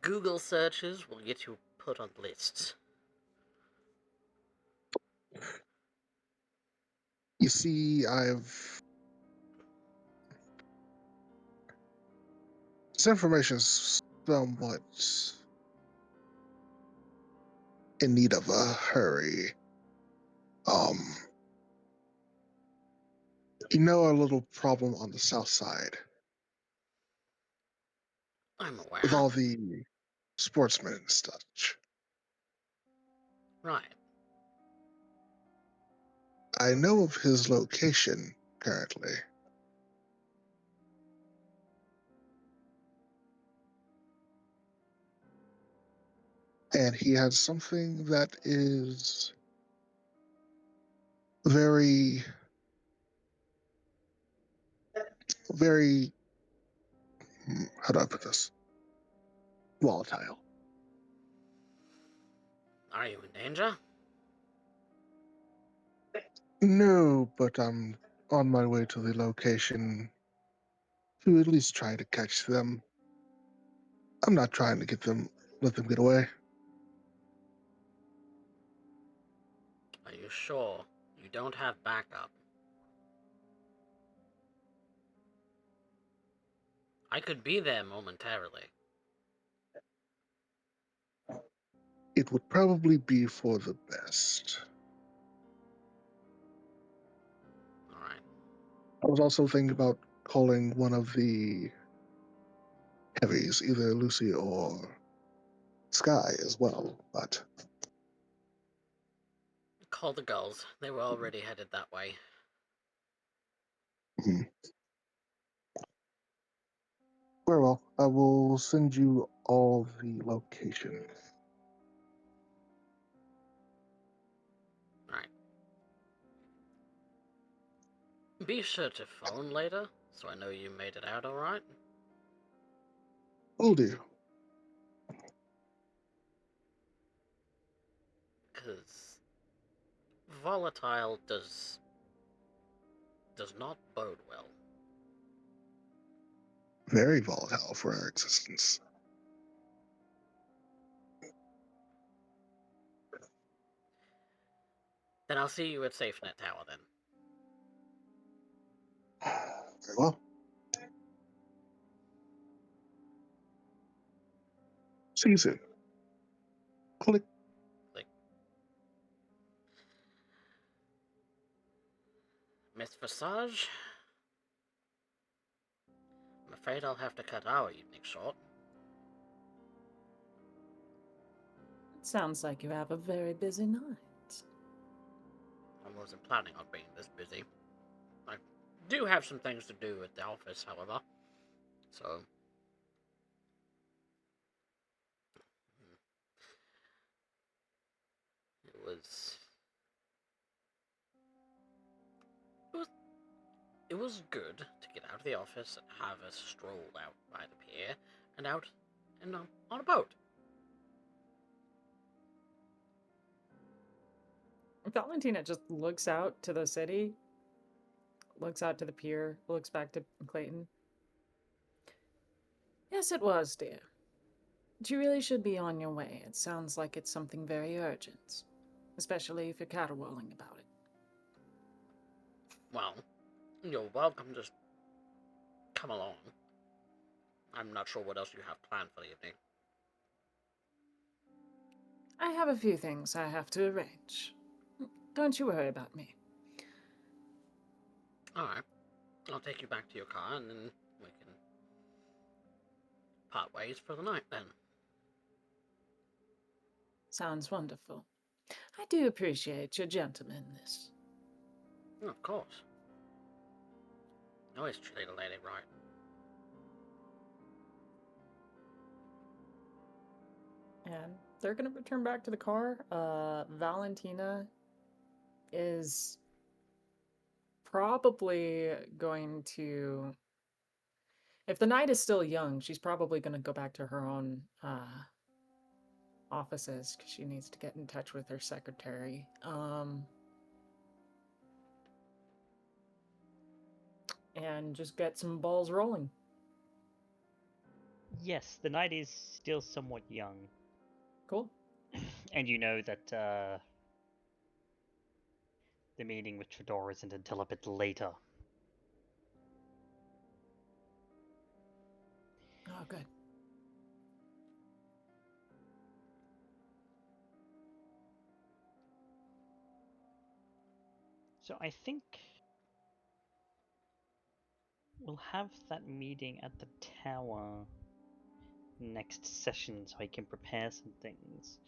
[SPEAKER 3] Google searches will get you put on lists.
[SPEAKER 5] You see, this information is somewhat in need of a hurry. You know, a little problem on the south side
[SPEAKER 3] I'm aware.
[SPEAKER 5] with all the sportsmen and such.
[SPEAKER 3] Right.
[SPEAKER 5] I know of his location currently. And he has something that is very, very, how do I put this? Volatile.
[SPEAKER 3] Are you in danger?
[SPEAKER 5] No, but I'm on my way to the location to at least try to catch them. I'm not trying to let them get away.
[SPEAKER 3] Are you sure you don't have backup? I could be there momentarily.
[SPEAKER 5] It would probably be for the best.
[SPEAKER 3] Alright.
[SPEAKER 5] I was also thinking about calling one of the heavies, either Lucy or Skye as well, but
[SPEAKER 3] Call the gulls. They were already headed that way.
[SPEAKER 5] very well. I will send you all the locations.
[SPEAKER 3] Alright. Be sure to phone later, so I know you made it out alright.
[SPEAKER 5] Will do.
[SPEAKER 3] Because volatile does not bode well.
[SPEAKER 5] Very volatile for our existence.
[SPEAKER 3] Then I'll see you at SafeNet Tower then.
[SPEAKER 5] Very well. See you soon. Click.
[SPEAKER 3] Click. Miss Visage? I'm afraid I'll have to cut our evening short.
[SPEAKER 4] It sounds like you have a very busy night.
[SPEAKER 3] I wasn't planning on being this busy. I do have some things to do at the office, however. So... It was good to get out of the office and have a stroll out by the pier and out and on a boat.
[SPEAKER 4] Valentina just looks out to the city, looks out to the pier, looks back to Clayton. Yes, it was, dear. But you really should be on your way. It sounds like it's something very urgent, especially if you're caterwauling about it.
[SPEAKER 3] Well, you're welcome to just come along. I'm not sure what else you have planned for the evening.
[SPEAKER 4] I have a few things I have to arrange. Don't you worry about me.
[SPEAKER 3] Alright. I'll take you back to your car and then we can part ways for the night then.
[SPEAKER 4] Sounds wonderful. I do appreciate your gentlemanness.
[SPEAKER 3] Of course. Always treat a lady right.
[SPEAKER 4] And they're going to return back to the car. Valentina is probably going to... If the night is still young, she's probably going to go back to her own offices because she needs to get in touch with her secretary. And just get some balls rolling.
[SPEAKER 1] Yes, the night is still somewhat young.
[SPEAKER 4] Cool.
[SPEAKER 1] And you know that the meeting with Tredor isn't until a bit later.
[SPEAKER 4] Oh, good.
[SPEAKER 1] So I think we'll have that meeting at the tower next session so I can prepare some things.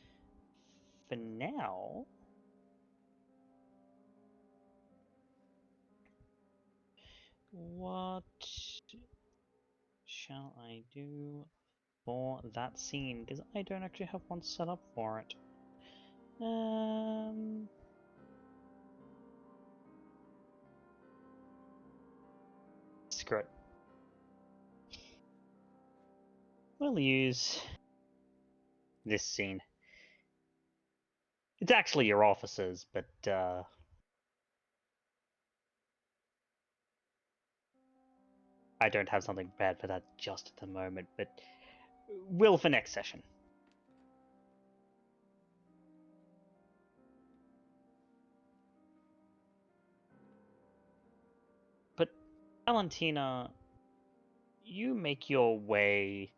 [SPEAKER 1] For now, What shall I do for that scene? Because I don't actually have one set up for it. Screw it. We'll use this scene. It's actually your officers, but I don't have something prepared for that just at the moment, but will for next session. But Valentina, you make your way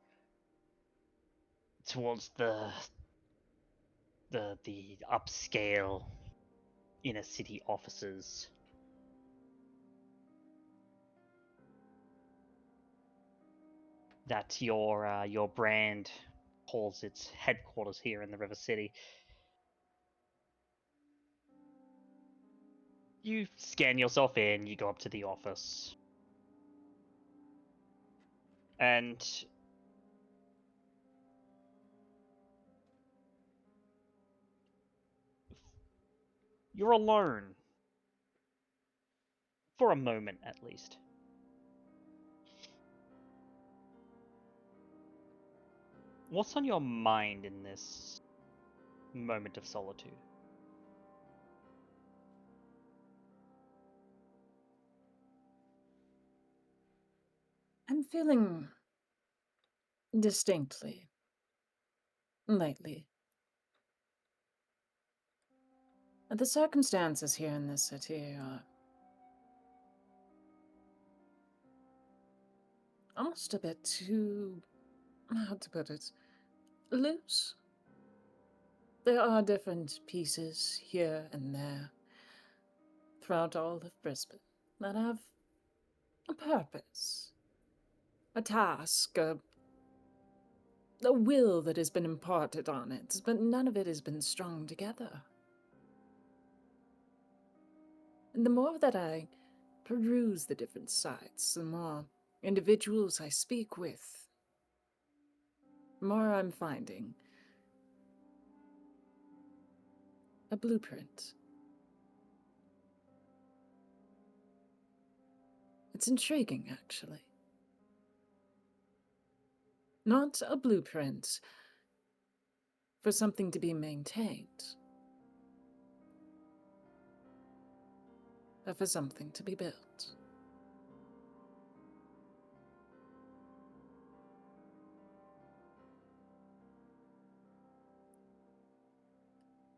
[SPEAKER 1] towards the upscale inner city offices. That your brand calls its headquarters here in the River City. You scan yourself in, you go up to the office. And you're alone. For a moment, at least. What's on your mind in this moment of solitude?
[SPEAKER 4] I'm feeling distinctly lately. The circumstances here in this city are almost a bit too, how to put it, loose. There are different pieces here and there throughout all of Brisbane that have a purpose, a task, a will that has been imparted on it, but none of it has been strung together. And the more that I peruse the different sites, the more individuals I speak with, the more I'm finding a blueprint. It's intriguing, actually. Not a blueprint for something to be maintained, but for something to be built.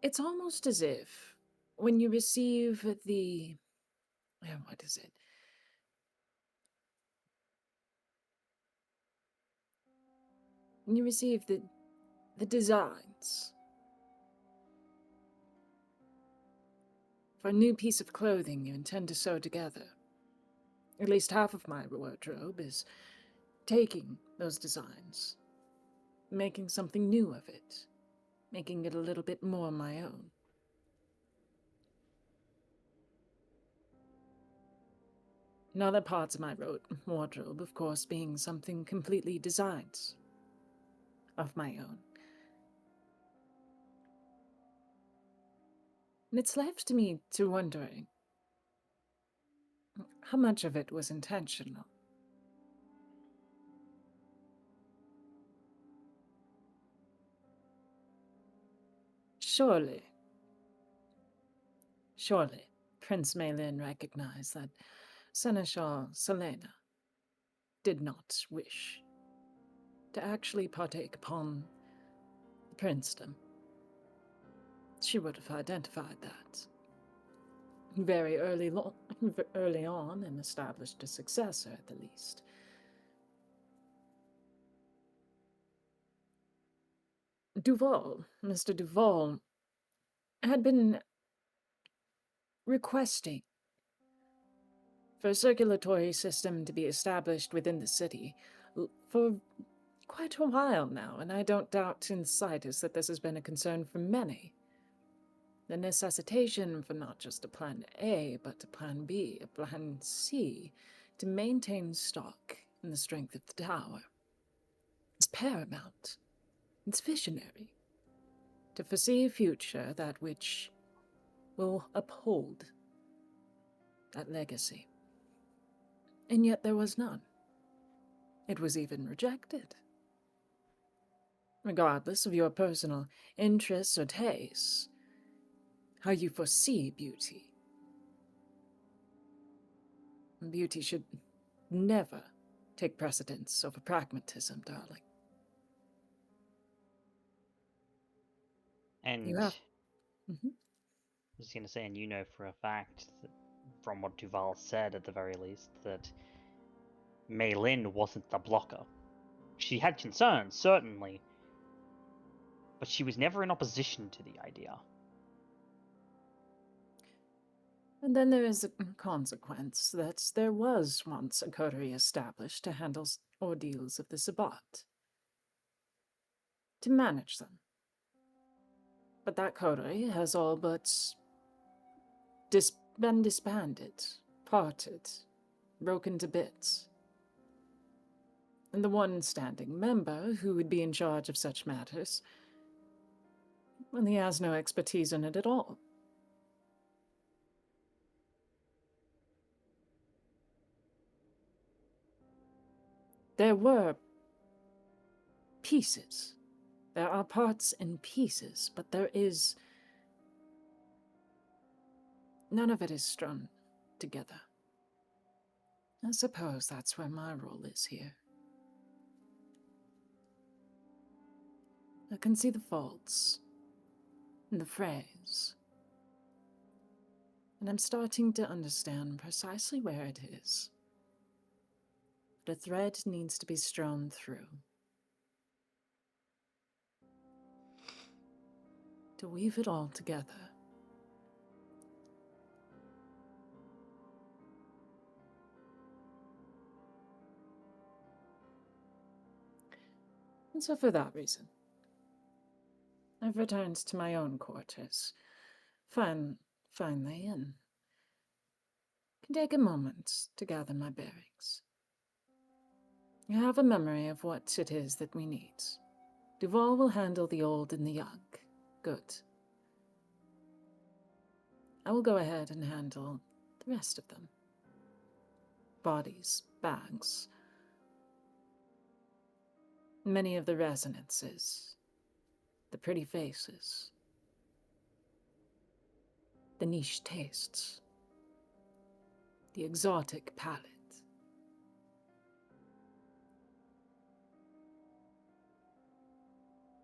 [SPEAKER 4] It's almost as if when you receive the, what is it? When you receive the designs for a new piece of clothing you intend to sew together. At least half of my wardrobe is taking those designs, making something new of it, making it a little bit more my own. And other parts of my wardrobe, of course, being something completely designed of my own. And it's left me to wondering how much of it was intentional. Surely, Prince Malin recognized that Seneschal Selena did not wish to actually partake upon the princedom. She would have identified that very early on and established a successor at the least. Mr. Duval, had been requesting for a circulatory system to be established within the city for quite a while now, and I don't doubt in the slightest that this has been a concern for many. The necessitation for not just a plan A, but a plan B, a plan C, To maintain stock in the strength of the tower. It's paramount. It's visionary. To foresee a future that which will uphold that legacy. And yet there was none. It was even rejected. Regardless of your personal interests or tastes, how you foresee beauty. Beauty should never take precedence over pragmatism, darling.
[SPEAKER 1] And
[SPEAKER 4] You have...
[SPEAKER 1] I was going to say, and you know for a fact, that, from what Duval said at the very least, that Mei Lin wasn't the blocker. She had concerns, certainly, but she was never in opposition to the idea.
[SPEAKER 4] And then there is a consequence that there was once a coterie established to handle ordeals of the Sabbat. To manage them. But that coterie has all but been disbanded, parted, broken to bits. And the one standing member who would be in charge of such matters, well, he has no expertise in it at all. There were pieces. There are parts and pieces, but there is... none of it is strung together. I suppose that's where my role is here. I can see the faults and the frays, and I'm starting to understand precisely where it is. The thread needs to be strewn through. To weave it all together. And so for that reason, I've returned to my own quarters, finally, and can take a moment to gather my bearings. You have a memory of what it is that we need. Duval will handle the old and the young. Good. I will go ahead and handle the rest of them. Bodies, bags. Many of the resonances. The pretty faces. The niche tastes. The exotic palate.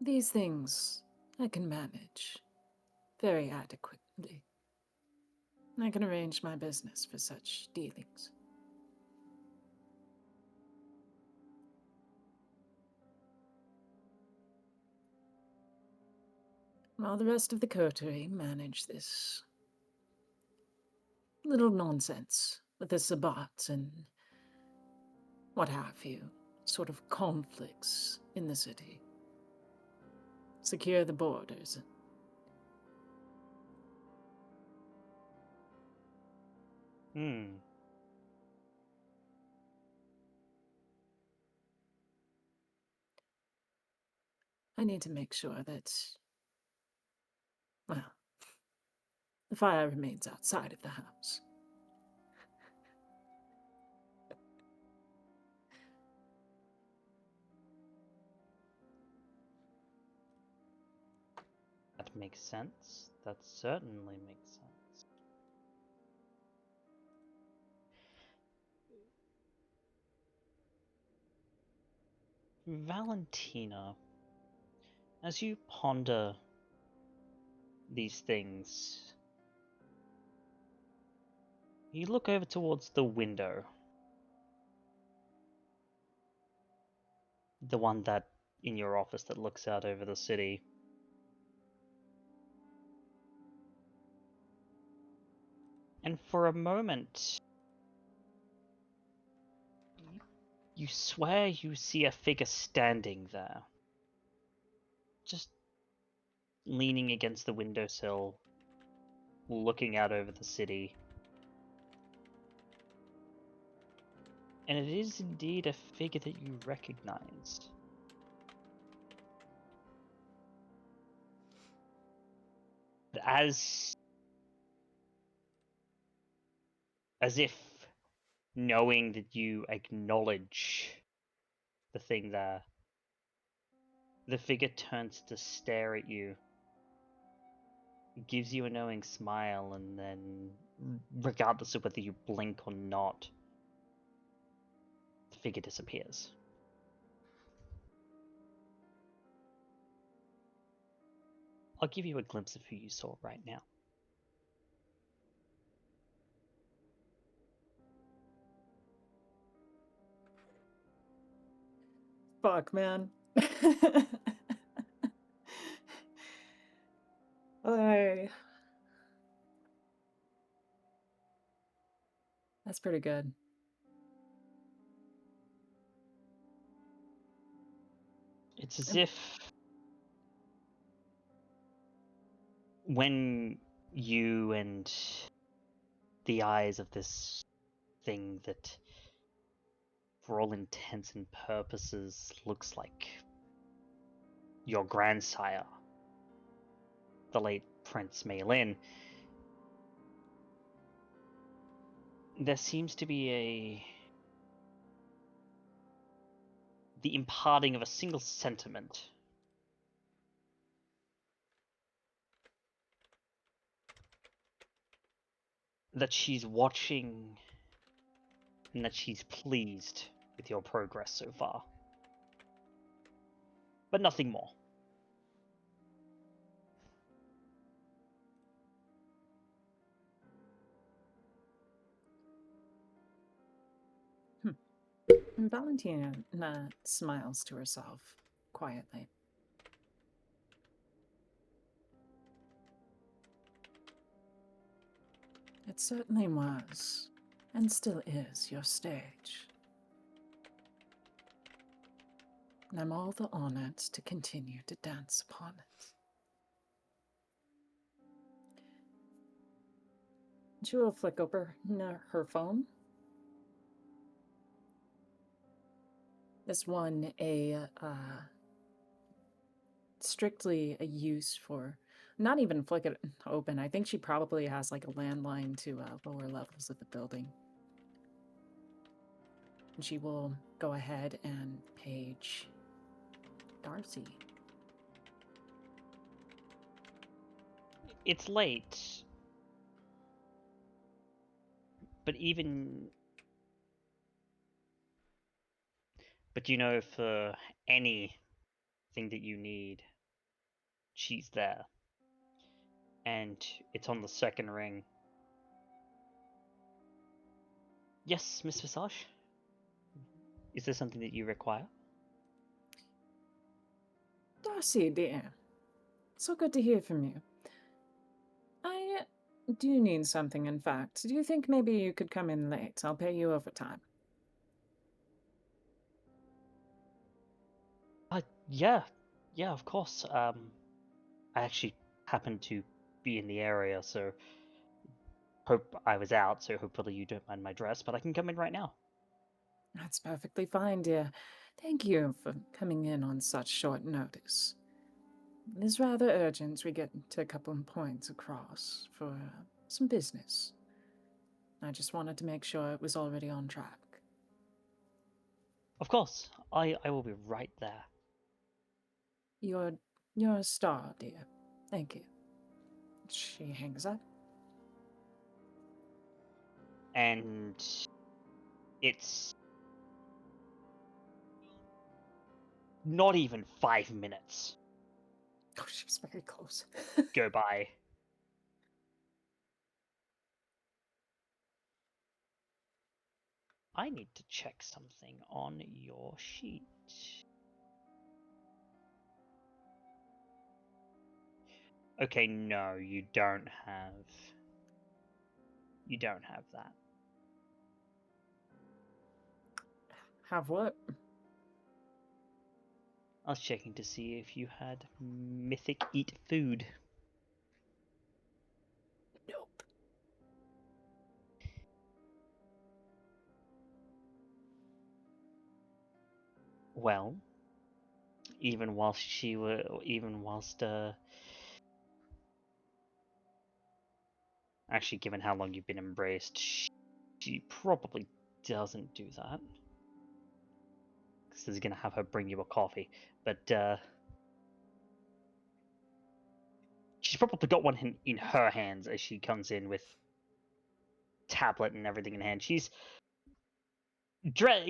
[SPEAKER 4] These things I can manage very adequately. I can arrange my business for such dealings. While the rest of the coterie manage this little nonsense with the Sabbat and what have you, sort of conflicts in the city. Secure the borders. I need to make sure that, well, the fire remains outside of the house.
[SPEAKER 1] That makes sense. That certainly makes sense. Valentina, as you ponder these things, you look over towards the window. The one that in your office that looks out over the city. And for a moment, you swear you see a figure standing there. Just leaning against the windowsill, looking out over the city. And it is indeed a figure that you recognize. But as if knowing that you acknowledge the thing there, the figure turns to stare at you, gives you a knowing smile, and then, regardless of whether you blink or not, the figure disappears. I'll give you a glimpse of who you saw right now.
[SPEAKER 4] Fuck, man. That's pretty good.
[SPEAKER 1] It's as if when you and the eyes of this thing that, for all intents and purposes, looks like your grandsire, the late Prince Maylin, there seems to be the imparting of a single sentiment. That she's watching and that she's pleased with your progress so far. But nothing more.
[SPEAKER 4] And Valentina smiles to herself quietly. It certainly was, and still is, your stage. And I'm all the honored to continue to dance upon it. She will flick over her phone. This one, strictly a use for, not even flick it open. I think she probably has like a landline to lower levels of the building. And she will go ahead and page Darcy.
[SPEAKER 1] It's late. But you know, for anything that you need, she's there. And it's on the second ring. Yes, Miss Visage? Is there something that you require?
[SPEAKER 4] Darcy, dear. So good to hear from you. I do need something, in fact. Do you think maybe you could come in late? I'll pay you overtime.
[SPEAKER 1] Yeah, of course. I actually happened to be in the area, so I was out, so hopefully you don't mind my dress, but I can come in right now.
[SPEAKER 4] That's perfectly fine, dear. Thank you for coming in on such short notice. It is rather urgent we get to a couple of points across for some business. I just wanted to make sure it was already on track.
[SPEAKER 1] Of course, I will be right there.
[SPEAKER 4] You're a star, dear. Thank you. She hangs up.
[SPEAKER 1] And it's not even 5 minutes
[SPEAKER 4] Oh, she's very close.
[SPEAKER 1] go by. I need to check something on your sheet. Okay, no, you don't have that.
[SPEAKER 4] Have what?
[SPEAKER 1] I was checking to see if you had Mythic Eat Food.
[SPEAKER 4] Nope.
[SPEAKER 1] Well, even whilst actually, given how long you've been embraced, she probably doesn't do that. Because this is gonna have her bring you a coffee, but she's probably got one in her hands as she comes in with tablet and everything in hand. She's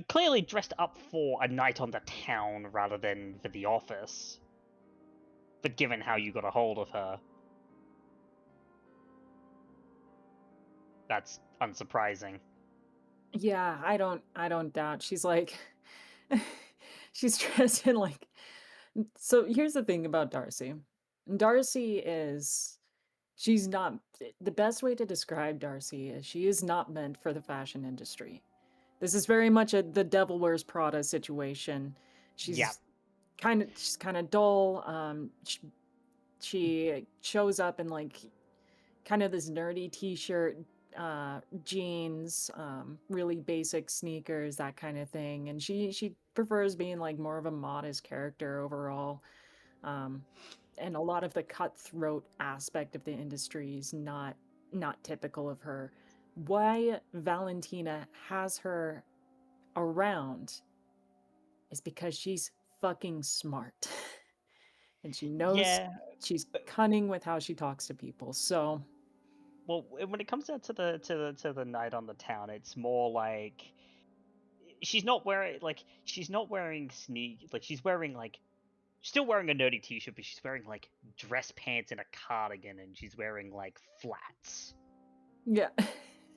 [SPEAKER 1] clearly dressed up for a night on the town rather than for the office. But given how you got a hold of her, that's unsurprising.
[SPEAKER 4] Yeah, I don't doubt. She's like she's dressed in like so here's the thing about Darcy. Darcy is she's not the best way to describe Darcy is she is not meant for the fashion industry. This is very much the Devil Wears Prada situation. She's kind of dull. She shows up in like kind of this nerdy t-shirt, jeans, really basic sneakers, that kind of thing. And she prefers being like more of a modest character overall. And a lot of the cutthroat aspect of the industry is not typical of her. Why Valentina has her around is because she's fucking smart. And she knows she's cunning with how she talks to people. So
[SPEAKER 1] well, when it comes down to the night on the town, it's more like she's not wearing she's wearing like still wearing a nerdy t-shirt, but she's wearing like dress pants and a cardigan, and she's wearing like flats.
[SPEAKER 4] Yeah.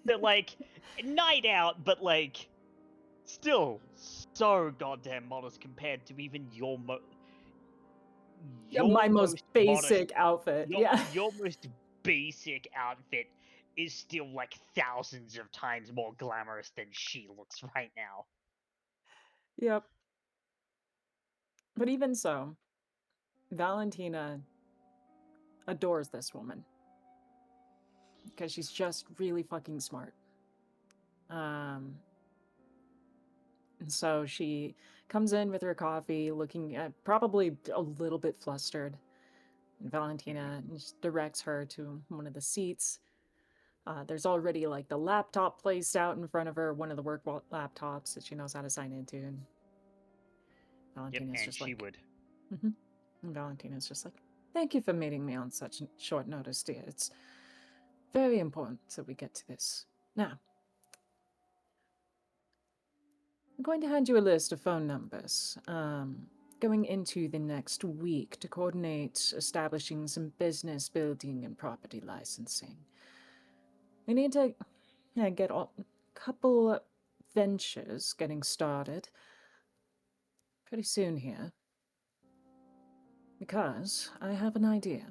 [SPEAKER 1] They're like night out, but like still so goddamn modest compared to even your
[SPEAKER 4] my most basic outfit.
[SPEAKER 1] Your most basic outfit is still like thousands of times more glamorous than she looks right now.
[SPEAKER 4] Yep. But even so, Valentina adores this woman because she's just really fucking smart. And so she comes in with her coffee, looking probably a little bit flustered. And Valentina directs her to one of the seats. There's already like the laptop placed out in front of her, one of the work laptops that she knows how to sign into. And Valentina's just
[SPEAKER 1] she
[SPEAKER 4] like,
[SPEAKER 1] would.
[SPEAKER 4] Mm-hmm. And Valentina's just like, thank you for meeting me on such short notice, dear. It's very important that we get to this. Now, I'm going to hand you a list of phone numbers. Going into the next week to coordinate establishing some business building and property licensing. We need to get a couple ventures getting started pretty soon here. Because I have an idea.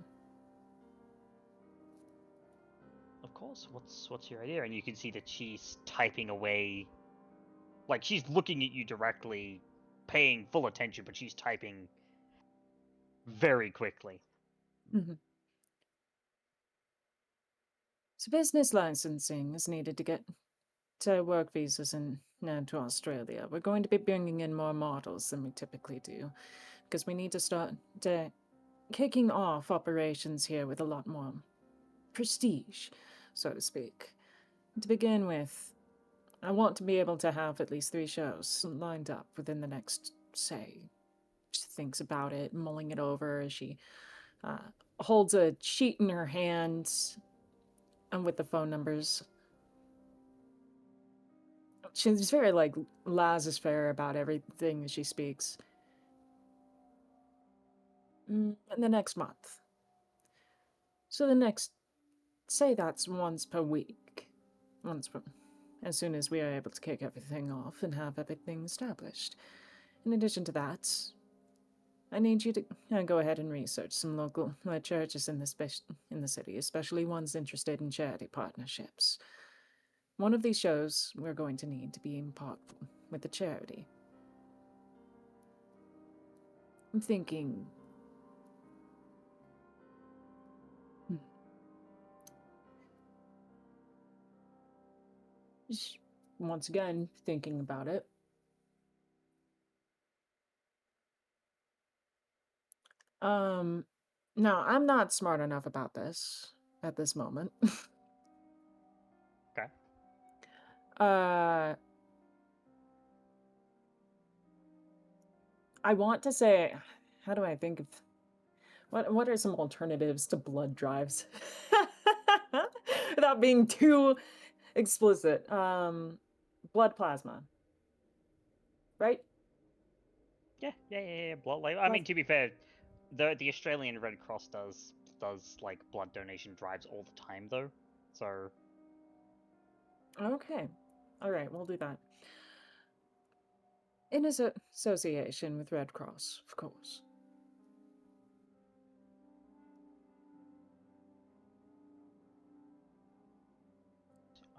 [SPEAKER 1] Of course, what's your idea? And you can see that she's typing away, like she's looking at you directly, paying full attention, but she's typing very quickly.
[SPEAKER 4] Mm-hmm. So business licensing is needed to get to work visas and to Australia. We're going to be bringing in more models than we typically do, because we need to start kicking off operations here with a lot more prestige, so to speak. To begin with, I want to be able to have at least 3 shows lined up within the next, say, she thinks about it, mulling it over as she holds a sheet in her hand and with the phone numbers. She's very, like, laissez-faire about everything she speaks. In the next month. So the next, say that's once per week. As soon as we are able to kick everything off and have everything established. In addition to that, I need you to go ahead and research some local churches in the city, especially ones interested in charity partnerships. One of these shows we're going to need to be in part with the charity. I'm thinking... Just once again, thinking about it. No, I'm not smart enough about this at this moment.
[SPEAKER 1] Okay.
[SPEAKER 4] I want to say, how do I think of what are some alternatives to blood drives? Without being too explicit. Blood plasma. Right?
[SPEAKER 1] Yeah. Blood. Like, I mean, to be fair, the Australian Red Cross does like blood donation drives all the time, though. So.
[SPEAKER 4] Okay. All right, we'll do that. In association with Red Cross, of course.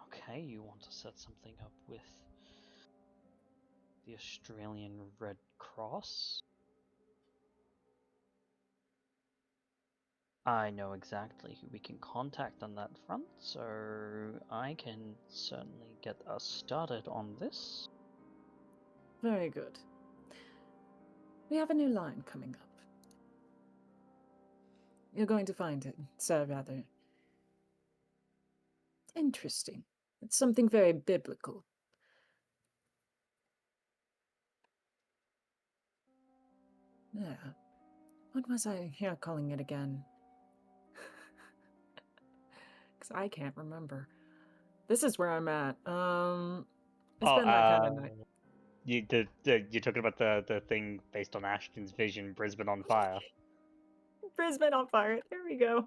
[SPEAKER 1] Okay, you want to set something up with the Australian Red Cross? I know exactly who we can contact on that front, so I can certainly get us started on this.
[SPEAKER 4] Very good. We have a new line coming up. You're going to find it, sir, rather interesting. It's something very biblical. Yeah. What was I here calling it again? Because I can't remember. This is where I'm at. It's been that kind of night.
[SPEAKER 1] You're talking about the thing based on Ashton's vision, Brisbane on fire.
[SPEAKER 4] Brisbane on fire. There we go.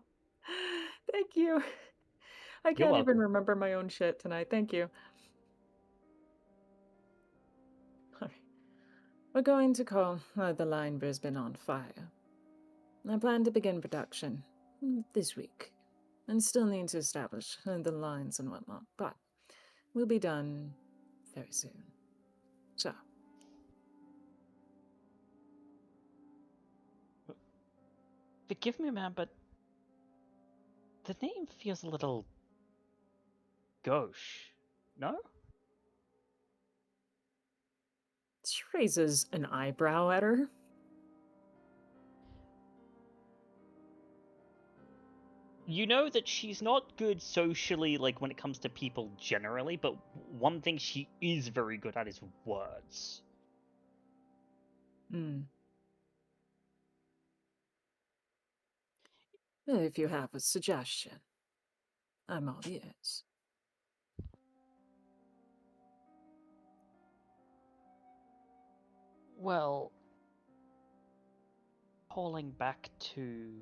[SPEAKER 4] Thank you. I can't even remember my own shit tonight. Thank you. All right. We're going to call the line Brisbane on fire. I plan to begin production this week, and still need to establish the lines and whatnot, but we'll be done very soon. So.
[SPEAKER 1] Forgive me, man, but the name feels a little gauche, no?
[SPEAKER 4] She raises an eyebrow at her.
[SPEAKER 1] You know that she's not good socially, like, when it comes to people generally, but one thing she is very good at is words.
[SPEAKER 4] If you have a suggestion, I'm all ears.
[SPEAKER 1] Well, calling back to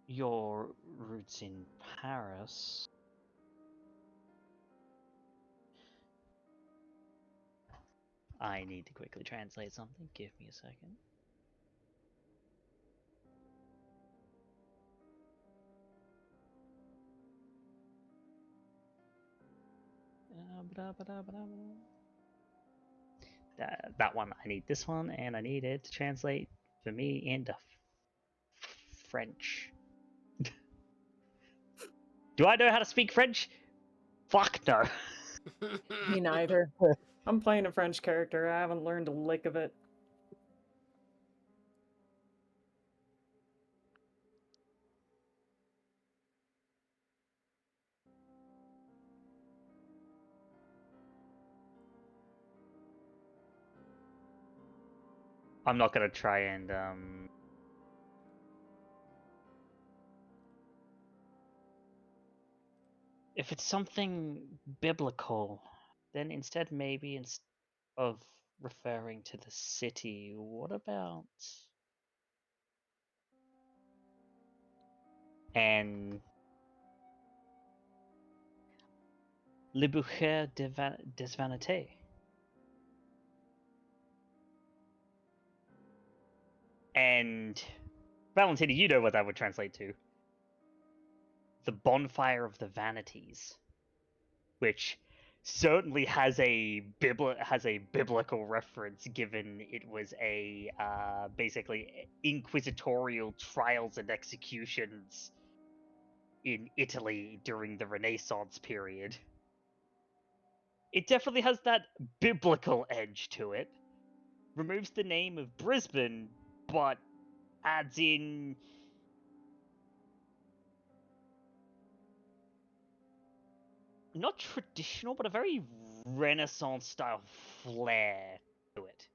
[SPEAKER 1] your roots in Paris, I need to quickly translate something. Give me a second. That one, I need this one, and I need it to translate for me into French. Do I know how to speak French? Fuck no.
[SPEAKER 4] Me neither. I'm playing a French character. I haven't learned a lick of it.
[SPEAKER 1] I'm not gonna try and if it's something biblical, then instead maybe of referring to the city, what about and Le Boucher des Vanités? And Valentina, you know what that would translate to. The Bonfire of the Vanities, which certainly has a biblical reference, given it was a basically inquisitorial trials and executions in Italy during the Renaissance period. It definitely has that biblical edge to it. Removes the name of Brisbane, but adds in not traditional, but a very Renaissance style flair to it.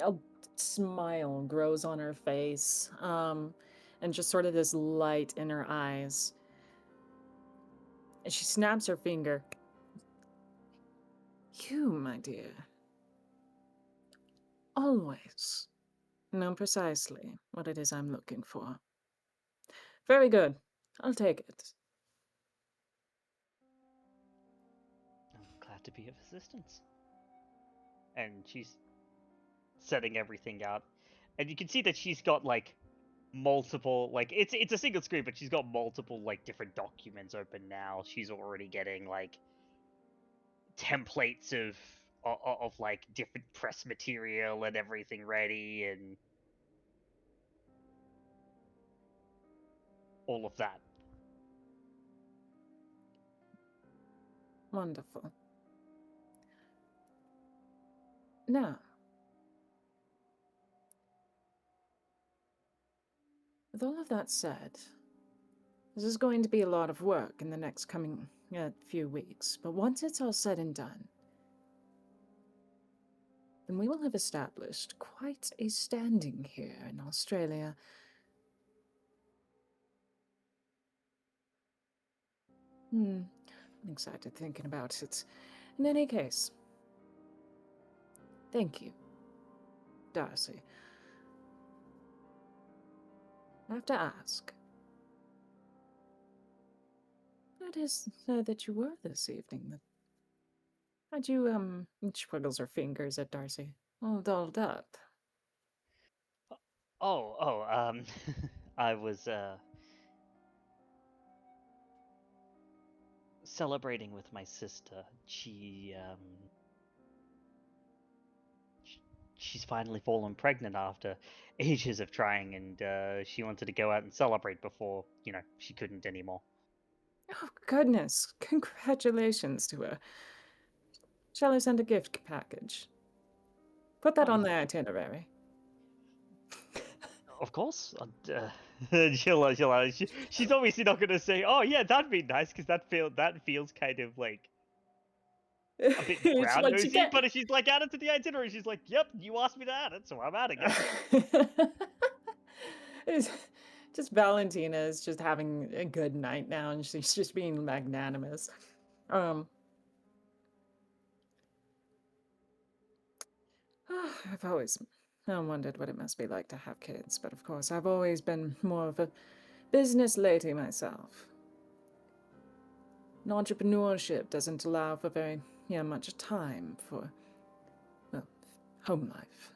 [SPEAKER 4] A smile grows on her face, and just sort of this light in her eyes. And she snaps her finger. You, my dear, always know precisely what it is I'm looking for. Very good. I'll take it.
[SPEAKER 1] I'm glad to be of assistance. And she's setting everything out. And you can see that she's got, like, multiple, like, it's a single screen, but she's got multiple, like, different documents open now. She's already getting, like, templates of like, different press material and everything ready, and all of that.
[SPEAKER 4] Wonderful. Now, with all of that said, this is going to be a lot of work in the next coming few weeks, but once it's all said and done, then we will have established quite a standing here in Australia. I'm excited thinking about it. In any case, thank you, Darcy. I have to ask, what is that you were this evening? How'd you, she wiggles her fingers at Darcy, all dolled up?
[SPEAKER 1] I was, celebrating with my sister. She's finally fallen pregnant after ages of trying, and she wanted to go out and celebrate before, she couldn't anymore.
[SPEAKER 4] Oh, goodness. Congratulations to her. Shall I send a gift package? Put that on the itinerary.
[SPEAKER 1] Of course. She's obviously not going to say, "Oh yeah, that'd be nice," because that feels kind of like a bit brown nosy. But if she's like, add it to the itinerary, she's like, "Yep, you asked me to add it, so I'm adding it."
[SPEAKER 4] It's just Valentina is just having a good night now, and she's just being magnanimous. I've always wondered what it must be like to have kids, but of course I've always been more of a business lady myself. And entrepreneurship doesn't allow for very much time for, well, home life.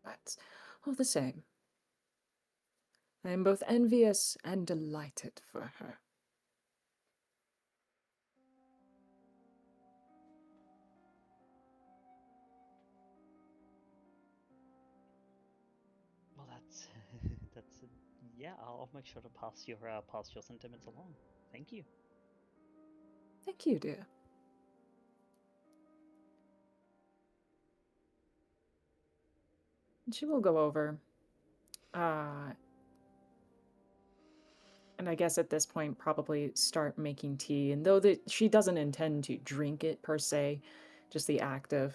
[SPEAKER 4] But all the same, I am both envious and delighted for her.
[SPEAKER 1] Well, that's yeah. I'll make sure to pass your sentiments along. Thank you.
[SPEAKER 4] Thank you, dear. And she will go over, and I guess at this point probably start making tea. And though she doesn't intend to drink it per se, just the act of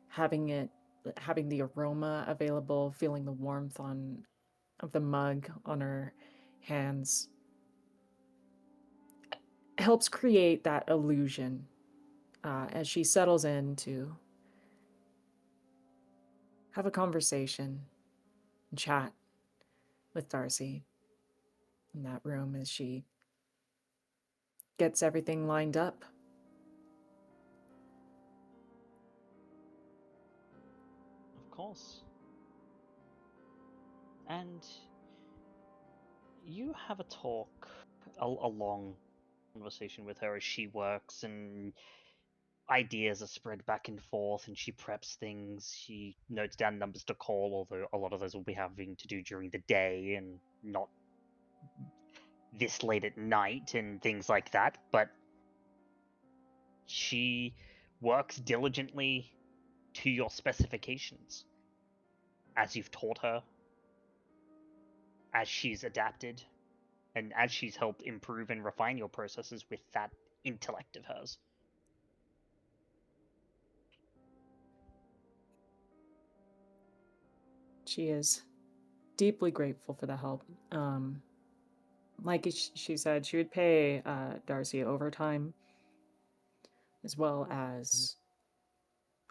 [SPEAKER 4] having the aroma available, feeling the warmth of the mug on her hands, helps create that illusion as she settles in to have a conversation and chat with Darcy in that room as she gets everything lined up.
[SPEAKER 1] Of course. And you have a long conversation with her as she works, and ideas are spread back and forth, and she preps things. She notes down numbers to call, although a lot of those will be having to do during the day and not this late at night and things like that. But she works diligently to your specifications, as you've taught her, as she's adapted, and as she's helped improve and refine your processes with that intellect of hers.
[SPEAKER 4] She is deeply grateful for the help. Like she said, she would pay Darcy overtime as well as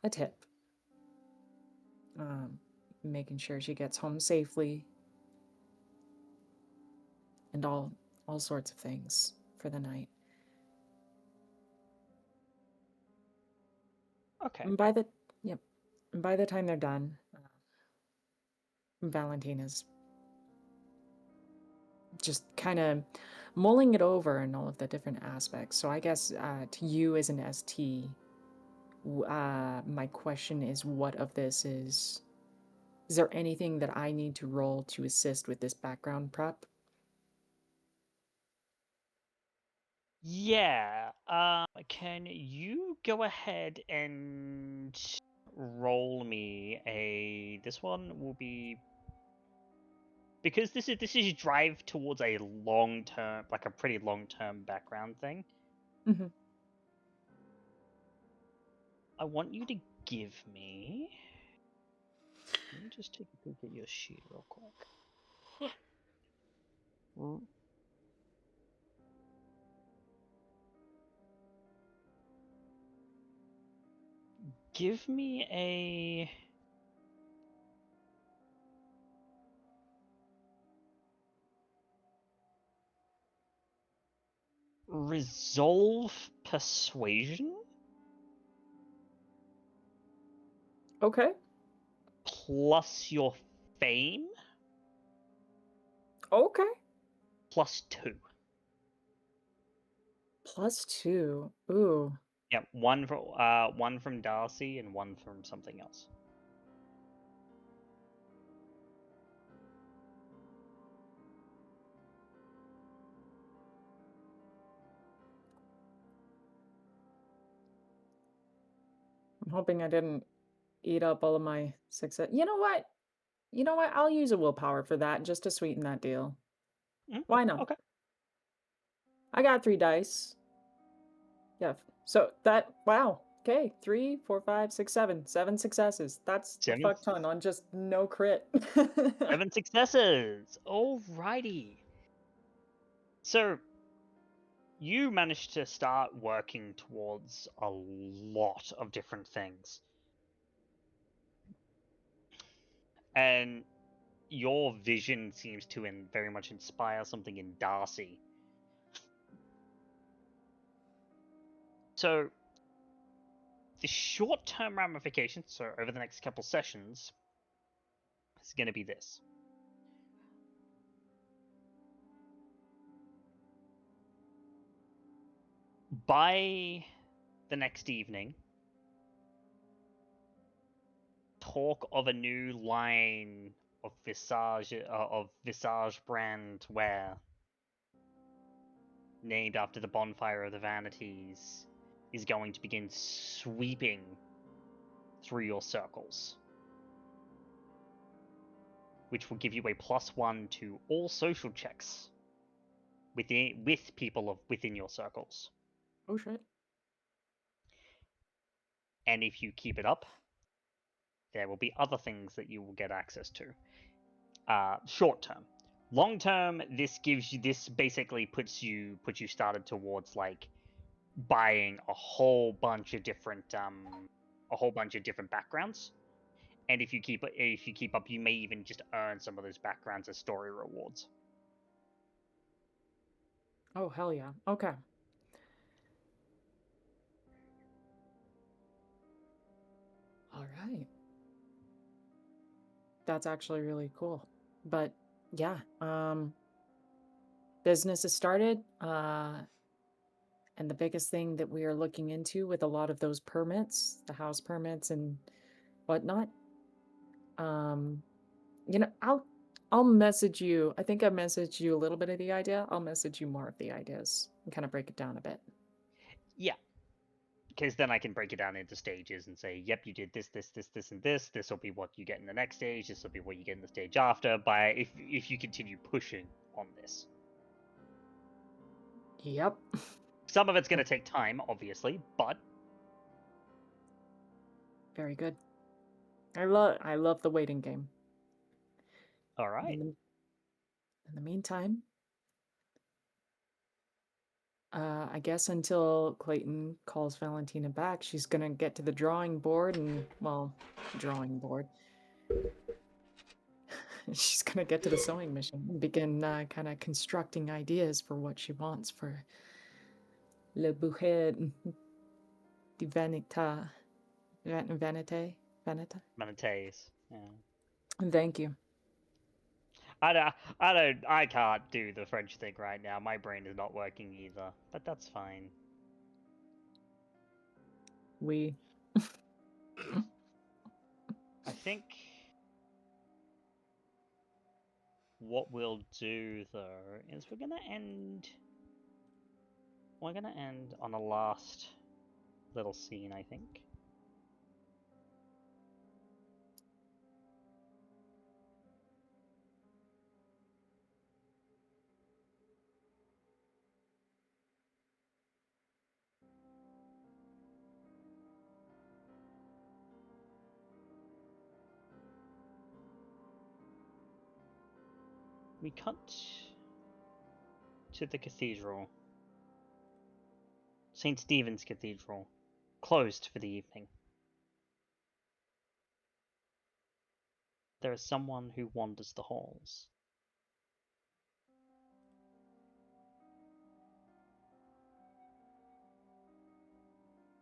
[SPEAKER 4] a tip. Making sure she gets home safely and all sorts of things for the night.
[SPEAKER 1] Okay.
[SPEAKER 4] And by the time they're done, Valentina's just kind of mulling it over and all of the different aspects. So I guess to you as an ST, my question is, what of this is there anything that I need to roll to assist with this background prep?
[SPEAKER 1] Yeah. Can you go ahead and roll me a... This one will be... Because this is drive towards a long-term, like a pretty long-term background thing.
[SPEAKER 4] Mm-hmm.
[SPEAKER 1] I want you to give me... Let me just take a look at your sheet real quick. Give me a... Resolve Persuasion?
[SPEAKER 4] Okay.
[SPEAKER 1] Plus your Fame?
[SPEAKER 4] Okay.
[SPEAKER 1] +2.
[SPEAKER 4] +2. Ooh.
[SPEAKER 1] Yeah, one from Darcy and one from something else.
[SPEAKER 4] I'm hoping I didn't eat up all of my success. You know what? I'll use a willpower for that just to sweeten that deal. Why not?
[SPEAKER 1] Okay.
[SPEAKER 4] I got 3 dice. Yeah. So that, wow. Okay. 3, 4, 5, 6, 7. 7 successes. That's a fuck ton on just no crit.
[SPEAKER 1] 7 successes. Alrighty. So you managed to start working towards a lot of different things. And your vision seems to very much inspire something in Darcy. So the short-term ramifications, so over the next couple sessions, is going to be this. By the next evening, talk of a new line of Visage brand wear, named after the bonfire of the Vanities, is going to begin sweeping through your circles, which will give you a +1 to all social checks with people within your circles.
[SPEAKER 4] Oh shit.
[SPEAKER 1] And if you keep it up, there will be other things that you will get access to. Short term. Long term, this basically puts you started towards like buying a whole bunch of different backgrounds. And if you keep up, you may even just earn some of those backgrounds as story rewards.
[SPEAKER 4] Oh hell yeah. Okay. All right. That's actually really cool. But yeah, business has started. And the biggest thing that we are looking into with a lot of those permits, the house permits and whatnot, I'll message you. I think I messaged you a little bit of the idea. I'll message you more of the ideas and kind of break it down a bit.
[SPEAKER 1] Yeah. because then I can break it down into stages and say, yep, you did this, this, this, this, and this. This will be what you get in the next stage. This will be what you get in the stage after. If you continue pushing on this,
[SPEAKER 4] Yep.
[SPEAKER 1] some of it's going to take time, obviously, but
[SPEAKER 4] Very good. I love the waiting game.
[SPEAKER 1] all right.
[SPEAKER 4] In the meantime, I guess until Clayton calls Valentina back, she's gonna get to the drawing board and, well, drawing board. She's gonna get to the sewing machine and begin kind of constructing ideas for what she wants for Le Bouquet de Vanita. Vanite?
[SPEAKER 1] Manatees. Yeah.
[SPEAKER 4] Thank you.
[SPEAKER 1] I can't do the French thing right now. My brain is not working either, but that's fine.
[SPEAKER 4] We.
[SPEAKER 1] I think what we'll do though is we're gonna end on a last little scene, I think. We cut to the cathedral. St. Stephen's Cathedral, closed for the evening. There is someone who wanders the halls.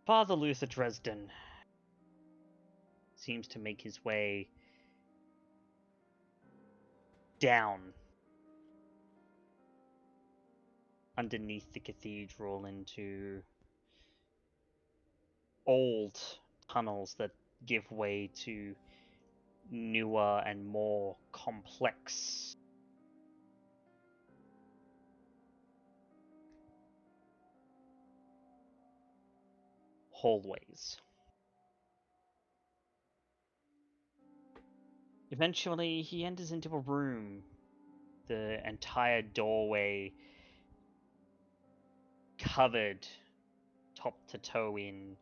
[SPEAKER 1] Father Luther Dresden seems to make his way down underneath the cathedral into old tunnels that give way to newer and more complex hallways. Eventually, he enters into a room, the entire doorway covered top to toe in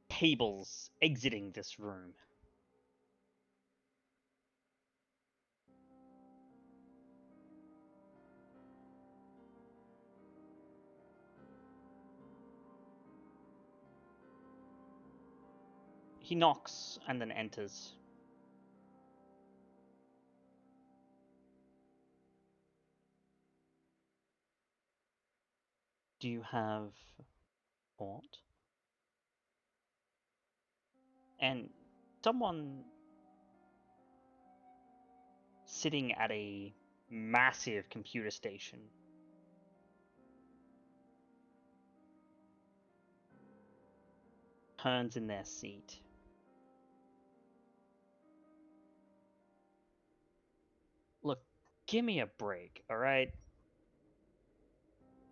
[SPEAKER 1] tables exiting this room. He knocks and then enters. Do you have what? And someone sitting at a massive computer station turns in their seat. Look, give me a break, alright?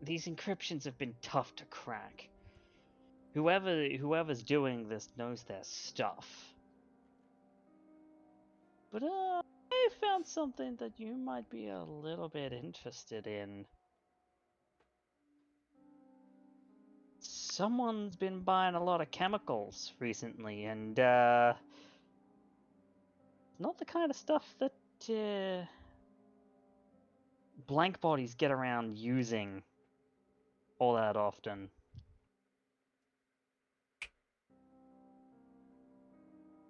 [SPEAKER 1] These encryptions have been tough to crack. Whoever's doing this knows their stuff. But I found something that you might be a little bit interested in. Someone's been buying a lot of chemicals recently, and not the kind of stuff that blank bodies get around using all that often.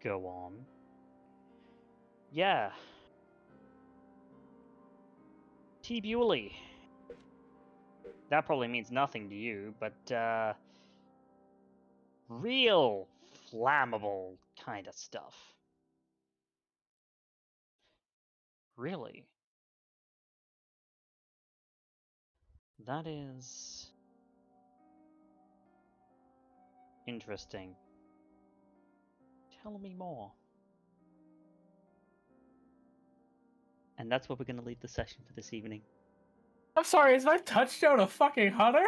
[SPEAKER 1] Go on. Yeah. T. Bewley. That probably means nothing to you, but real flammable kind of stuff. Really? That is interesting. Tell me more. And that's where we're going to leave the session for this evening.
[SPEAKER 2] I'm sorry, is my touchdown a fucking hunter?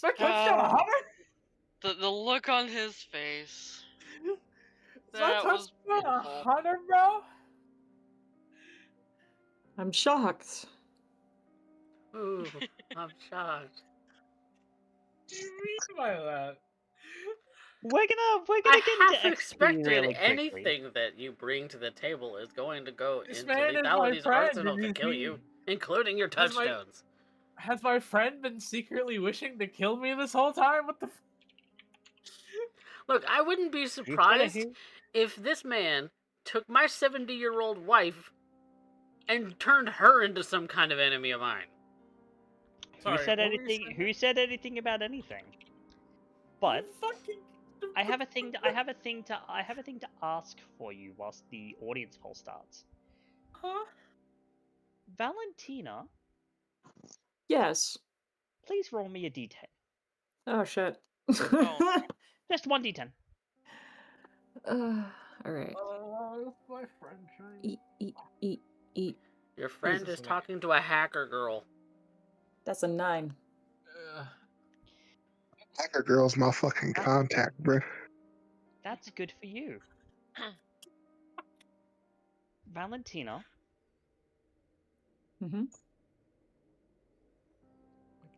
[SPEAKER 2] Is my touchdown a 100?
[SPEAKER 6] The look on his face.
[SPEAKER 2] Is my
[SPEAKER 6] That was
[SPEAKER 2] touchdown a
[SPEAKER 6] beautiful.
[SPEAKER 2] 100, bro?
[SPEAKER 4] I'm shocked.
[SPEAKER 3] Ooh, I'm shocked.
[SPEAKER 2] What do you mean by that?
[SPEAKER 1] We're gonna
[SPEAKER 3] I
[SPEAKER 1] get into
[SPEAKER 3] have
[SPEAKER 1] XP
[SPEAKER 3] expected
[SPEAKER 1] really quickly.
[SPEAKER 3] anything that you bring to the table is going to go
[SPEAKER 2] This
[SPEAKER 3] into
[SPEAKER 2] man is my
[SPEAKER 3] Lethality's
[SPEAKER 2] friend.
[SPEAKER 3] arsenal
[SPEAKER 2] Have
[SPEAKER 3] to
[SPEAKER 2] you
[SPEAKER 3] kill
[SPEAKER 2] seen-
[SPEAKER 3] you, including your
[SPEAKER 2] Has my-
[SPEAKER 3] touchdowns.
[SPEAKER 2] Has my friend been secretly wishing to kill me this whole time? What the
[SPEAKER 3] Look, I wouldn't be surprised if this man took my 70-year-old wife and turned her into some kind of enemy of mine.
[SPEAKER 1] Who
[SPEAKER 2] Sorry,
[SPEAKER 1] said
[SPEAKER 2] what were you
[SPEAKER 1] anything?
[SPEAKER 2] saying?
[SPEAKER 1] Who said anything about anything? But
[SPEAKER 2] fucking...
[SPEAKER 1] I have a thing to ask for you whilst the audience poll starts.
[SPEAKER 2] Huh?
[SPEAKER 1] Valentina,
[SPEAKER 4] Yes.
[SPEAKER 1] please roll me a d10.
[SPEAKER 4] Oh shit.
[SPEAKER 6] Oh.
[SPEAKER 1] Just one d10.
[SPEAKER 4] All right.
[SPEAKER 2] Oh, my friend trying...
[SPEAKER 4] Eat.
[SPEAKER 3] Your friend
[SPEAKER 2] Jesus,
[SPEAKER 3] is
[SPEAKER 2] man.
[SPEAKER 3] talking to a hacker girl.
[SPEAKER 4] That's a 9.
[SPEAKER 5] Hacker girl's my fucking contact, bro.
[SPEAKER 1] That's good for you. Valentina,
[SPEAKER 4] Mm-hmm.
[SPEAKER 2] My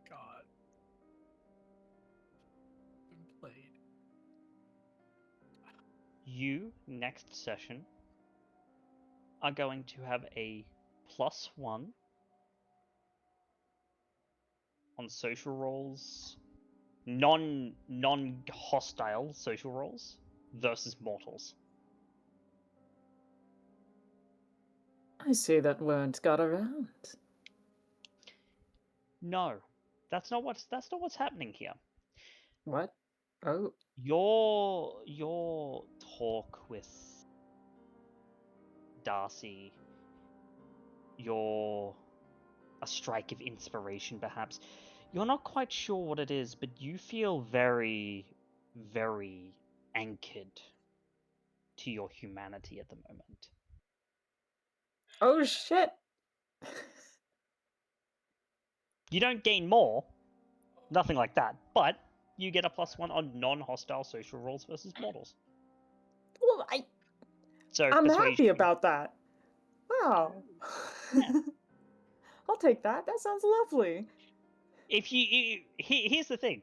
[SPEAKER 2] God. Been played.
[SPEAKER 1] you next session are going to have a +1 on social roles, non-hostile social roles versus mortals.
[SPEAKER 4] I see that word got around.
[SPEAKER 1] No, that's not what's happening here.
[SPEAKER 4] What? Oh.
[SPEAKER 1] Your talk with Darcy, a strike of inspiration perhaps. You're not quite sure what it is, but you feel very, very anchored to your humanity at the moment.
[SPEAKER 4] Oh shit.
[SPEAKER 1] You don't gain more, nothing like that, but you get a +1 on non-hostile social roles versus mortals.
[SPEAKER 4] Well,
[SPEAKER 1] So
[SPEAKER 4] I'm
[SPEAKER 1] persuasion-
[SPEAKER 4] happy about that. Wow.
[SPEAKER 1] Yeah.
[SPEAKER 4] I'll take that. That sounds lovely.
[SPEAKER 1] Here's the thing.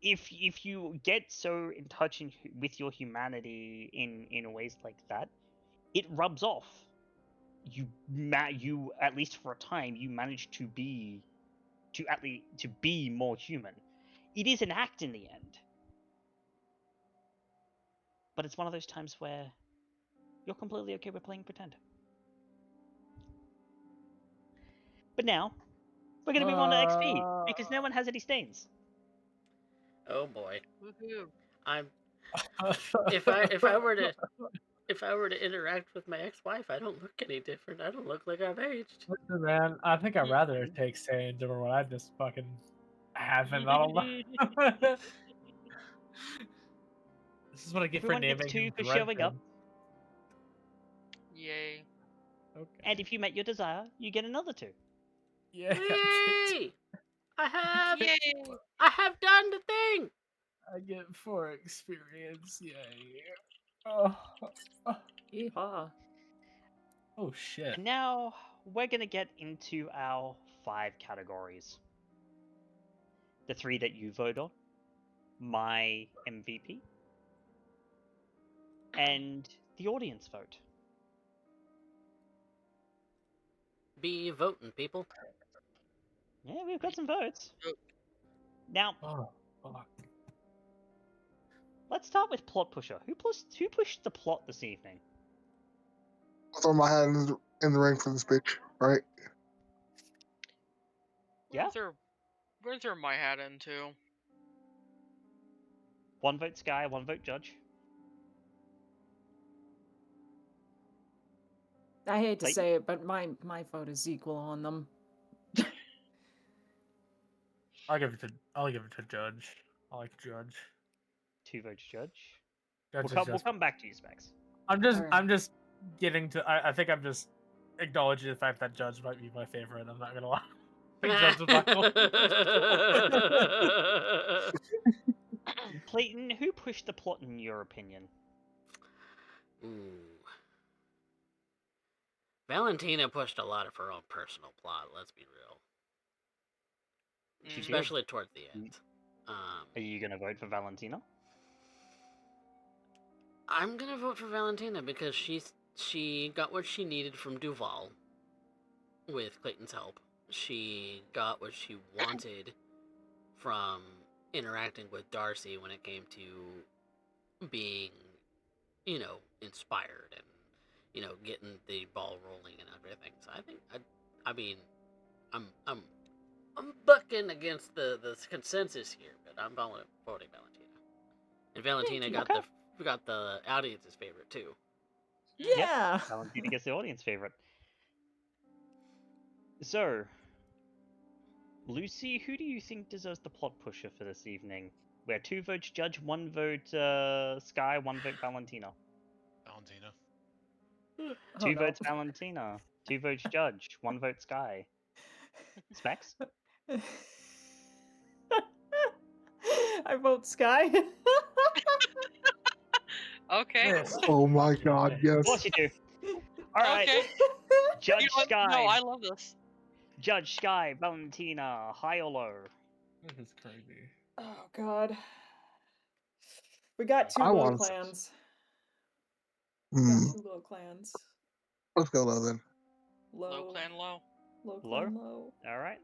[SPEAKER 1] If you get so in touch with your humanity in ways like that, it rubs off. You at least for a time you manage to be more human. It is an act in the end, but it's one of those times where you're completely okay with playing pretend. But now we're gonna move on to XP because no one has any stains.
[SPEAKER 3] Oh boy.
[SPEAKER 6] Woohoo.
[SPEAKER 3] I'm if I were to interact with my ex-wife, I don't look any different. I don't look like I've aged.
[SPEAKER 2] Listen, man, I think I'd rather take Sage over what I just fucking haven't. I don't know. This is what I get
[SPEAKER 1] Everyone
[SPEAKER 2] for
[SPEAKER 1] gets
[SPEAKER 2] naming
[SPEAKER 1] 2
[SPEAKER 2] him
[SPEAKER 1] for showing up,
[SPEAKER 6] Yay.
[SPEAKER 2] Okay.
[SPEAKER 1] and if you met your desire, you get another 2.
[SPEAKER 2] Yeah.
[SPEAKER 3] Yay! I
[SPEAKER 6] Yay.
[SPEAKER 3] have done the thing.
[SPEAKER 2] I get 4 experience. Yay. Oh.
[SPEAKER 4] Yeehaw.
[SPEAKER 2] Oh shit.
[SPEAKER 1] And now we're gonna get into our 5 categories. The 3 that you vote on, my MVP, and the audience vote.
[SPEAKER 3] Be voting, people.
[SPEAKER 1] Yeah, we've got some votes.
[SPEAKER 6] Vote.
[SPEAKER 1] Now,
[SPEAKER 2] Oh fuck.
[SPEAKER 1] let's start with Plot Pusher. Who pushed the plot this evening?
[SPEAKER 5] I'll throw my hat in the ring for this bitch, right?
[SPEAKER 1] Yeah?
[SPEAKER 6] We're gonna throw my hat in too.
[SPEAKER 1] 1 vote Skye, 1 vote Judge.
[SPEAKER 4] I hate to
[SPEAKER 1] Like-
[SPEAKER 4] say it, but my vote is equal on them.
[SPEAKER 2] I'll give it to Judge. I like Judge.
[SPEAKER 1] 2 votes Judge.
[SPEAKER 2] Judge
[SPEAKER 1] We'll come back to you, Specs.
[SPEAKER 4] Alright.
[SPEAKER 2] I'm just getting to. I think I'm just acknowledging the fact that Judge might be my favorite. I'm not gonna lie. Judge Buckle.
[SPEAKER 1] Clayton, who pushed the plot in your opinion?
[SPEAKER 3] Ooh. Valentina pushed a lot of her own personal plot, let's be real.
[SPEAKER 1] She did.
[SPEAKER 3] Especially towards the end.
[SPEAKER 1] Are you gonna vote for Valentina?
[SPEAKER 3] I'm gonna vote for Valentina because she got what she needed from Duval with Clayton's help. She got what she wanted from interacting with Darcy when it came to being, inspired and, getting the ball rolling and everything. So I think I'm bucking against the consensus here, but I'm voting Valentina. And Valentina got the audience's favorite too.
[SPEAKER 4] Yeah.
[SPEAKER 1] Valentina gets the audience favorite. So, Lucy, who do you think deserves the plot pusher for this evening? We have 2 votes Judge, 1 vote Skye, 1 vote Valentina.
[SPEAKER 7] Valentina.
[SPEAKER 1] 2 votes Valentina, 2 votes Judge, 1 vote Skye. Specs?
[SPEAKER 4] I vote Skye.
[SPEAKER 6] Okay.
[SPEAKER 2] Yes.
[SPEAKER 5] Oh my god, yes.
[SPEAKER 1] Of course you do. Alright,
[SPEAKER 6] Okay.
[SPEAKER 1] Judge
[SPEAKER 6] You know what?
[SPEAKER 1] Skye.
[SPEAKER 6] No, I love this.
[SPEAKER 1] Judge Skye, Valentina, high or low?
[SPEAKER 2] This is crazy.
[SPEAKER 4] Oh god. We got 2
[SPEAKER 5] I
[SPEAKER 4] low
[SPEAKER 5] want-
[SPEAKER 4] clans.
[SPEAKER 5] Hmm.
[SPEAKER 4] Got 2 low clans.
[SPEAKER 5] Let's go low then.
[SPEAKER 6] Low clan low.
[SPEAKER 4] Low
[SPEAKER 1] Low?
[SPEAKER 4] clan low.
[SPEAKER 1] Alright.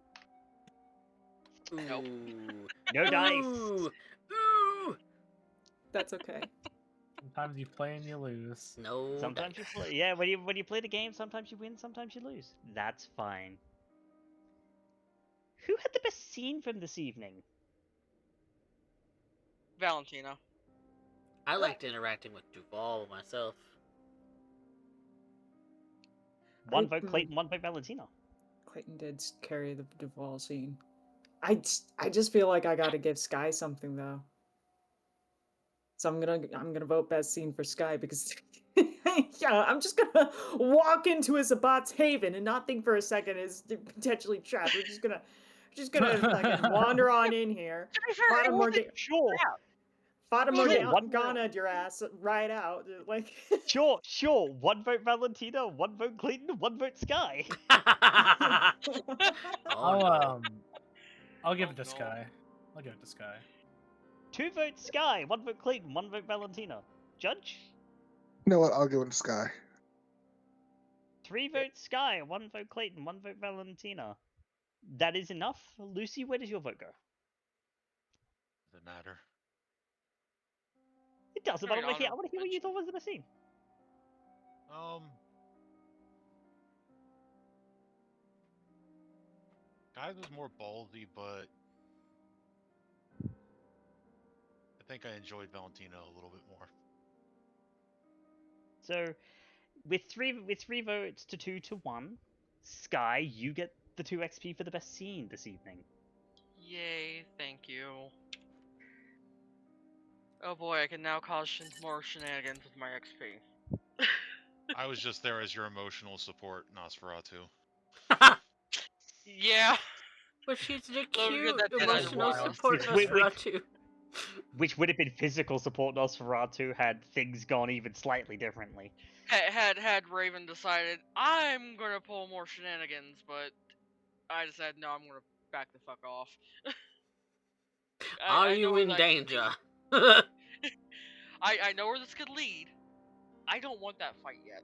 [SPEAKER 6] Nope.
[SPEAKER 3] Ooh.
[SPEAKER 1] No dice.
[SPEAKER 3] Ooh. Ooh.
[SPEAKER 4] That's okay.
[SPEAKER 2] Sometimes you play and you lose.
[SPEAKER 3] No.
[SPEAKER 1] Sometimes you
[SPEAKER 3] dice.
[SPEAKER 1] play. Yeah, when you play the game, sometimes you win, sometimes you lose. That's fine. Who had the best scene from this evening?
[SPEAKER 6] Valentina.
[SPEAKER 3] I liked interacting with Duval myself.
[SPEAKER 1] 1 vote Clayton, 1 vote Valentina.
[SPEAKER 4] Clayton did carry the Duval scene. I just feel like I gotta give Skye something though. So I'm gonna vote best scene for Skye because yeah, I'm just gonna walk into a Sabat's haven and not think for a second is potentially trapped. We're just gonna fucking wander on in here.
[SPEAKER 6] To be fair,
[SPEAKER 4] Fata
[SPEAKER 6] it wasn't
[SPEAKER 1] Sure.
[SPEAKER 4] Fata
[SPEAKER 6] Sure,
[SPEAKER 4] Morgana your ass right out. Like
[SPEAKER 1] Sure. 1 vote Valentina, 1 vote Clayton, 1 vote Skye.
[SPEAKER 3] Oh,
[SPEAKER 2] I'll give
[SPEAKER 6] Oh,
[SPEAKER 2] it to
[SPEAKER 6] no.
[SPEAKER 2] Skye. I'll give it to Skye.
[SPEAKER 1] 2 votes Skye, 1 vote Clayton, 1 vote Valentina. Judge?
[SPEAKER 5] You know what? I'll give it to Skye.
[SPEAKER 1] 3 votes Skye, 1 vote Clayton, 1 vote Valentina. That is enough. Lucy, where does your vote go?
[SPEAKER 7] Doesn't matter.
[SPEAKER 1] It doesn't, but I want to hear what you thought was the best scene.
[SPEAKER 7] Guys was more ballsy, but I think I enjoyed Valentina a little bit more.
[SPEAKER 1] So, with three votes to 2 to 1, Skye, you get the 2 XP for the best scene this evening.
[SPEAKER 6] Yay, thank you. Oh boy, I can now cause more shenanigans with my XP.
[SPEAKER 7] I was just there as your emotional support, Nosferatu.
[SPEAKER 6] Yeah.
[SPEAKER 3] but she's the
[SPEAKER 6] Well, we got
[SPEAKER 3] cute
[SPEAKER 6] that Dead End
[SPEAKER 3] emotional
[SPEAKER 6] Wild.
[SPEAKER 3] support Nosferatu.
[SPEAKER 1] Which would have been physical support Nosferatu had things gone even slightly differently.
[SPEAKER 6] Had Raven decided I'm gonna pull more shenanigans, but I decided no, I'm gonna back the fuck off.
[SPEAKER 3] Are you
[SPEAKER 6] know
[SPEAKER 3] in
[SPEAKER 6] that-
[SPEAKER 3] danger?
[SPEAKER 6] I know where this could lead. I don't want that fight yet.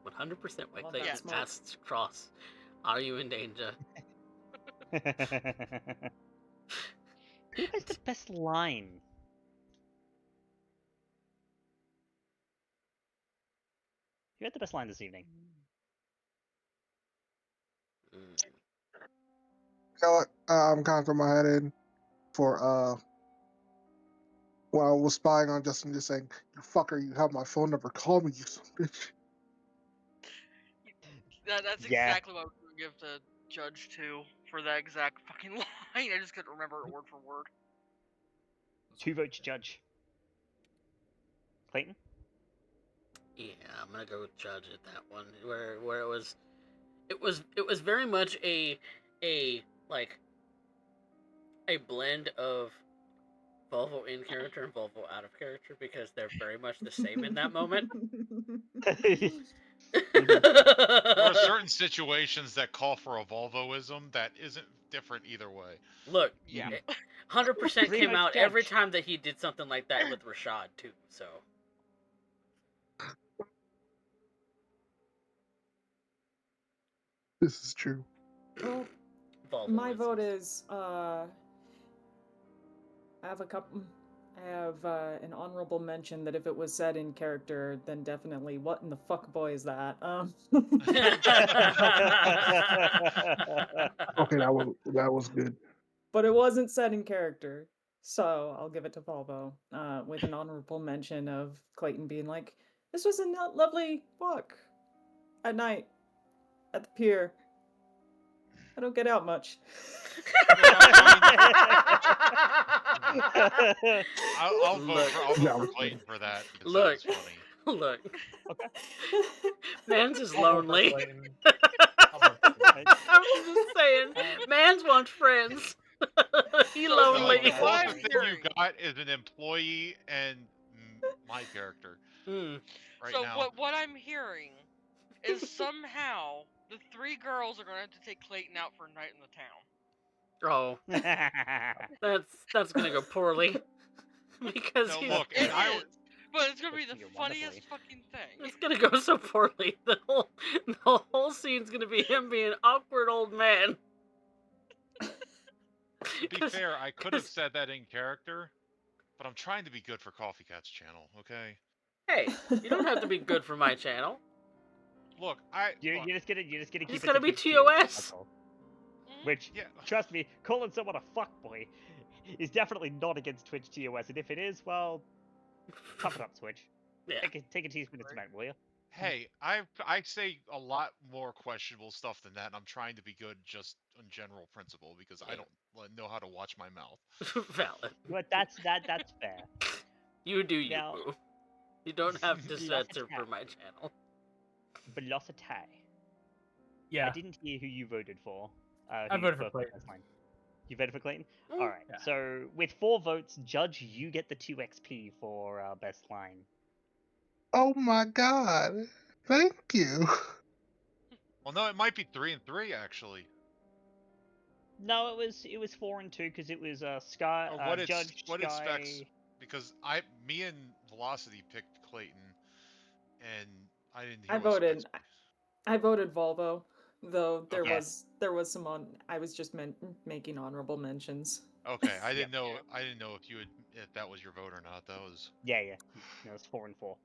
[SPEAKER 3] 100% why
[SPEAKER 4] Love
[SPEAKER 3] Clayton
[SPEAKER 6] that smoke.
[SPEAKER 3] asks Cross, are you in danger?
[SPEAKER 1] Who has the best line? Who had the best line this evening?
[SPEAKER 3] Mm.
[SPEAKER 5] You know what? I'm kind of throwing my head in for when I was spying on Justin, just saying, "You fucker, you have my phone number. Call me, you son of a bitch."
[SPEAKER 6] That's
[SPEAKER 1] Yeah.
[SPEAKER 6] exactly what I was gonna give to Judge 2 for that exact fucking line. I just couldn't remember it word for word.
[SPEAKER 1] 2 votes Judge. Clayton?
[SPEAKER 3] Yeah, I'm gonna go with Judge at that one, where it was very much a a blend of Volvo in character and Volvo out of character because they're very much the same in that moment.
[SPEAKER 7] There are certain situations that call for a Volvoism that isn't different either way.
[SPEAKER 3] Look,
[SPEAKER 6] Yeah.
[SPEAKER 3] 100%
[SPEAKER 1] Pretty
[SPEAKER 3] came
[SPEAKER 1] much
[SPEAKER 3] out every
[SPEAKER 1] judge.
[SPEAKER 3] time that he did something like that with Rashad too. So
[SPEAKER 5] This is true.
[SPEAKER 4] Well,
[SPEAKER 3] Volvo
[SPEAKER 4] my vote is I have an honorable mention that if it was said in character, then definitely what in the fuck boy is that?
[SPEAKER 5] Okay, that was good.
[SPEAKER 4] But it wasn't said in character, so I'll give it to Volvo. With an honorable mention of Clayton being like, "This was a lovely walk at night at the pier. I don't get out much."
[SPEAKER 7] I'll vote for Clayton for that because that was funny.
[SPEAKER 3] Look,
[SPEAKER 1] Okay.
[SPEAKER 3] man's is
[SPEAKER 2] I'll vote for
[SPEAKER 3] lonely.
[SPEAKER 2] Clayton.
[SPEAKER 3] I'm just saying, man's wants friends. He
[SPEAKER 6] So,
[SPEAKER 3] lonely.
[SPEAKER 7] The
[SPEAKER 6] what I'm
[SPEAKER 7] closest thing you
[SPEAKER 6] hearing-
[SPEAKER 7] got is an employee and my character right
[SPEAKER 6] so
[SPEAKER 7] now.
[SPEAKER 6] what I'm hearing is somehow the three girls are going to have to take Clayton out for a night in the town.
[SPEAKER 3] Oh, that's gonna go poorly because
[SPEAKER 7] No,
[SPEAKER 3] he's.
[SPEAKER 7] look,
[SPEAKER 6] It
[SPEAKER 7] and I
[SPEAKER 6] is, but it's going to be
[SPEAKER 1] It's
[SPEAKER 6] the
[SPEAKER 1] gonna go
[SPEAKER 6] funniest
[SPEAKER 1] wonderfully.
[SPEAKER 6] fucking thing.
[SPEAKER 3] It's gonna go so poorly. The whole scene's gonna be him being an awkward old man.
[SPEAKER 7] To be fair, I could have said that in character, but I'm trying to be good for CoffeeCat's channel, okay?
[SPEAKER 3] Hey, you don't have to be good for my channel.
[SPEAKER 7] Look,
[SPEAKER 1] You're just gonna keep
[SPEAKER 3] It's
[SPEAKER 1] it
[SPEAKER 3] gonna
[SPEAKER 1] to
[SPEAKER 3] be
[SPEAKER 1] Twitch
[SPEAKER 3] TOS.
[SPEAKER 1] that's all. Which,
[SPEAKER 7] yeah,
[SPEAKER 1] trust me, calling someone a fuckboy is definitely not against Twitch TOS, and if it is, well, tough it up, Twitch.
[SPEAKER 3] Yeah.
[SPEAKER 1] Take a teaspoon of cement, will you?
[SPEAKER 7] hey, I say a lot more questionable stuff than that, and I'm trying to be good just on general principle because I don't know how to watch my mouth.
[SPEAKER 3] Valid.
[SPEAKER 1] But that's fair.
[SPEAKER 3] You do you,
[SPEAKER 1] Now-
[SPEAKER 3] boo. You don't have to
[SPEAKER 1] Velocity.
[SPEAKER 3] censor for my channel.
[SPEAKER 1] Velocity.
[SPEAKER 2] Yeah.
[SPEAKER 1] I didn't hear who you voted for.
[SPEAKER 2] I
[SPEAKER 1] who you
[SPEAKER 2] voted for
[SPEAKER 1] voted
[SPEAKER 2] Clayton.
[SPEAKER 1] that's fine. You voted for Clayton?
[SPEAKER 3] Mm.
[SPEAKER 1] Alright,
[SPEAKER 2] Yeah.
[SPEAKER 1] so with 4 votes, Judge, you get the 2 XP for our best line.
[SPEAKER 5] Oh my god. Thank you.
[SPEAKER 7] Well, no, it might be 3 and 3 actually.
[SPEAKER 1] No, it was 4 and 2 because it was Skye, Judge,
[SPEAKER 7] what it
[SPEAKER 1] Skye.
[SPEAKER 7] specs because me and Velocity picked Clayton, and I didn't hear.
[SPEAKER 4] I voted Volvo, though there
[SPEAKER 7] Okay.
[SPEAKER 4] was some on. I was just making honorable mentions.
[SPEAKER 7] Okay, I didn't know. I didn't know if that was your vote or not. That was.
[SPEAKER 1] Yeah. No, it's 4 and 4.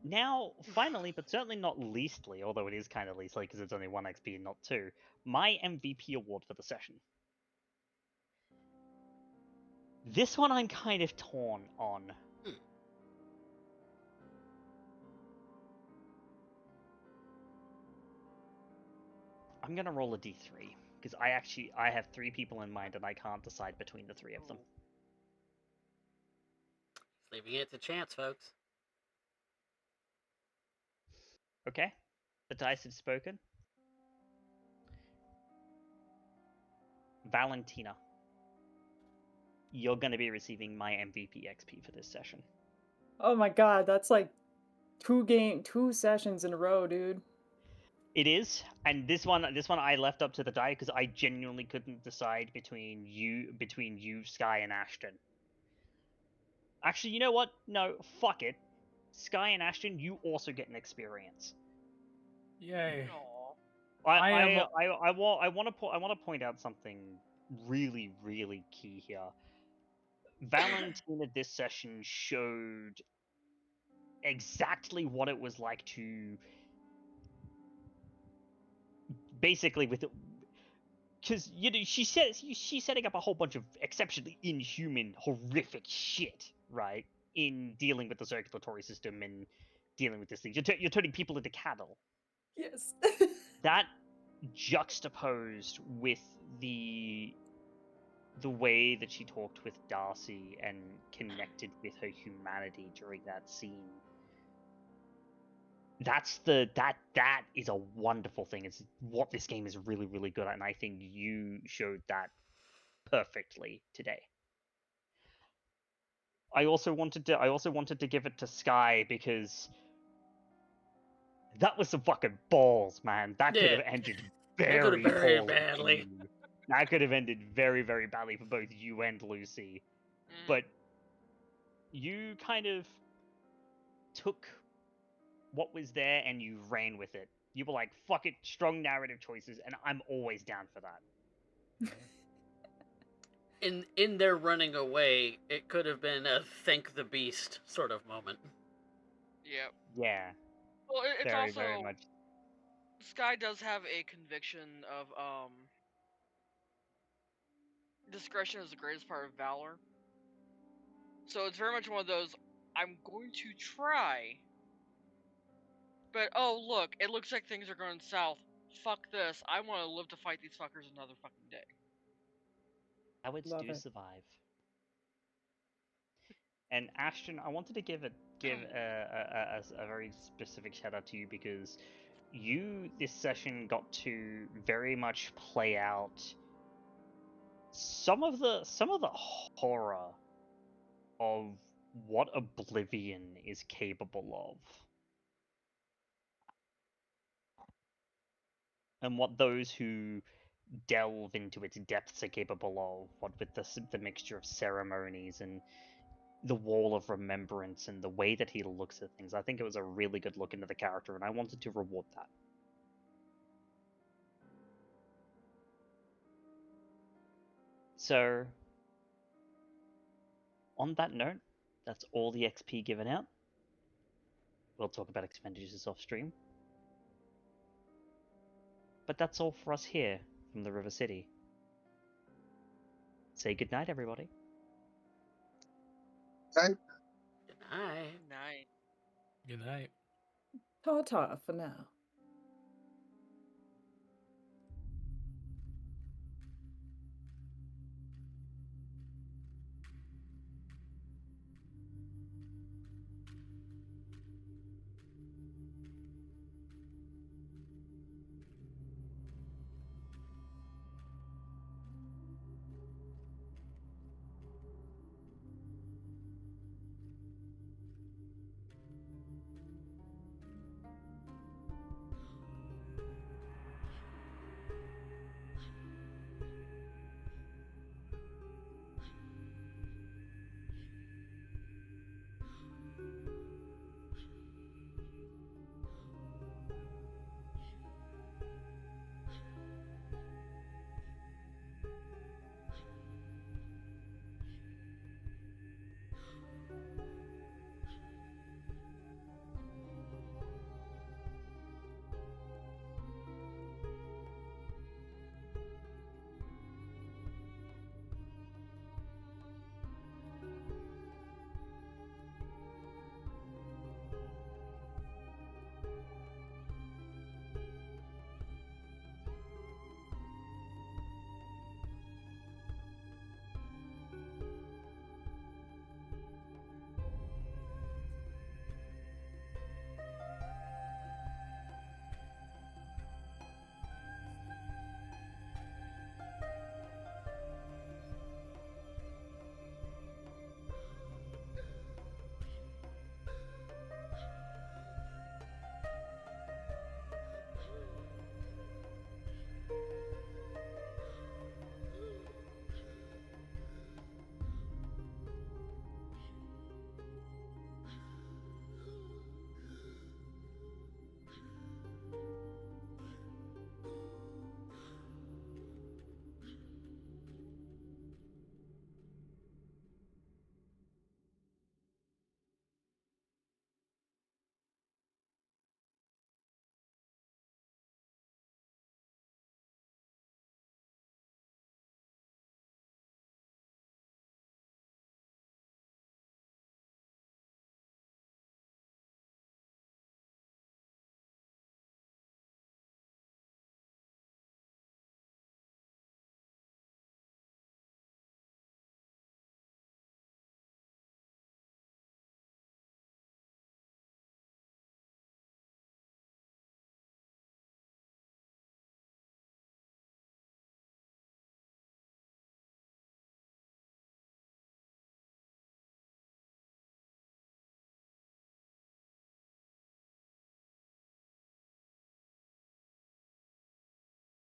[SPEAKER 1] Now, finally, but certainly not leastly, although it is kind of leastly because it's only 1 XP and not 2, my MVP award for the session. This one I'm kind of torn on. I'm gonna roll a d3 because I have 3 people in mind and I can't decide between the 3 of them.
[SPEAKER 3] Leaving it to chance, folks.
[SPEAKER 1] Okay, the dice have spoken. Valentina, you're gonna be receiving my MVP XP for this session.
[SPEAKER 4] Oh my god, that's like 2 sessions in a row, dude.
[SPEAKER 1] It is, and this one I left up to the die because I genuinely couldn't decide between you, Skye, and Ashton. Actually, you know what? No, fuck it. Skye and Ashton, you also get an experience.
[SPEAKER 2] Yay.
[SPEAKER 1] I want to point out something really, really key here. Valentina this session showed exactly what it was like to basically with because she's setting up a whole bunch of exceptionally inhuman, horrific shit, right? In dealing with the circulatory system and dealing with this thing, you're turning people into cattle.
[SPEAKER 4] Yes.
[SPEAKER 1] That juxtaposed with the way that she talked with Darcy and connected with her humanity during that scene that's that is a wonderful thing. It's what this game is really, really good at, and I think you showed that perfectly today. I also wanted to give it to Skye because that was some fucking balls, man. That could have
[SPEAKER 3] Yeah.
[SPEAKER 1] ended
[SPEAKER 3] That could have
[SPEAKER 1] very
[SPEAKER 3] very
[SPEAKER 1] poorly.
[SPEAKER 3] badly.
[SPEAKER 1] For you. That could have ended very, very badly for both you and Lucy.
[SPEAKER 6] Mm.
[SPEAKER 1] But you kind of took what was there and you ran with it. You were like, fuck it, strong narrative choices, and I'm always down for that.
[SPEAKER 3] In their running away, it could have been a thank the beast sort of moment.
[SPEAKER 6] Yep.
[SPEAKER 1] Yeah,
[SPEAKER 6] Well, it's
[SPEAKER 1] very,
[SPEAKER 6] also
[SPEAKER 1] very much.
[SPEAKER 6] Skye does have a conviction of discretion is the greatest part of valor. So it's very much one of those, I'm going to try, but oh look, it looks like things are going south. Fuck this. I want to live to fight these fuckers another fucking day.
[SPEAKER 1] Cowards
[SPEAKER 4] Love
[SPEAKER 1] do
[SPEAKER 4] it.
[SPEAKER 1] survive. And Ashton, I wanted to give a very specific shout out to you because you this session got to very much play out some of the horror of what Oblivion is capable of. And what those who delve into its depths are capable of, what with the mixture of ceremonies and the wall of remembrance and the way that he looks at things. I think it was a really good look into the character, and I wanted to reward that. So, on that note, that's all the XP given out. We'll talk about expenditures off stream. But that's all for us here from the River City. Say goodnight, everybody.
[SPEAKER 3] Good night.
[SPEAKER 6] Night.
[SPEAKER 2] Good night.
[SPEAKER 4] Ta-ta for now.